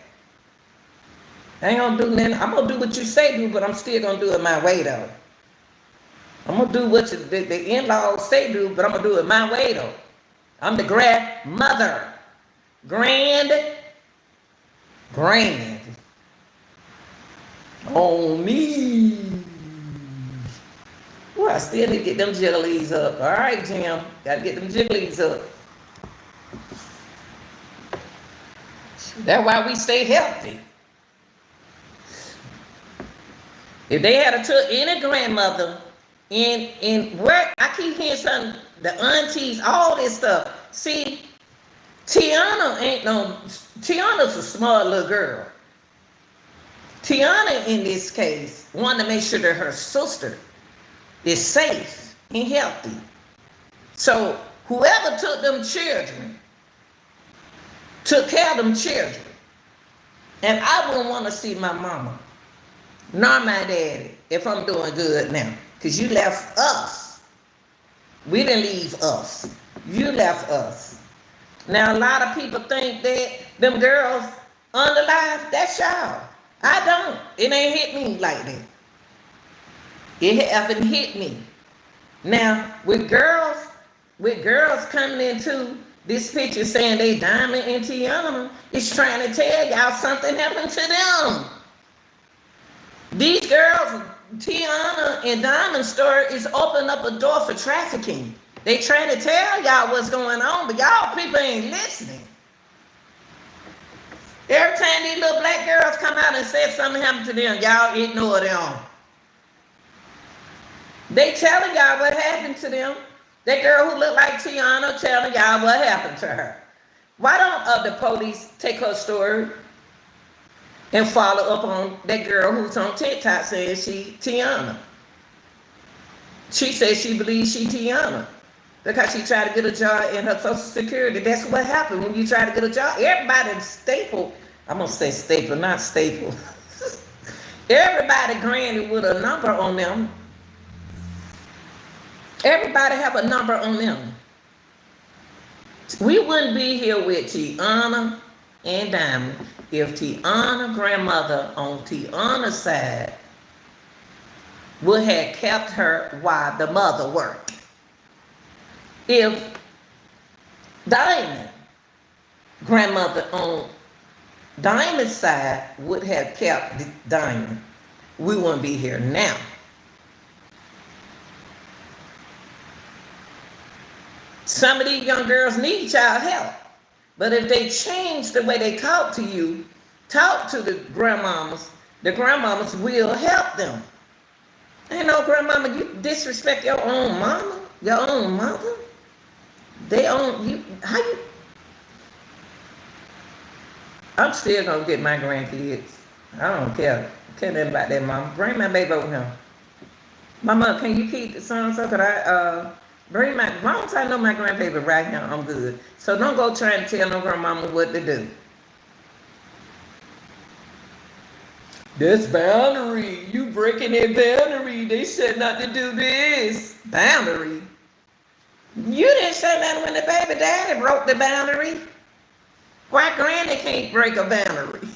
I ain't gonna do nothing. I'm gonna do what you say do, but I'm still gonna do it my way though. I'm gonna do what the in-laws say do, but I'm gonna do it my way though. I'm the grandmother. Grand. On me. Well, I still need to get them jigglies up. All right, Jim. Gotta get them jigglies up. That's why we stay healthy. If they had took any grandmother in where I keep hearing something, the aunties, all this stuff. See, Tiana's a smart little girl. Tiana, in this case, wanted to make sure that her sister is safe and healthy. So whoever took them children, took care of them children. And I wouldn't want to see my mama, nor my daddy, if I'm doing good now. Because you left us. We didn't leave us. You left us. Now, a lot of people think that them girls underlife, that's y'all. I don't. It ain't hit me like that. It haven't hit me. Now, with girls coming into this picture saying they Diamond and Tiana, it's trying to tell y'all something happened to them. These girls, Tiana and Diamond story is opening up a door for trafficking. They trying to tell y'all what's going on, but y'all people ain't listening. Every time these little black girls come out and say something happened to them, y'all ignore them. They telling y'all what happened to them. That girl who looked like Tiana telling y'all what happened to her. Why don't the police take her story and follow up on that girl who's on TikTok saying she Tiana? She says she believes she Tiana because she tried to get a job in her Social Security. That's what happened when you try to get a job. Everybody staple. I'm gonna say staple, not staple. Everybody granted with a number on them. Everybody have a number on them. We wouldn't be here with Tiana and Diamond if Tiana grandmother on Tiana's side would have kept her while the mother worked. If Diamond grandmother on Diamond's side would have kept Diamond, we wouldn't be here now. Some of these young girls need child help. But if they change the way they talk to you, talk to the grandmamas will help them. Ain't no grandmama, you disrespect your own mama, your own mother. They own you. How you? I'm still gonna get my grandkids. I don't care. Care nothing about that, mama. Bring my baby over here. Mama, can you keep the son so could I bring my, as long as I know my grandbaby right here, I'm good. So don't go trying to tell no grandmama what to do. That's boundary. You breaking that boundary. They said not to do this. Boundary. You didn't say nothing when the baby daddy broke the boundary. Why granny can't break a boundary?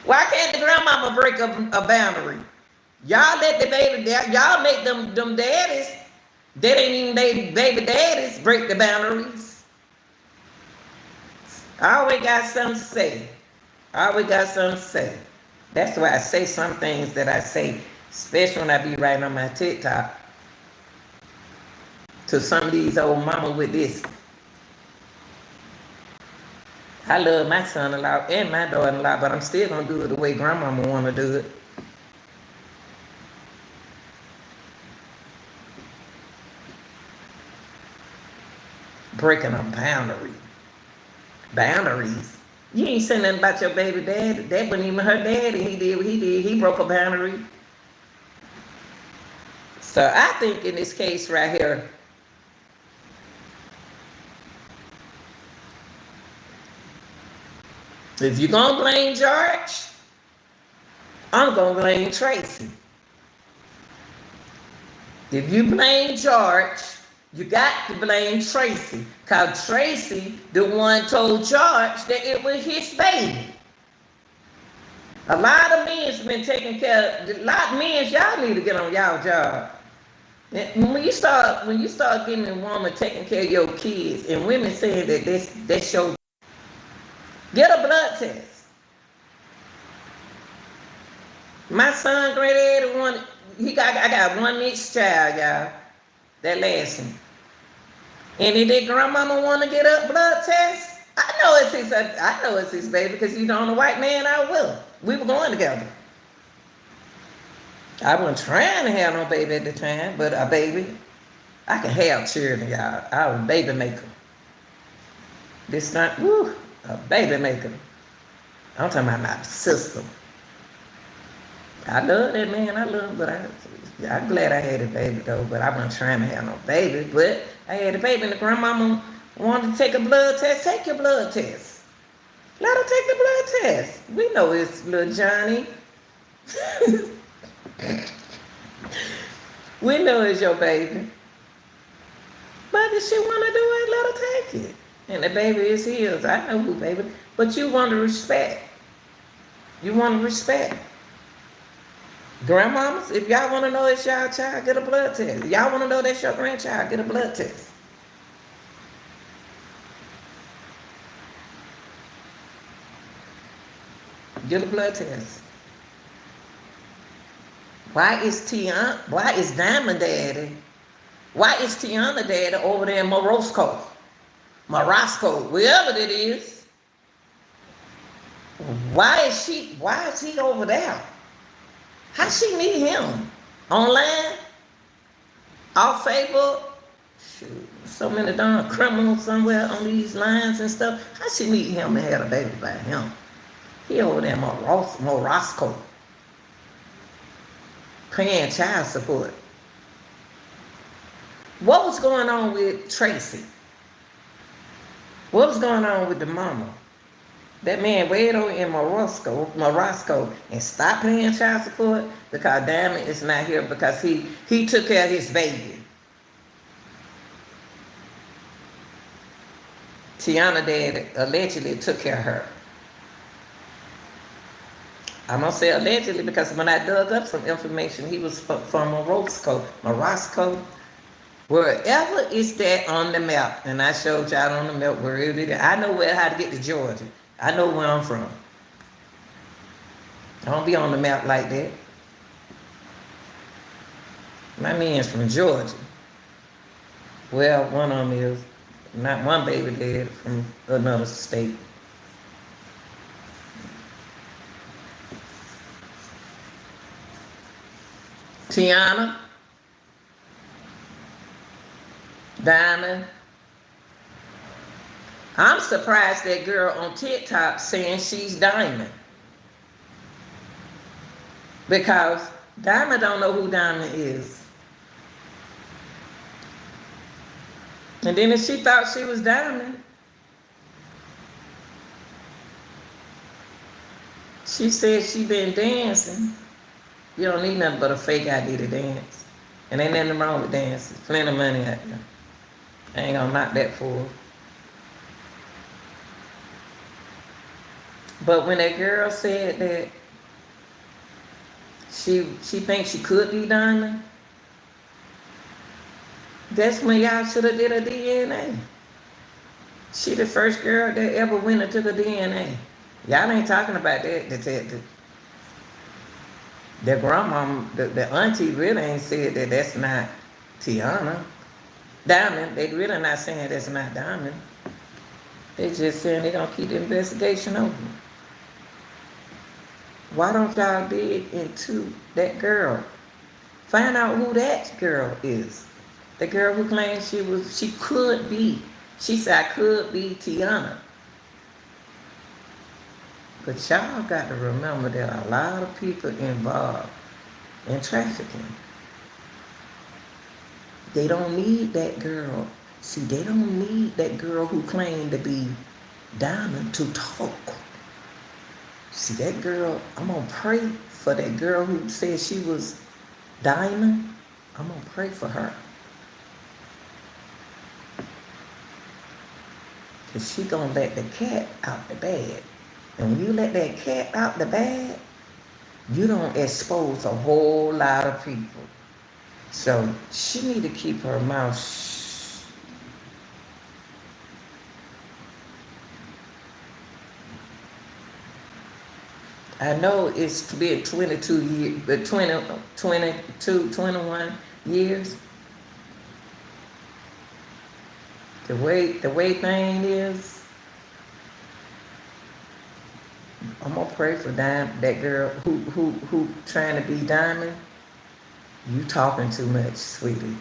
Why can't the grandmama break a boundary? Y'all let the baby, y'all make them daddies, that ain't even they baby daddies, break the boundaries. I always got something to say. I always got something to say. That's why I say some things that I say, especially when I be writing on my TikTok, to some of these old mama with this. I love my son-in-law and my daughter-in-law, but I'm still gonna do it the way grandmama wanna do it. Breaking a boundary. Boundaries. You ain't saying nothing about your baby daddy. That wasn't even her daddy. He did what he did. He broke a boundary. So I think in this case right here, if you're gonna blame George, I'm gonna blame Tracy. If you blame George, you got to blame Tracy. Because Tracy, the one told George that it was his baby. A lot of men's been taking care of, a lot of men, y'all need to get on y'all job. And when you start getting a woman taking care of your kids, and women saying that that's your, get a blood test. My son, granddaddy, I got one mixed child, y'all. That last one. And if that grandmama want to get a blood test, I know it's his baby because he's the only white man I will. We were going together. I wasn't trying to have no baby at the time, but a baby, I can have children, y'all. I was a baby maker. This not, a baby maker. I'm talking about my sister. I love that man. I love him, but I'm glad I had a baby though. But I wasn't trying to have no baby. But I had a baby, and the grandmama wanted to take a blood test. Take your blood test. Let her take the blood test. We know it's little Johnny. We know it's your baby. But if she want to do it, let her take it. And the baby is his. I know who baby. But you want to respect. You want to respect. Grandmamas, if y'all want to know it's y'all child, get a blood test. If y'all want to know that's your grandchild, get a blood test. Get a blood test. Why is Diamond daddy? Why is Tiana daddy over there in Morosco, wherever it is? Why is he over there? How she meet him? Online? Off Facebook? Shoot, so many darn criminals somewhere on these lines and stuff. How she meet him and had a baby by him? He over there in Morosco, paying child support. What was going on with Tracy? What was going on with the mama? That man waited over in Morosco and stopped paying child support because Diamond is not here because he took care of his baby. Tiana dad allegedly took care of her. I'm going to say allegedly because when I dug up some information, he was from Morosco, wherever it's that on the map. And I showed y'all on the map where it is. I know how to get to Georgia. I know where I'm from. I don't be on the map like that. My man's from Georgia. Well, one of them is. Not one baby dad from another state. Tiana, Diamond. I'm surprised that girl on TikTok saying she's Diamond. Because Diamond don't know who Diamond is. And then if she thought she was Diamond, she said she been dancing. You don't need nothing but a fake ID to dance. And ain't nothing wrong with dancing. Plenty of money out there. I ain't gonna knock that for her. But when that girl said that she thinks she could be Diamond, that's when y'all should have did a DNA. She the first girl that ever went and took a DNA. Y'all ain't talking about that detective. The grandma, the auntie really ain't said that that's not Tiana. Diamond, they really not saying that's not Diamond. They just saying they gonna keep the investigation open. Why don't y'all dig into that girl? Find out who that girl is. The girl who claims she could be. She said, I could be Tiana. But y'all got to remember that a lot of people involved in trafficking. They don't need that girl. See, they don't need that girl who claimed to be Diamond to talk. See, that girl, I'm going to pray for that girl who said she was Diamond. I'm going to pray for her. Because she going to let the cat out the bag. And when you let that cat out the bag, you don't expose a whole lot of people. So she need to keep her mouth shh. I know it's been 22 years, but 21 years. The way thing is, I'm gonna pray for that girl who trying to be Diamond. You talking too much, sweetie.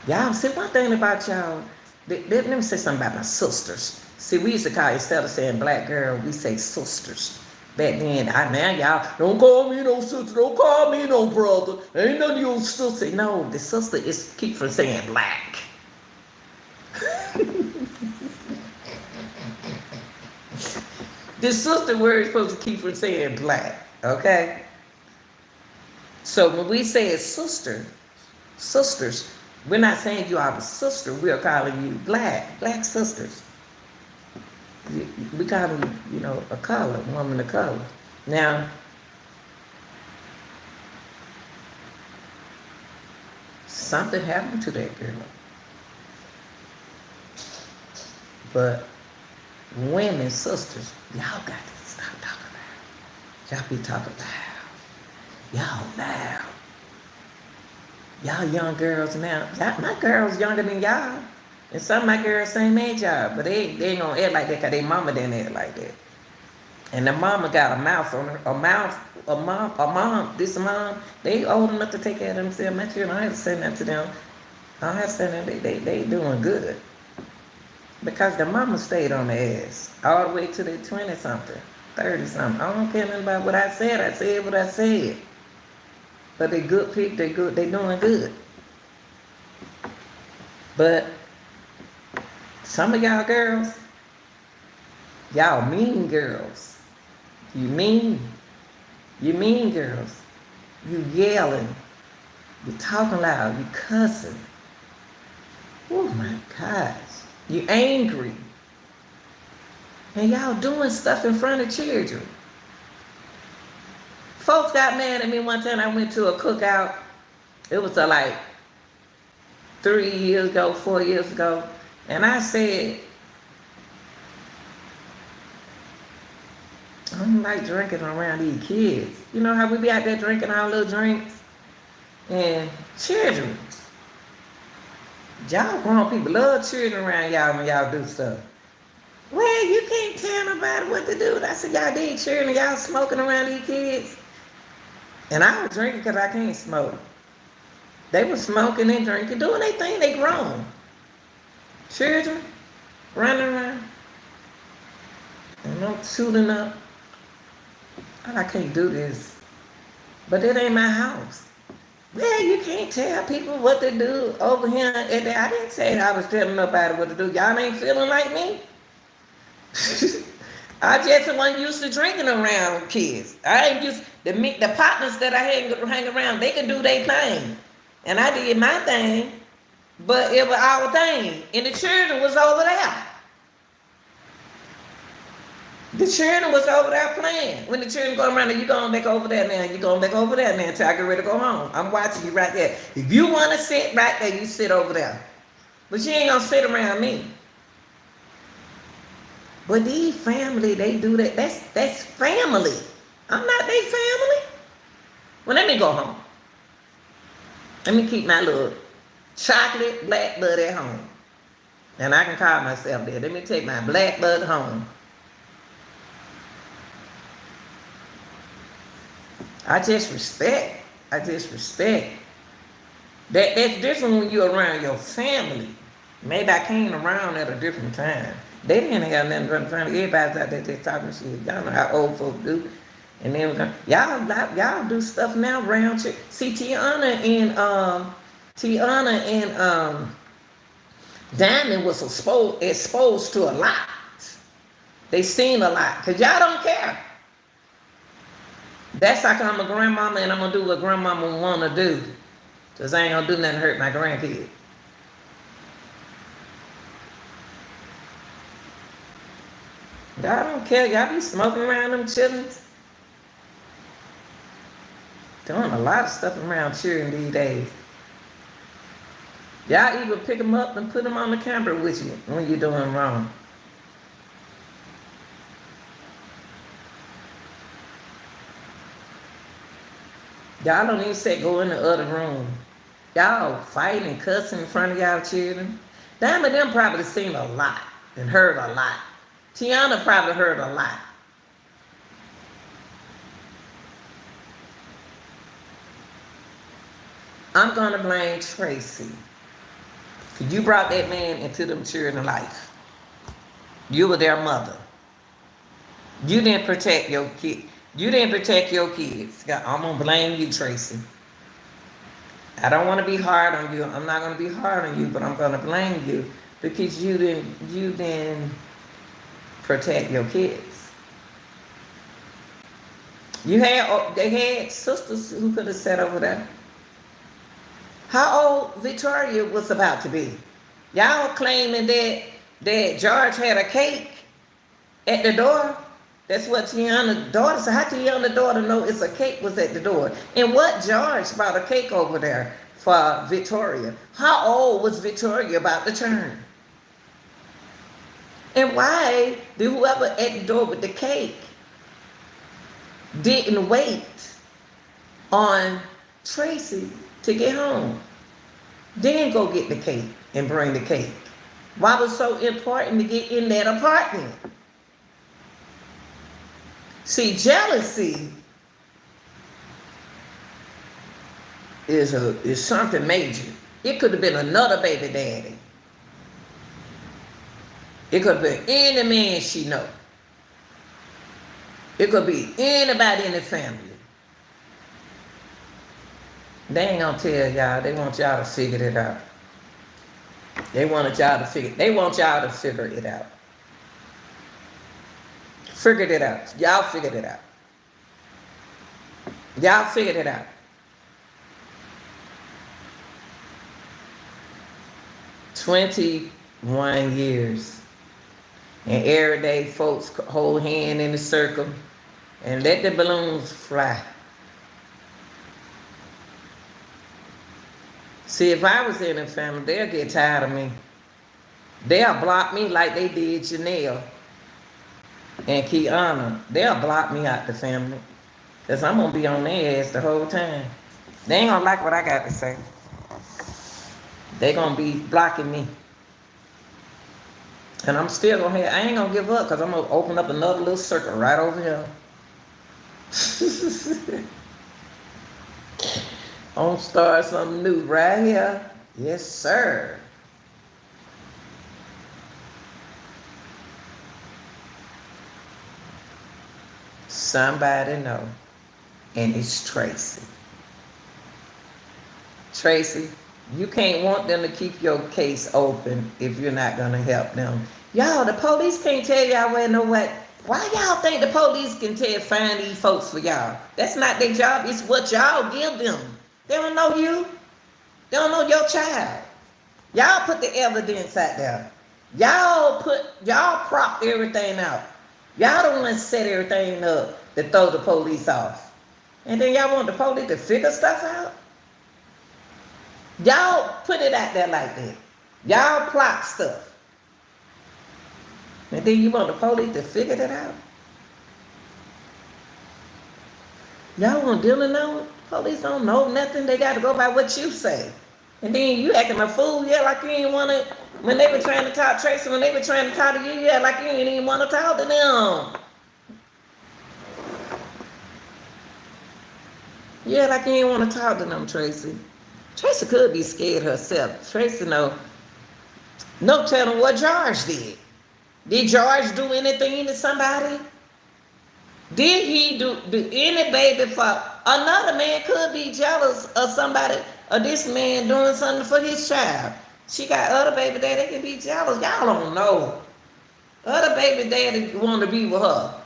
Y'all, see one thing about y'all, let me say something about my sisters. See, we used to call, instead of saying black girl, we say sisters. Back then, now y'all, don't call me no sister, don't call me no brother. Ain't none of you sister. No, the sister is keep from saying black. The sister word is supposed to keep from saying black, okay? So when we say sisters, we're not saying you are a sister. We are calling you black sisters. We call them, a color, woman of color. Now, something happened to that girl. But women, sisters, y'all got to stop talking loud. Y'all be talking loud. Y'all loud. Y'all young girls now. My girls younger than y'all. And some of my girls same age y'all. But they ain't gonna act like that because their mama didn't act like that. And the mama got a mouth on her, this mom, they old enough to take care of themselves. My children, I have to say that to them. I have to say that they doing good. Because the mama stayed on the ass all the way to their 20-something, 30-something. I don't care nothing about what I said. I said what I said. But they good people, they good, they doing good. But some of y'all girls, y'all mean girls. You mean girls. You yelling. You talking loud. You cussing. Oh my gosh. You angry. And y'all doing stuff in front of children. Folks got mad at me one time. I went to a cookout. It was like 3 years ago, 4 years ago. And I said, I don't like drinking around these kids. You know how we be out there drinking our little drinks? And children. Y'all grown people love children around y'all when y'all do stuff. Well, you can't tell nobody what to do. I said, y'all did children, y'all smoking around these kids. And I was drinking because I can't smoke. They were smoking and drinking, doing their thing, they grown. Children, running around. And I'm shooting up. I can't do this. But it ain't my house. Well, you can't tell people what to do over here and there. I didn't say I was telling nobody what to do. Y'all ain't feeling like me? I just wasn't used to drinking around kids. I ain't used the partners that I hang around, they could do their thing. And I did my thing, but it was our thing. And the children was over there. The children was over there playing. When the children go around, you going back over there now. You going back over there now until I get ready to go home. I'm watching you right there. If you want to sit right there, you sit over there. But you ain't going to sit around me. But these family, they do that. That's family. I'm not their family. Well, let me go home. Let me keep my little chocolate black bud at home. And I can call myself there. Let me take my black bud home. I just respect. That's different when you're around your family. Maybe I came around at a different time. They didn't have nothing from family. Everybody's out there just talking shit. Y'all know how old folks do. And then y'all do stuff now around you. See, Tiana and Diamond was exposed to a lot. They seen a lot. Because y'all don't care. That's like I'm a grandmama and I'm going to do what grandmama want to do. Because I ain't going to do nothing to hurt my grandkids. Y'all don't care. Y'all be smoking around them children. Doing a lot of stuff around children these days. Y'all even pick them up and put them on the camera with you when you're doing wrong. Y'all don't even say go in the other room. Y'all fighting and cussing in front of y'all children. Them probably seen a lot and heard a lot. Tiana probably heard a lot. I'm going to blame Tracy. Because you brought that man into them children's life. You were their mother. You didn't protect your kid. You didn't protect your kids. I'm going to blame you, Tracy. I don't want to be hard on you. I'm not going to be hard on you, but I'm going to blame you because you didn't protect your kids. They had sisters who could have sat over there. How old Victoria was about to be? Y'all claiming that George had a cake at the door. That's what Tiana's daughter said. How Tiana's daughter know it's a cake was at the door? And what George brought a cake over there for Victoria? How old was Victoria about to turn? And why did whoever at the door with the cake didn't wait on Tracy to get home? Then go get the cake and bring the cake. Why was it so important to get in that apartment? See, jealousy is something major. It could have been another baby daddy. It could have been any man she know. It could be anybody in the family. They ain't gonna tell y'all. They want y'all to figure it out. They want y'all to figure it out. Figured it out. Y'all figured it out. Y'all figured it out. 21 years. And every day folks hold hand in a circle and let the balloons fly. See, if I was in a family, they'll get tired of me. They'll block me like they did Janelle and Tiana. They'll block me out the family. Because I'm going to be on their ass the whole time. They ain't going to like what I got to say. They going to be blocking me. And I'm still going to I ain't going to give up because I'm going to open up another little circle right over here. I'm going to start something new right here. Yes, sir. Somebody know. And it's Tracy. Tracy, you can't want them to keep your case open if you're not going to help them. Y'all, the police can't tell y'all where no what. Why y'all think the police can find these folks for y'all? That's not their job. It's what y'all give them. They don't know you. They don't know your child. Y'all put the evidence out there. Y'all propped everything out. Y'all don't want to set everything up to throw the police off. And then y'all want the police to figure stuff out? Y'all put it out there like that. Y'all plot stuff. And then you want the police to figure it out? Y'all want to deal with no? Police don't know nothing. They got to go by what you say. And then you acting a fool, yeah, like you ain't want to. When they were trying to talk, Tracy, when they were trying to talk to you, yeah, like you ain't even want to talk to them. Yeah, like you ain't want to talk to them, Tracy. Tracy could be scared herself. Tracy no telling what George did. Did George do anything to somebody? Did he do any baby for another man could be jealous of somebody or this man doing something for his child? She got other baby daddy, they can be jealous. Y'all don't know. Other baby daddy want to be with her.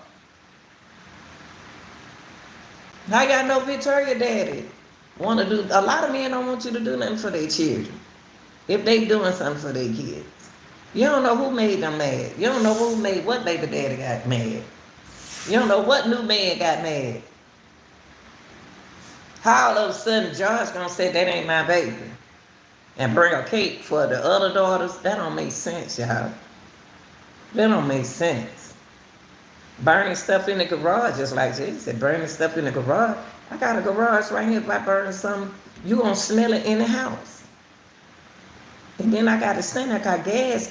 How y'all know Victoria daddy want to do? A lot of men don't want you to do nothing for their children if they doing something for their kids. You don't know who made them mad. You don't know who made what baby daddy got mad. You don't know what new man got mad. How all of a sudden George gonna say that ain't my baby and bring a cake for the other daughters? That don't make sense, y'all. That don't make sense. Burning stuff in the garage, just like Jesus said, burning stuff in the garage. I got a garage right here. If I burn something, you gonna smell it in the house. And then I got to stand. I got gas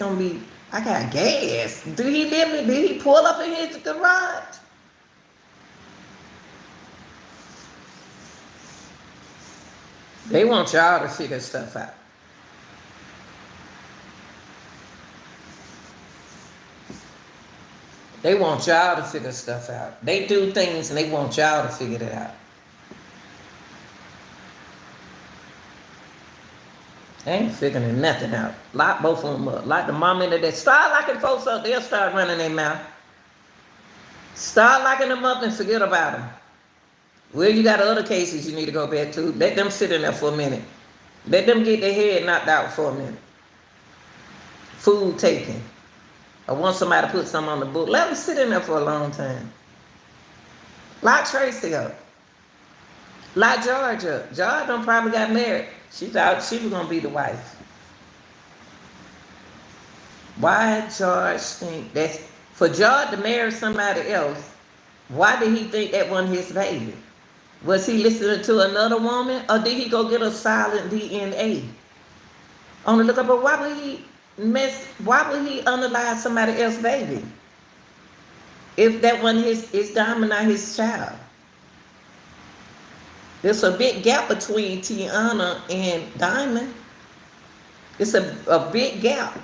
I got gas. Did he pull up in his garage? They want y'all to figure stuff out. They want y'all to figure stuff out. They do things and they want y'all to figure it out. They ain't figuring nothing out. Lock both of them up. Like the mom and the dad. Start locking folks up. They'll start running their mouth. Start locking them up and forget about them. Well, you got other cases you need to go back to. Let them sit in there for a minute. Let them get their head knocked out for a minute. Food taken. I want somebody to put something on the book. Let them sit in there for a long time. Lock Tracy up. Lock George up. George done probably got married. She thought she was going to be the wife. Why George think that's... For George to marry somebody else, why did he think that wasn't his baby? Was he listening to another woman? Or did he go get a silent DNA? On the lookup, but why would he unalive somebody else's baby? If that one is Diamond not his child. There's a big gap between Tiana and Diamond. It's a big gap.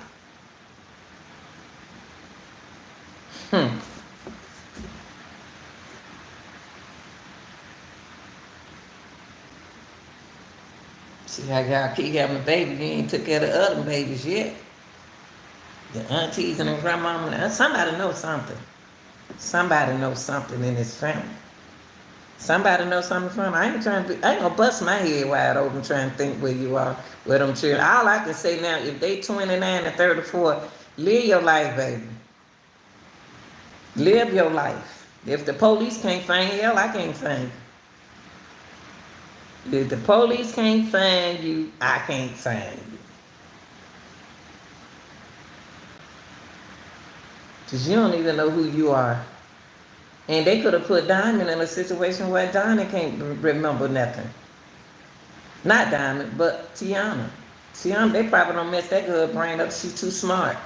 Hmm. See how y'all keep having a baby, you ain't took care of the other babies yet. The aunties and the grandmama. Somebody knows something. Somebody knows something in this family. Somebody knows something from. I ain't gonna bust my head wide open trying to think where you are with them children. All I can say now, if they 29 and 34, live your life, baby. Live your life. If the police can't find you, hell, I can't find you. If the police can't find you, I can't find you. Because you don't even know who you are. And they could have put Diamond in a situation where Diamond can't remember nothing. Not Diamond, but Tiana. Tiana, they probably don't mess that good brain up. She's too smart.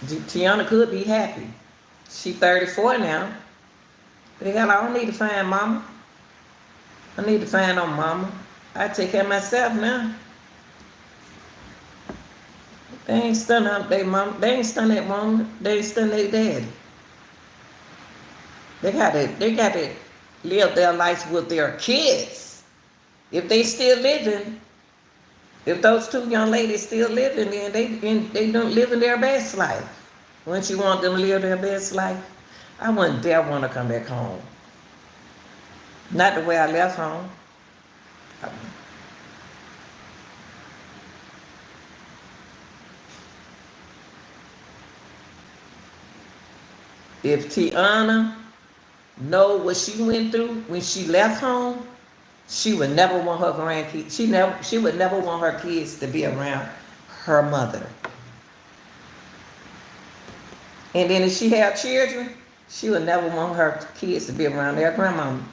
Tiana could be happy. She 34 now. But hell, I don't need to find mama. I need to find no mama. I take care of myself now. They ain't stunning up their mama. They ain't stunning that mama. They ain't stunning their daddy. They got to live their life with their kids. If they still living, if those two young ladies still living, then they don't live in their best life. Wouldn't you want them to live their best life? I wouldn't dare want to come back home. Not the way I left home. If Tiana know what she went through when she left home, she would never want her grandkids. She would never want her kids to be around her mother. And then if she had children, she would never want her kids to be around their grandmama.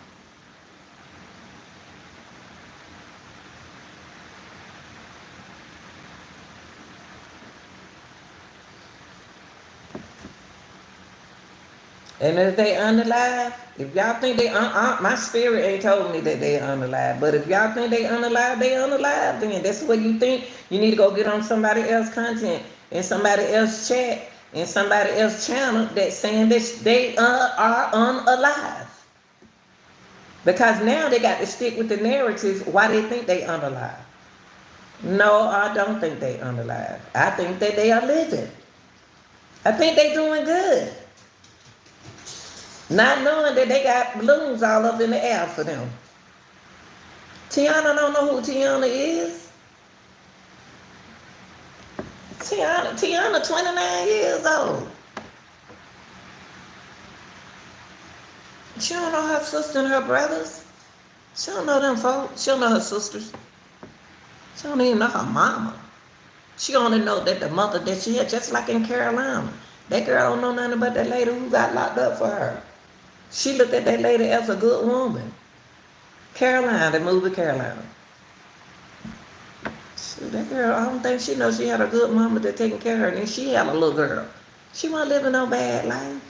And if they unalive, if y'all think they my spirit ain't told me that they unalive. But if y'all think they unalive, then that's what you think. You need to go get on somebody else's content and somebody else's chat and somebody else's channel that's saying that they are unalive. Because now they got to stick with the narrative why they think they unalive. No, I don't think they unalive. I think that they are living. I think they doing good. Not knowing that they got balloons all up in the air for them. Tiana don't know who Tiana is. Tiana 29 years old. She don't know her sister and her brothers. She don't know them folks. She don't know her sisters. She don't even know her mama. She only know that the mother that she had, just like in Carolina. That girl don't know nothing about that lady who got locked up for her. She looked at that lady as a good woman. Carolina, the movie Carolina. So that girl, I don't think she knows she had a good mama that taking care of her. And then she had a little girl. She wasn't living no bad life.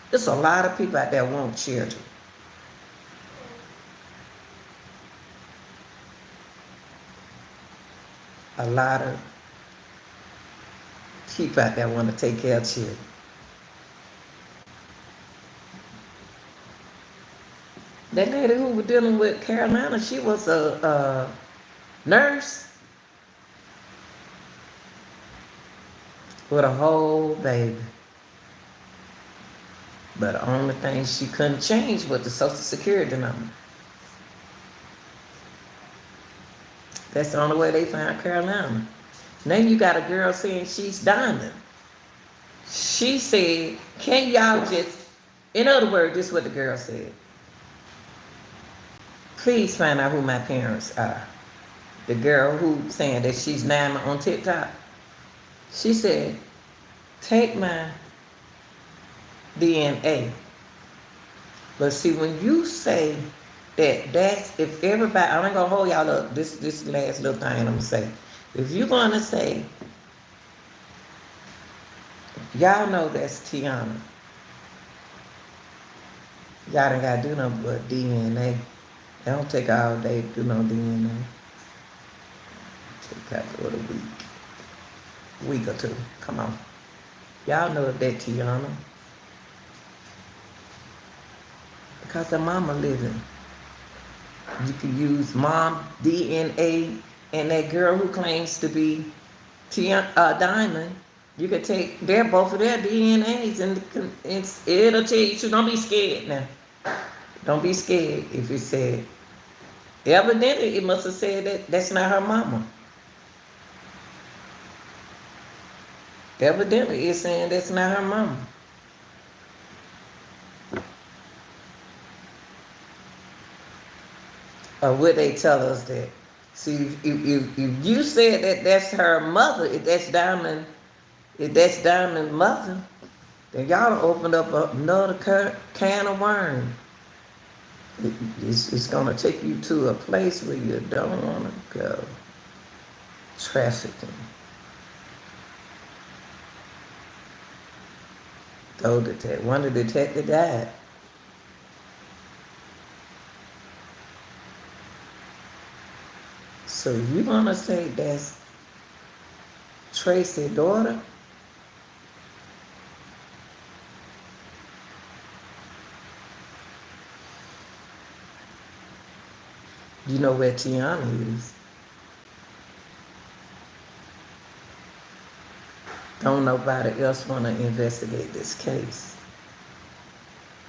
There's a lot of people out there want children. A lot of people out there want to take care of children. That lady who was dealing with Carolina, she was a nurse with a whole baby. But the only thing she couldn't change was the Social Security number. That's the only way they found Carolina. Now you got a girl saying she's Diamond. She said, can y'all just, in other words, this is what the girl said. Please find out who my parents are. The girl who saying that she's Diamond on TikTok. She said, take my DNA. But see, when you say That's if everybody. I ain't gonna hold y'all up. This last little thing I'm gonna say. If you're gonna say, y'all know that's Tiana. Y'all ain't gotta do nothing but DNA. It don't take all day to do no DNA. Take out for a week or two. Come on. Y'all know that Tiana. Because the mama living. You can use mom DNA and that girl who claims to be Diamond. You can take both of their DNAs and it'll tell you. So don't be scared now. Don't be scared if it said. Evidently, it must have said that that's not her mama. Evidently, it's saying that's not her mama. Or would they tell us that? See, if you said that that's her mother, if that's Diamond's mother, then y'all opened up another can of worms. It's going to take you to a place where you don't want to go. Trafficking. One of the detectives died. So if you want to say that's Tracy's daughter, you know where Tiana is. Don't nobody else want to investigate this case.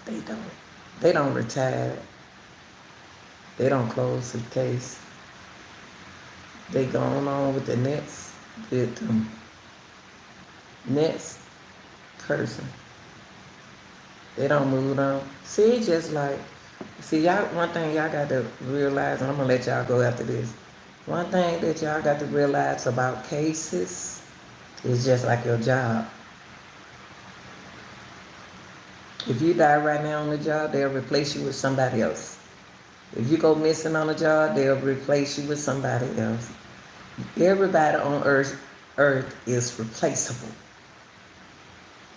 They don't. They don't retire. They don't close the case. They going on with the next victim, next person. They don't move on. See, it's just like, y'all, one thing y'all got to realize, and I'm going to let y'all go after this. One thing that y'all got to realize about cases is just like your job. If you die right now on the job, they'll replace you with somebody else. If you go missing on the job, they'll replace you with somebody else. Everybody on earth is replaceable.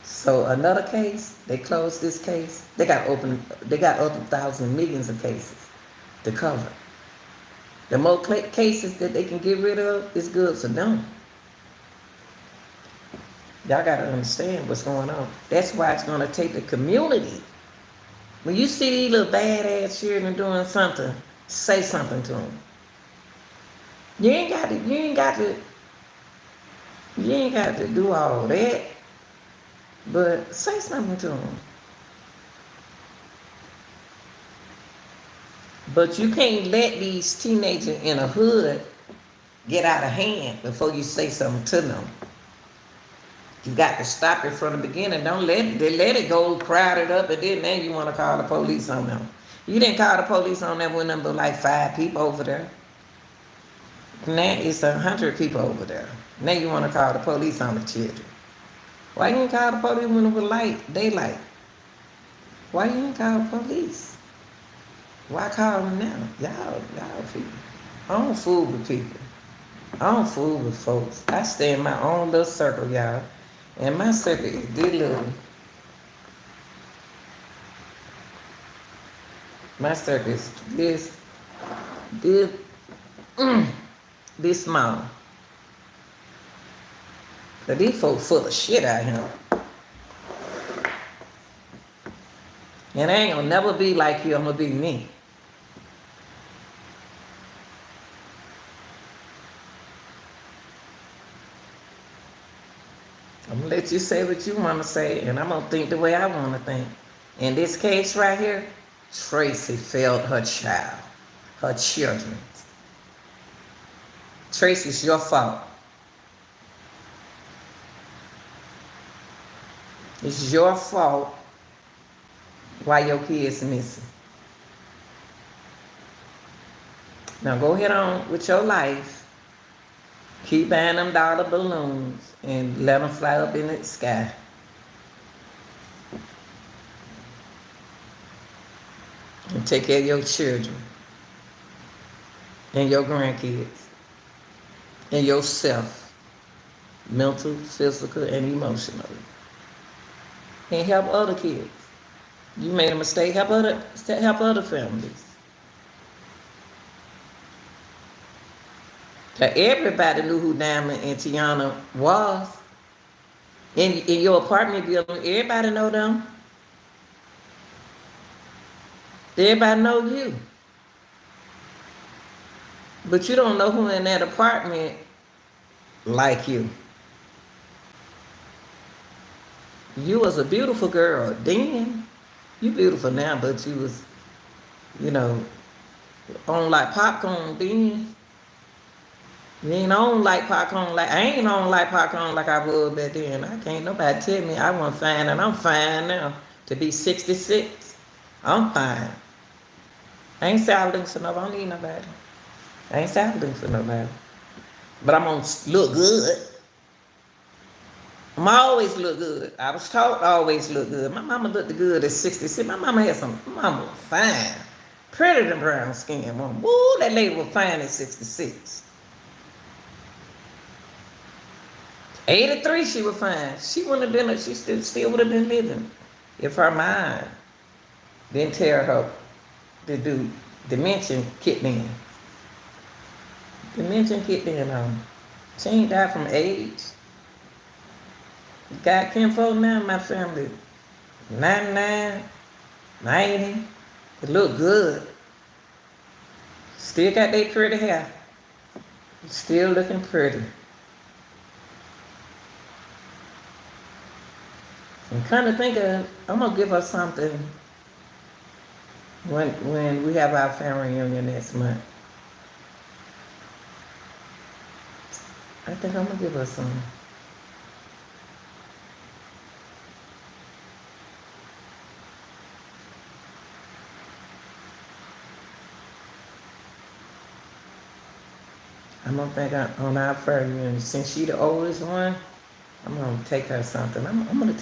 So another case, they closed this case. They got other thousands, millions of cases to cover. The more cases that they can get rid of is good for them. Y'all got to understand what's going on. That's why it's going to take the community. When you see these little badass children doing something, say something to them. You ain't got to do all that, but say something to them. But you can't let these teenagers in a hood get out of hand before you say something to them. You got to stop it from the beginning. Don't let it go crowded up, and then you want to call the police on them. You didn't call the police on them when there were like 5 people over there. Now it's 100 people over there. Now you want to call the police on the children. Why you didn't call the police when it was daylight? Why you didn't call the police? Why call them now? Y'all people. I don't fool with people. I don't fool with folks. I stay in my own little circle, y'all. And my circle is this little. My circle is this small. But these folks full of shit out here. And I ain't gonna never be like you, I'm gonna be me. I'm gonna let you say what you wanna say, and I'm gonna think the way I wanna think. In this case right here, Tracy failed her child, her children. Tracy, it's your fault. It's your fault why your kid's missing. Now go ahead on with your life. Keep buying them dollar balloons and let them fly up in the sky. and take care of your children and your grandkids and yourself, mental, physical, and emotionally, and help other kids. You made a mistake. Help other families. That everybody knew who Diamond and Tiana was in your apartment building. Everybody know them. Everybody know you, but you don't know who in that apartment like you. You was a beautiful girl then. You beautiful now, but you was, you know, on like popcorn then. You ain't on like popcorn like I ain't on like popcorn like I was back then. I can't nobody tell me I wasn't fine, and I'm fine now. To be 66, I'm fine. I ain't salvaging for nobody. I don't need nobody. I ain't salvaging for nobody. But I'm gonna look good. I'm always look good. I was taught to always look good. My mama looked good at 66. My mama had some. My mama was fine, prettier than brown skin. Woman. Woo, that lady was fine at 66. 83, she was fine. She wouldn't have been. She still would have been living if her mind didn't tell her to do dementia kicked in. Dementia kicked in on her. She ain't died from age. Got kinfolk now in my family. 99, 90. It look good. Still got that pretty hair. Still looking pretty. And kind of think of, I'm gonna give her something when we have our family reunion next month. I think I'm gonna give her something. I'm gonna think on our family reunion. Since she the oldest one, I'm gonna take her something. I'm gonna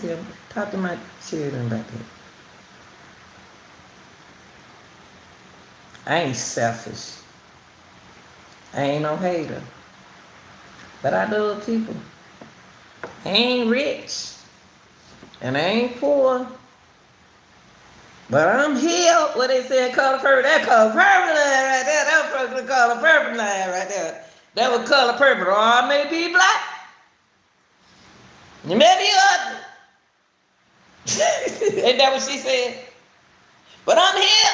talk to my children about that. I ain't selfish. I ain't no hater. But I love people. I ain't rich. And I ain't poor. But I'm healed. What they said, color purple. That color purple line right there. That was the color purple line right there. That was color purple. Or I may be black. You may be ugly. Ain't that what she said? But I'm here.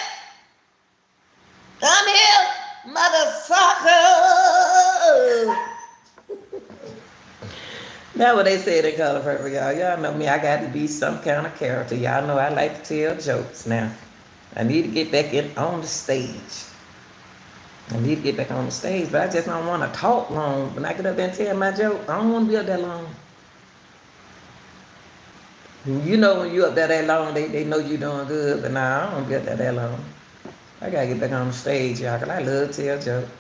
I'm here, mother sucker. That's what they said in color purple, y'all. Y'all know me. I got to be some kind of character. Y'all know I like to tell jokes now. I need to get back on the stage. I need to get back on the stage, but I just don't want to talk long. When I get up there and tell my joke, I don't want to be up that long. You know when you up there that long, they know you doing good, but nah, I don't want to be up there that long. I got to get back on the stage, y'all, because I love to tell jokes.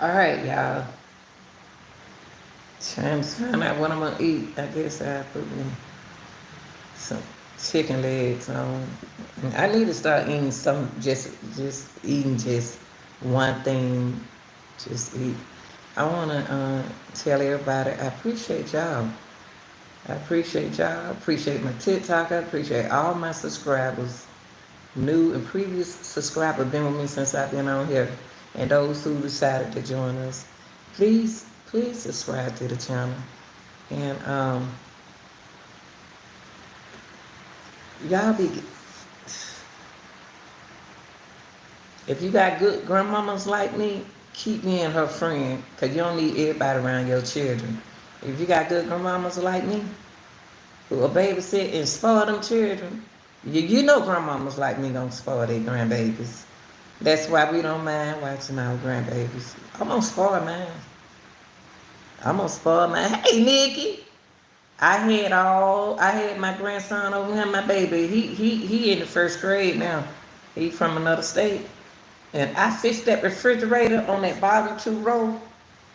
All right, y'all. Trying to find out what I'm gonna eat. I guess I put me some chicken legs on. I need to start eating some, just eating just one thing. Just eat. I wanna tell everybody I appreciate y'all. I appreciate y'all. I appreciate my TikTok. I appreciate all my subscribers, new and previous subscribers, been with me since I've been on here. And those who decided to join us, please subscribe to the channel. And y'all if you got good grandmamas like me, keep me and her friend, because you don't need everybody around your children. If you got good grandmamas like me, who will babysit and spoil them children, you know grandmamas like me gonna spoil their grandbabies. That's why we don't mind watching our grandbabies. I'm gonna spoil mine. I'm gonna spoil mine. Hey, Nikki. I had my grandson over here, my baby. He in the first grade now. He from another state. And I fixed that refrigerator on that bottom two row,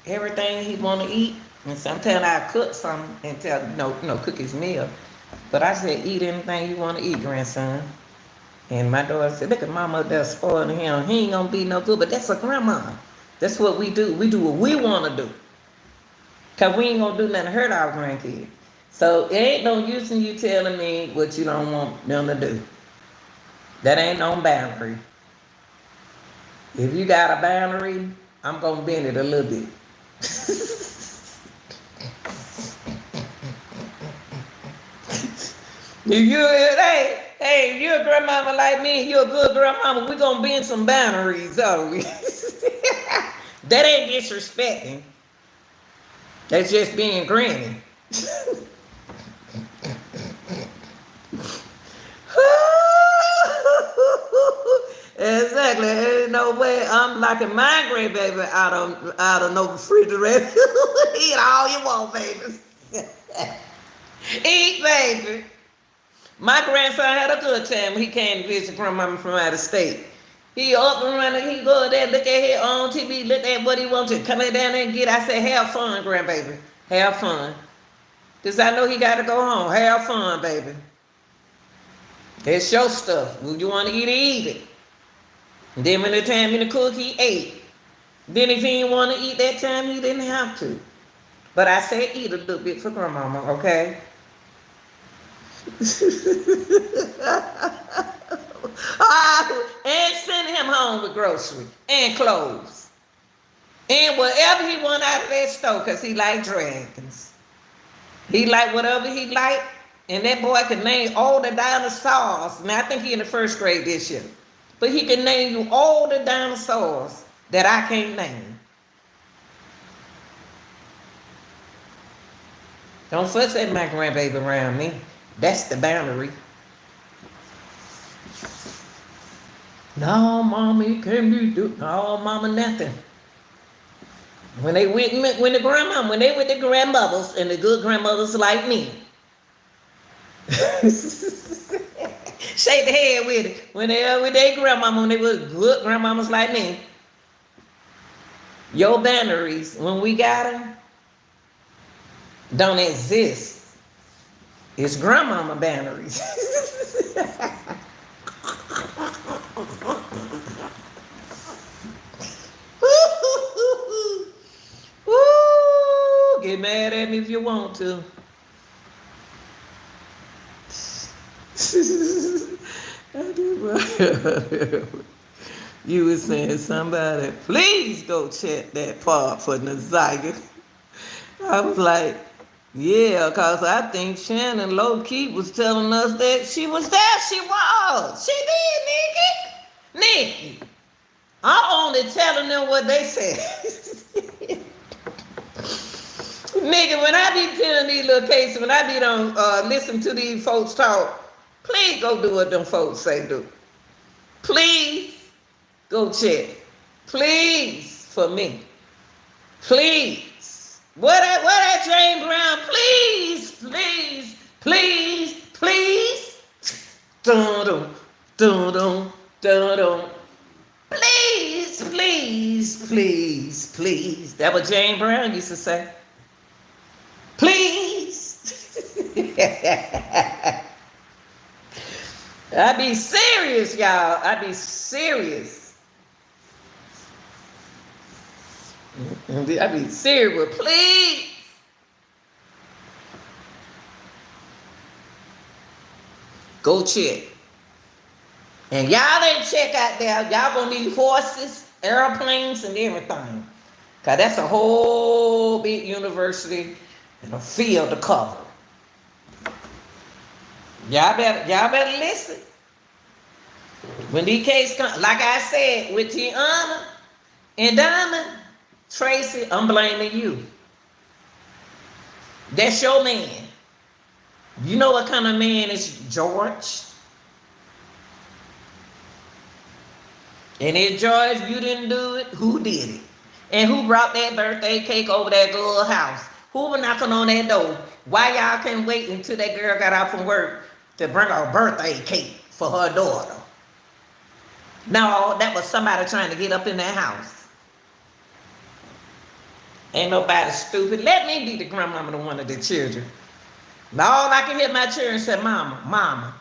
everything he wanna eat. And sometimes I cook something and tell no, cook his meal. But I said, eat anything you wanna eat, grandson. And my daughter said, look at mama up there spoiling him. He ain't gonna be no good, but that's a grandma. That's what we do. We do what we wanna do. Cause we ain't gonna do nothing to hurt our grandkids. So it ain't no use in you telling me what you don't want them to do. That ain't no boundary. If you got a boundary, I'm gonna bend it a little bit. If you're a grandmama like me, you're a good grandmama, we gonna bend some boundaries, are we? That ain't disrespecting. That's just being granny. Exactly. Ain't no way I'm knocking my grandbaby out of no refrigerator. Eat all you want, baby. Eat, baby. My grandson had a good time when he came to visit grandmama from out of state. He up and running, he go there, look at his on TV, look at what he wants to come down there and get. I said, have fun, grandbaby. Have fun. Because I know he got to go home. Have fun, baby. It's your stuff. When you want to eat it. And then when the time in the cook, he ate. Then if he didn't want to eat that time, he didn't have to. But I said eat a little bit for grandmama, okay? And send him home with groceries and clothes. And whatever he want out of that store, because he like dragons. He like whatever he like. And that boy can name all the dinosaurs. Now, I think he in the first grade this year. But he can name you all the dinosaurs that I can't name. Don't fuss at my grandbaby around me. That's the boundary. No, mama, you can't be doing. No, mama, nothing. When they with the grandmothers and the good grandmothers like me. Shake the head with it. When they with their grandmama, when they were good grandmamas like me. Your boundaries, when we got them, don't exist. It's grandmama boundaries. Woo! Get mad at me if you want to. You were saying somebody, please go check that part for Nazaga. I was like, yeah, because I think Shannon low-key was telling us that she was there. She was. She did, Nikki. I'm only telling them what they said. Nigga, when I be telling these little cases, when I be on listen to these folks talk, please go do what them folks say do. Please go check. Please, for me. Please. What that Jane Brown? Please. Dun-dum, dun-dum, dun-dum. Please. That what Jane Brown used to say. Please. I be serious, y'all. I be serious. I be serious, but please. Go check. And y'all ain't check out there. Y'all gonna need horses, airplanes, and everything. Cause that's a whole big university and a field to cover. Y'all better listen. When these cases come, like I said, with Tiana and Diamond, Tracy, I'm blaming you. That's your man. You know what kind of man is George? And if George, you didn't do it, who did it? And who brought that birthday cake over that girl's house? Who was knocking on that door? Why y'all couldn't wait until that girl got out from work to bring her birthday cake for her daughter? No, that was somebody trying to get up in that house. Ain't nobody stupid. Let me be the grandmama to one of the children. All I can hear my children say, mama, mama,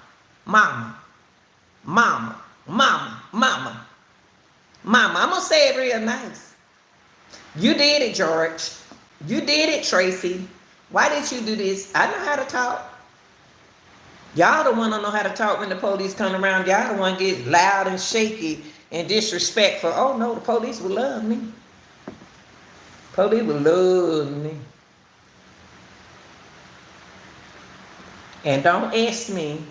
mama, mama, mama, mama, mama. I'm going to say it real nice. You did it, George. You did it, Tracy. Why did you do this? I know how to talk. Y'all the one don't know how to talk when the police come around. Y'all the one get loud and shaky and disrespectful. Oh no, the police will love me. Police will love me. And don't ask me,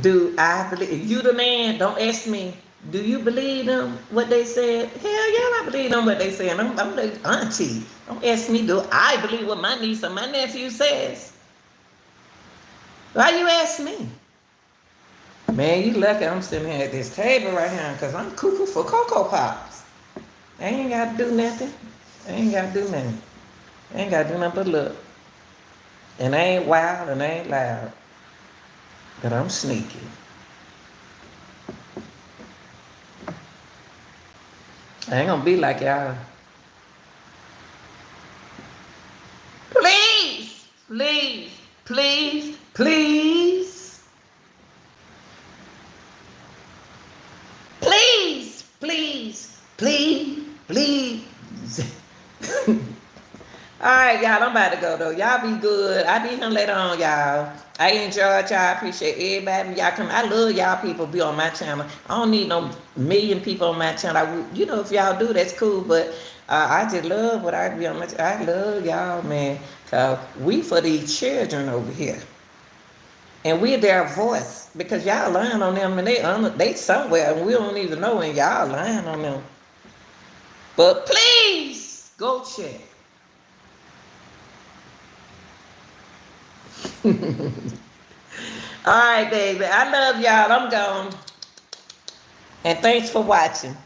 do I believe, you the man, don't ask me, do you believe them, what they said? Hell yeah, I believe them, what they said. I'm the auntie. Don't ask me, do I believe what my niece or my nephew says? Why you ask me? Man, you lucky I'm sitting here at this table right here because I'm cuckoo for Cocoa Pops. I ain't got to do nothing. I ain't got to do nothing. I ain't got to do nothing but look. And I ain't wild and I ain't loud. But I'm sneaky. I ain't gonna be like y'all. Please, please, please, please. Please, please, please, please. All right, y'all, I'm about to go, though. Y'all be good. I'll be here later on, y'all. I enjoyed y'all. I appreciate everybody. Y'all come. I love y'all people be on my channel. I don't need no million people on my channel. You know, if y'all do, that's cool. But I just love what I be on my channel. I love y'all, man. Because we for these children over here. And we're their voice. Because y'all lying on them and they somewhere and we don't even know and y'all lying on them. But please, go check. All right, baby. I love y'all. I'm gone. And thanks for watching.